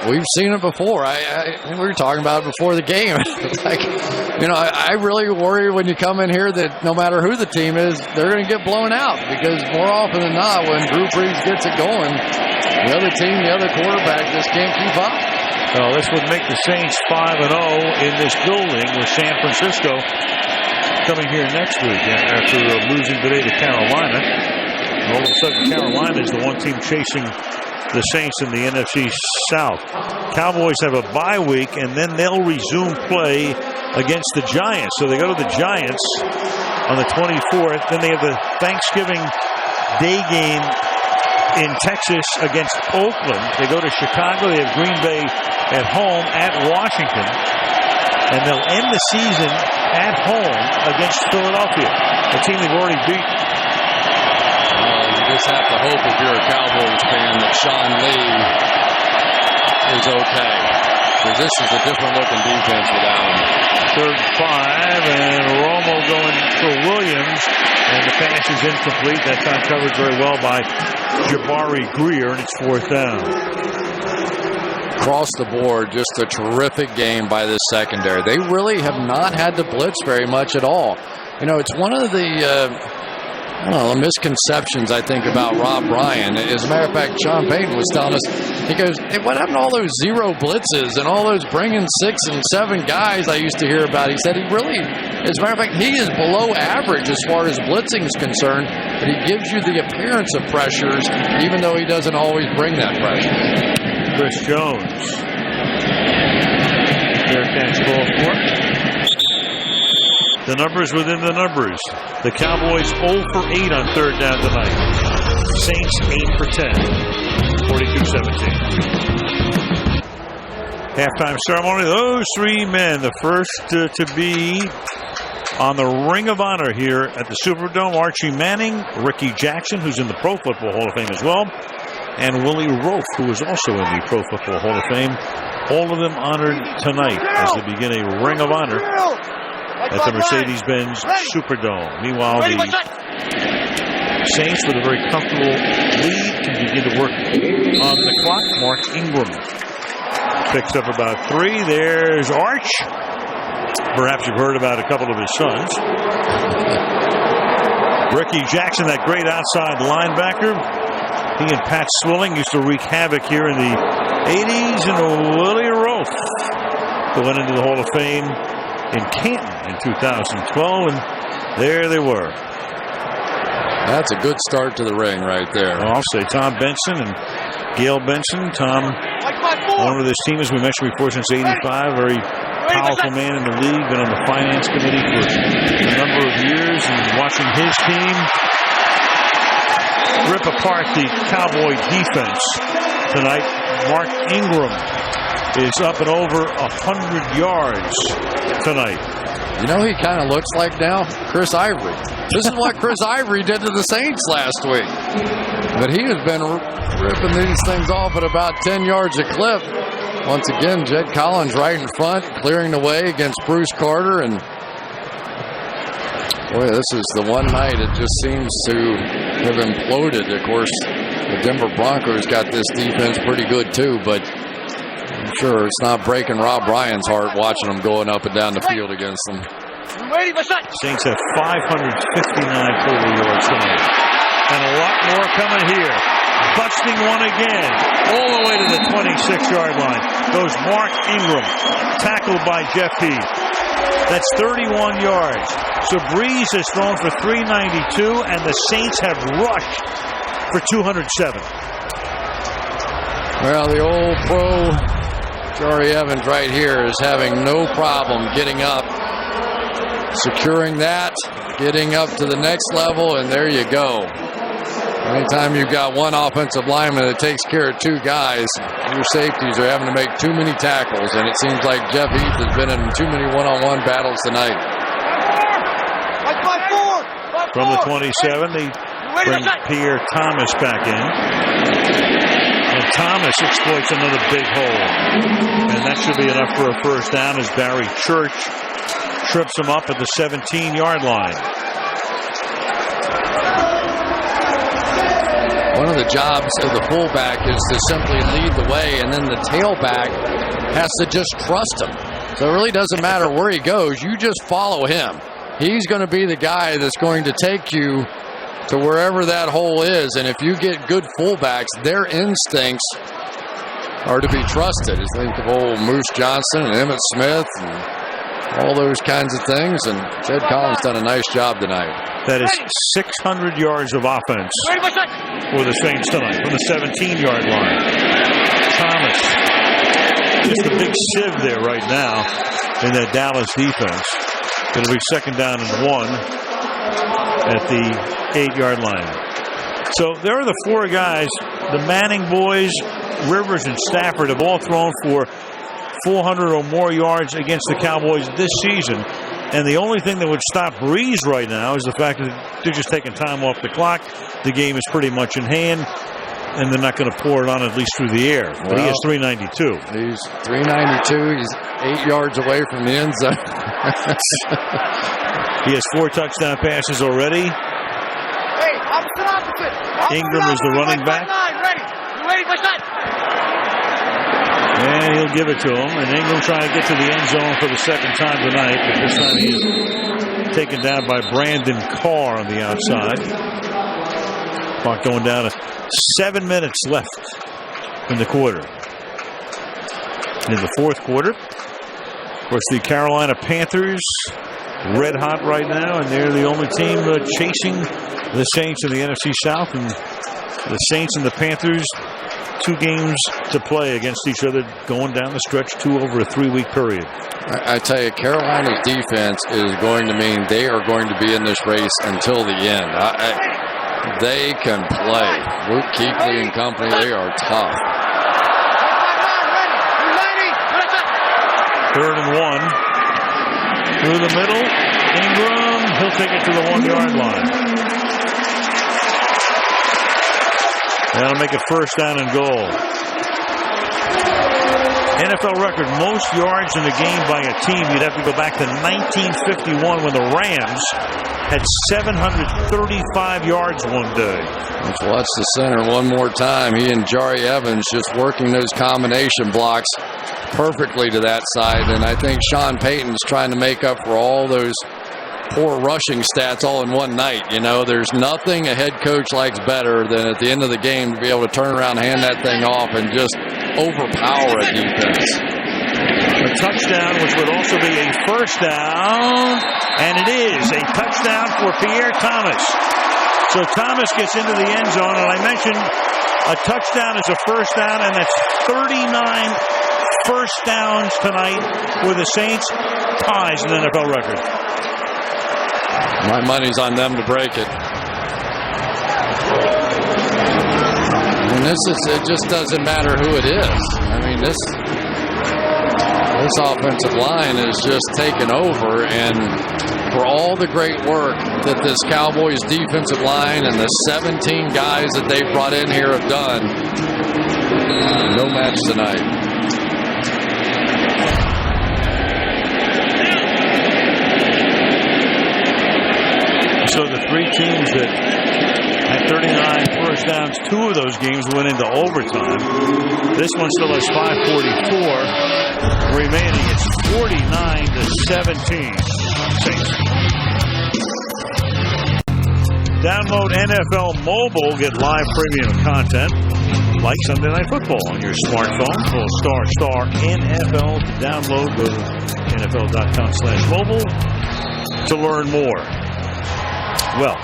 we've seen it before. We were talking about it before the game. I really worry when you come in here that no matter who the team is, they're going to get blown out, because more often than not, when Drew Brees gets it going, the other team, the other quarterback just can't keep up. Well, this would make the Saints 5-0 in this building, with San Francisco coming here next week after losing today to Carolina. And all of a sudden, Carolina is the one team chasing the Saints in the NFC South. Cowboys have a bye week, and then they'll resume play against the Giants. So they go to the Giants on the 24th. Then they have the Thanksgiving Day game in Texas against Oakland. They go to Chicago. They have Green Bay at home, at Washington. And they'll end the season at home against Philadelphia, a team they've already beat. You just have to hope, if you're a Cowboys fan, that Sean Lee is okay, because this is a different looking defense without him. 3rd and 5, and Romo going for Williams, and the pass is incomplete. That time covered very well by Jabari Greer, and it's 4th down. Across the board, just a terrific game by this secondary. They really have not had to blitz very much at all. You know, it's one of the misconceptions, I think, about Rob Ryan. As a matter of fact, Sean Payton was telling us, he goes, hey, what happened to all those zero blitzes and all those bringing 6 and 7 guys I used to hear about? He said he really, as a matter of fact, he is below average as far as blitzing is concerned, but he gives you the appearance of pressures, even though he doesn't always bring that pressure. Chris Jones. Fair catch, ball 4. The numbers within the numbers. The Cowboys 0 for 8 on 3rd down tonight. Saints 8 for 10. 42-17. Halftime ceremony. Those 3 men, the first to be on the Ring of Honor here at the Superdome. Archie Manning, Ricky Jackson, who's in the Pro Football Hall of Fame as well, and Willie Roaf, who is also in the Pro Football Hall of Fame. All of them honored tonight as they begin a Ring of Honor at the Mercedes-Benz Superdome. Meanwhile, the Saints, with a very comfortable lead, can begin to work on the clock. Mark Ingram picks up about 3. There's Arch. Perhaps you've heard about a couple of his sons. Ricky Jackson, that great outside linebacker. He and Pat Swilling used to wreak havoc here in the 80s. And Willie Roaf, who went into the Hall of Fame in Canton in 2012, and there they were. That's a good start to the ring right there. Well, I'll say Tom Benson and Gail Benson. Tom, owner of this team, as we mentioned before, since '85, very powerful man in the league, been on the finance committee for a number of years, and watching his team rip apart the Cowboy defense tonight. Mark Ingram is up and over 100 yards tonight. You know, he kind of looks like now Chris Ivory. This is what Chris Ivory did to the Saints last week. But he has been ripping these things off at about 10 yards a clip. Once again, Jed Collins right in front, clearing the way against Bruce Carter. And Boy, this is the one night it just seems to have imploded. Of course, the Denver Broncos got this defense pretty good too, but I'm sure it's not breaking Rob Ryan's heart watching them going up and down the field against them. Saints have 559 total yards tonight. And a lot more coming here. Busting one again. All the way to the 26-yard line. Goes Mark Ingram. Tackled by Jeff Heath. That's 31 yards. So Breeze has thrown for 392, and the Saints have rushed for 207. Well, the old pro, Jari Evans right here, is having no problem getting up, securing that, getting up to the next level, and there you go. Anytime you've got one offensive lineman that takes care of two guys, your safeties are having to make too many tackles, and it seems like Jeff Heath has been in too many one-on-one battles tonight. From the 27, they bring Pierre Thomas back in. And Thomas exploits another big hole. And that should be enough for a first down as Barry Church trips him up at the 17-yard line. One of the jobs of the fullback is to simply lead the way, and then the tailback has to just trust him. So it really doesn't matter where he goes. You just follow him. He's going to be the guy that's going to take you to wherever that hole is. And if you get good fullbacks, their instincts are to be trusted. I think of old Moose Johnson and Emmitt Smith and all those kinds of things. And Ted Collins done a nice job tonight. That is 600 yards of offense for the Saints tonight from the 17-yard line. Thomas, just a big sieve there right now in that Dallas defense. It'll be second down and 1 at the 8-yard line. So there are the four guys. The Manning boys, Rivers and Stafford, have all thrown for 400 or more yards against the Cowboys this season. And the only thing that would stop Breeze right now is the fact that they're just taking time off the clock. The game is pretty much in hand, and they're not going to pour it on at least through the air. But he has 392. He's 392. He's 8 yards away from the end zone. He has 4 touchdown passes already. Ingram is the running back. And he'll give it to him. And Ingram trying to get to the end zone for the second time tonight. But this time he is taken down by Brandon Carr on the outside. Clock going down to 7 minutes left in the quarter. In the fourth quarter, of course, the Carolina Panthers red hot right now, and they're the only team chasing the Saints in the NFC South. And the Saints and the Panthers, 2 games to play against each other going down the stretch, 2 over a 3-week period. I tell you, Carolina's defense is going to mean they are going to be in this race until the end. They can play. Luke Kuechly and company, they are tough. 3rd and 1. Through the middle. Ingram, he'll take it to the 1-yard line. That'll make it first down and goal. NFL record, most yards in a game by a team. You'd have to go back to 1951 when the Rams had 735 yards one day. Let's watch the center one more time. He and Jari Evans just working those combination blocks perfectly to that side. And I think Sean Payton's trying to make up for all those poor rushing stats all in one night. You know, there's nothing a head coach likes better than at the end of the game to be able to turn around, hand that thing off, and just overpower a defense. A touchdown, which would also be a first down, and it is a touchdown for Pierre Thomas. So Thomas gets into the end zone, and I mentioned a touchdown is a first down, and that's 39 first downs tonight for the Saints, ties an NFL record. My money's on them to break it. And it just doesn't matter who it is. I mean, this offensive line is just taken over, and for all the great work that this Cowboys defensive line and the 17 guys that they've brought in here have done, no match tonight. So the three teams that had 39 first downs, 2 of those games went into overtime. This one still has 5:44 remaining. It's 49-17. Saints. Download NFL Mobile. Get live premium content like Sunday Night Football on your smartphone. Pull ** NFL to download. Go to NFL.com/mobile to learn more. Well,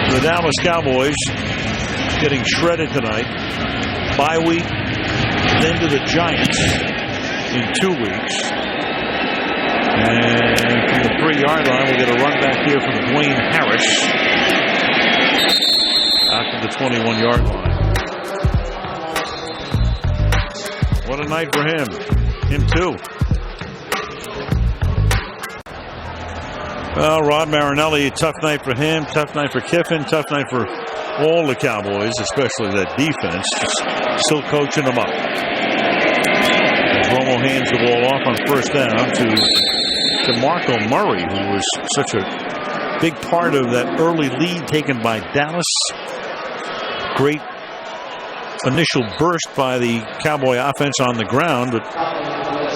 the Dallas Cowboys getting shredded tonight. Bye week, then to the Giants in 2 weeks. And from the 3-yard line, we'll get a run back here from Dwayne Harris out to the 21-yard line. What a night for him. Him too. Well, Rod Marinelli, tough night for him, tough night for Kiffin, tough night for all the Cowboys, especially that defense, just still coaching them up. Romo hands the ball off on first down to DeMarco Murray, who was such a big part of that early lead taken by Dallas. Great initial burst by the Cowboy offense on the ground, but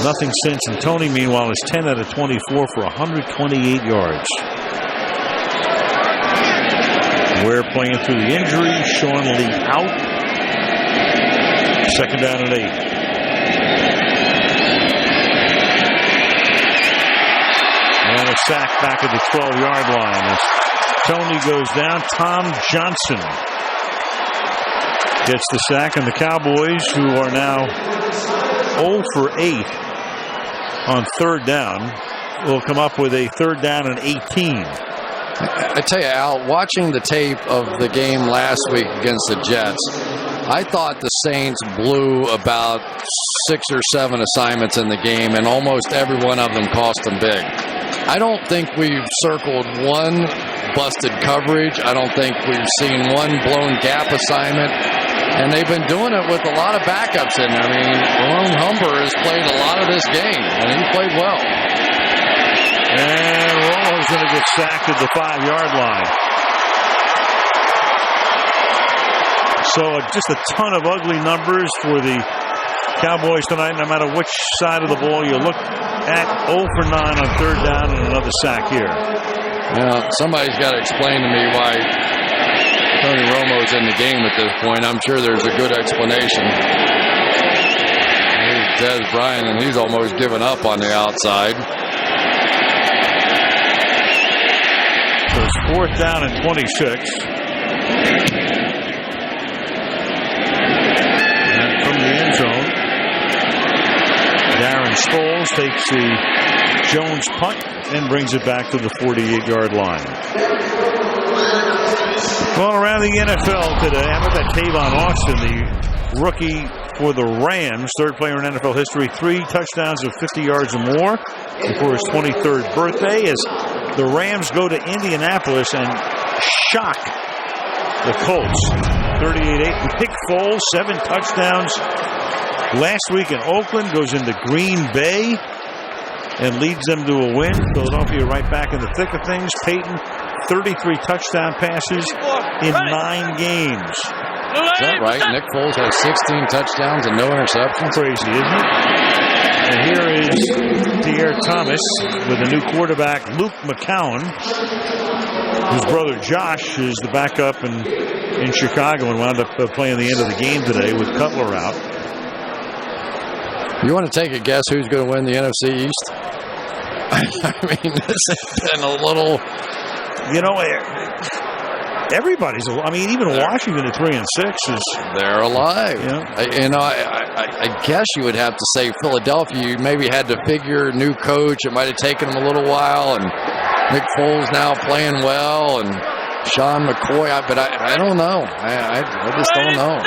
nothing since. And Tony, meanwhile, is 10 out of 24 for 128 yards. We're playing through the injury. Sean Lee out. Second down and 8. And a sack back at the 12-yard line as Tony goes down. Tom Johnson gets the sack, and the Cowboys, who are now 0 for 8 on third down, will come up with a third down and 18. I tell you, Al, watching the tape of the game last week against the Jets, I thought the Saints blew about 6 or 7 assignments in the game, and almost every one of them cost them big. I don't think we've circled one busted coverage. I don't think we've seen one blown gap assignment. And they've been doing it with a lot of backups in there. I mean, Ron Humber has played a lot of this game, and he played well. And Romo's going to get sacked at the 5-yard line. So just a ton of ugly numbers for the Cowboys tonight, no matter which side of the ball you look at. 0 for 9 on third down and another sack here. Now, somebody's got to explain to me why Tony Romo's in the game at this point. I'm sure there's a good explanation. Here's Des Bryant, and he's almost given up on the outside. So it's 4th down and 26. And from the end zone, Darren Sproles takes the Jones punt and brings it back to the 48-yard line. Well, around the NFL today, how about that Tavon Austin, the rookie for the Rams, third player in NFL history, 3 touchdowns of 50 yards or more before his 23rd birthday, as the Rams go to Indianapolis and shock the Colts. 38-8. Nick Foles, 7 touchdowns last week in Oakland, goes into Green Bay and leads them to a win. Philadelphia right back in the thick of things. Peyton, 33 touchdown passes in 9 games. Is that right? Nick Foles has 16 touchdowns and no interceptions. Crazy, isn't it? And here is Pierre Thomas with a new quarterback, Luke McCown, whose brother Josh is the backup in Chicago and wound up playing the end of the game today with Cutler out. You want to take a guess who's going to win the NFC East? I mean, this has been a little... You know, everybody's... I mean, even Washington at 3-6 is... They're alive. Yeah. I guess you would have to say Philadelphia. You maybe had to figure new coach. It might have taken them a little while. And Nick Foles now playing well. And Sean McCoy. But I don't know. I just don't know.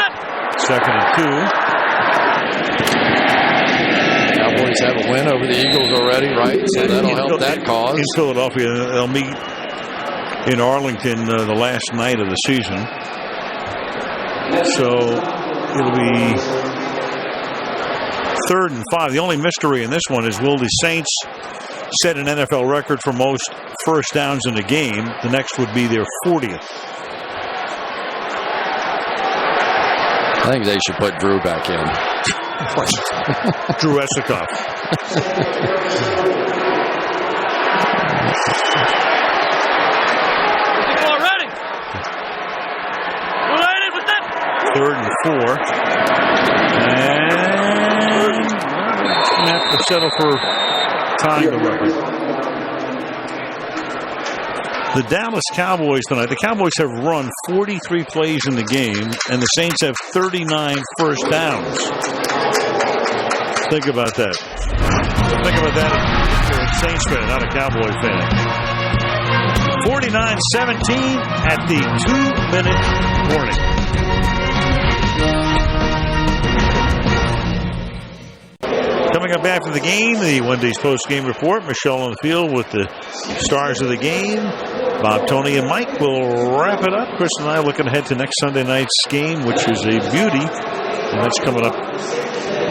2nd and 2. Cowboys have a win over the Eagles already, right? So that'll help that cause. In Philadelphia, they'll meet in Arlington the last night of the season. So it'll be 3rd and 5. The only mystery in this one is, will the Saints set an NFL record for most first downs in a game. The next would be their 40th. I think they should put Drew back in. Drew Esikoff. Third and 4. And going to have to settle for tying the record. The Dallas Cowboys tonight. The Cowboys have run 43 plays in the game, and the Saints have 39 first downs. Think about that. Think about that if you're a Saints fan, not a Cowboy fan. 49-17 at the 2-minute warning. Coming up after the game, the Wendy's post-game report. Michelle on the field with the stars of the game. Bob, Tony, and Mike will wrap it up. Chris and I are looking ahead to next Sunday night's game, which is a beauty. And that's coming up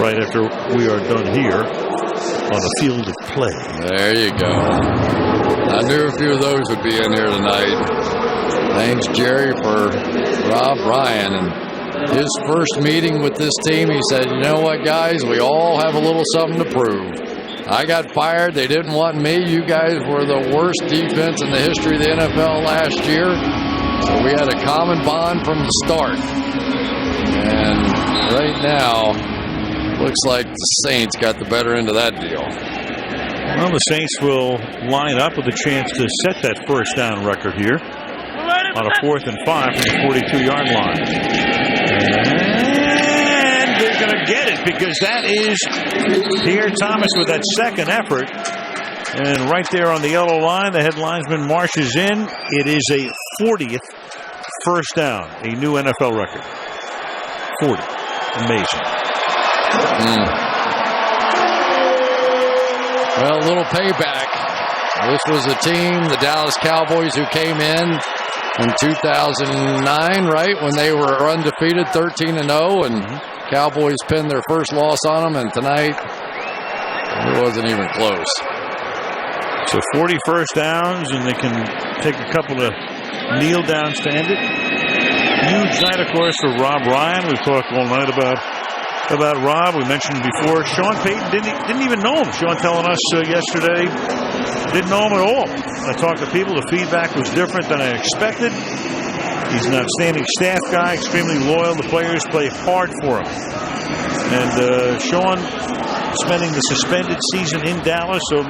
right after we are done here on the field of play. There you go. I knew a few of those would be in here tonight. Thanks, Jerry, for Rob Ryan. And his first meeting with this team, he said, you know what, guys, we all have a little something to prove. I got fired. They didn't want me. You guys were the worst defense in the history of the NFL last year. So we had a common bond from the start. And right now, looks like the Saints got the better end of that deal. Well, the Saints will line up with a chance to set that first down record here on a 4th and 5 from the 42-yard line. And they're going to get it because that is Pierre Thomas with that second effort. And right there on the yellow line, the head linesman marches in. It is a 40th first down, a new NFL record. 40. Amazing. Well, a little payback. This was a team, the Dallas Cowboys, who came in 2009, right, when they were undefeated, 13-0, and Cowboys pinned their first loss on them, and tonight it wasn't even close. So 40 first downs, and they can take a couple of kneel downs to end it. Huge night, of course, for Rob Ryan. We've talked all night about Rob. We mentioned before, Sean Payton didn't even know him. Sean telling us yesterday, didn't know him at all. I talked to people. The feedback was different than I expected. He's an outstanding staff guy, extremely loyal. The players play hard for him. And Sean, spending the suspended season in Dallas, so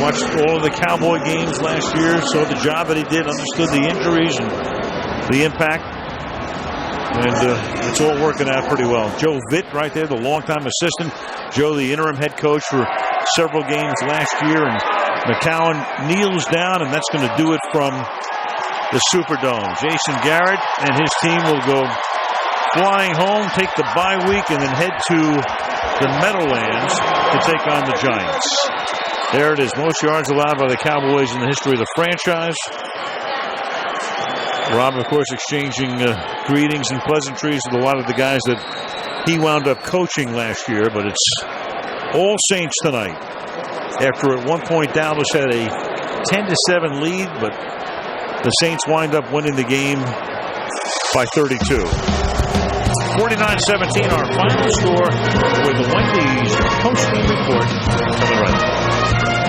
watched all of the Cowboy games last year, saw the job that he did, understood the injuries and the impact. And it's all working out pretty well. Joe Vitt right there, the longtime assistant. Joe, the interim head coach for several games last year. And McCown kneels down, and that's going to do it from the Superdome. Jason Garrett and his team will go flying home, take the bye week, and then head to the Meadowlands to take on the Giants. There it is. Most yards allowed by the Cowboys in the history of the franchise. Rob, of course, exchanging greetings and pleasantries with a lot of the guys that he wound up coaching last year. But it's all Saints tonight. After at one point Dallas had a 10-7 lead, but the Saints wind up winning the game by 32. 49-17, our final score with the Wendy's post-game report coming right up.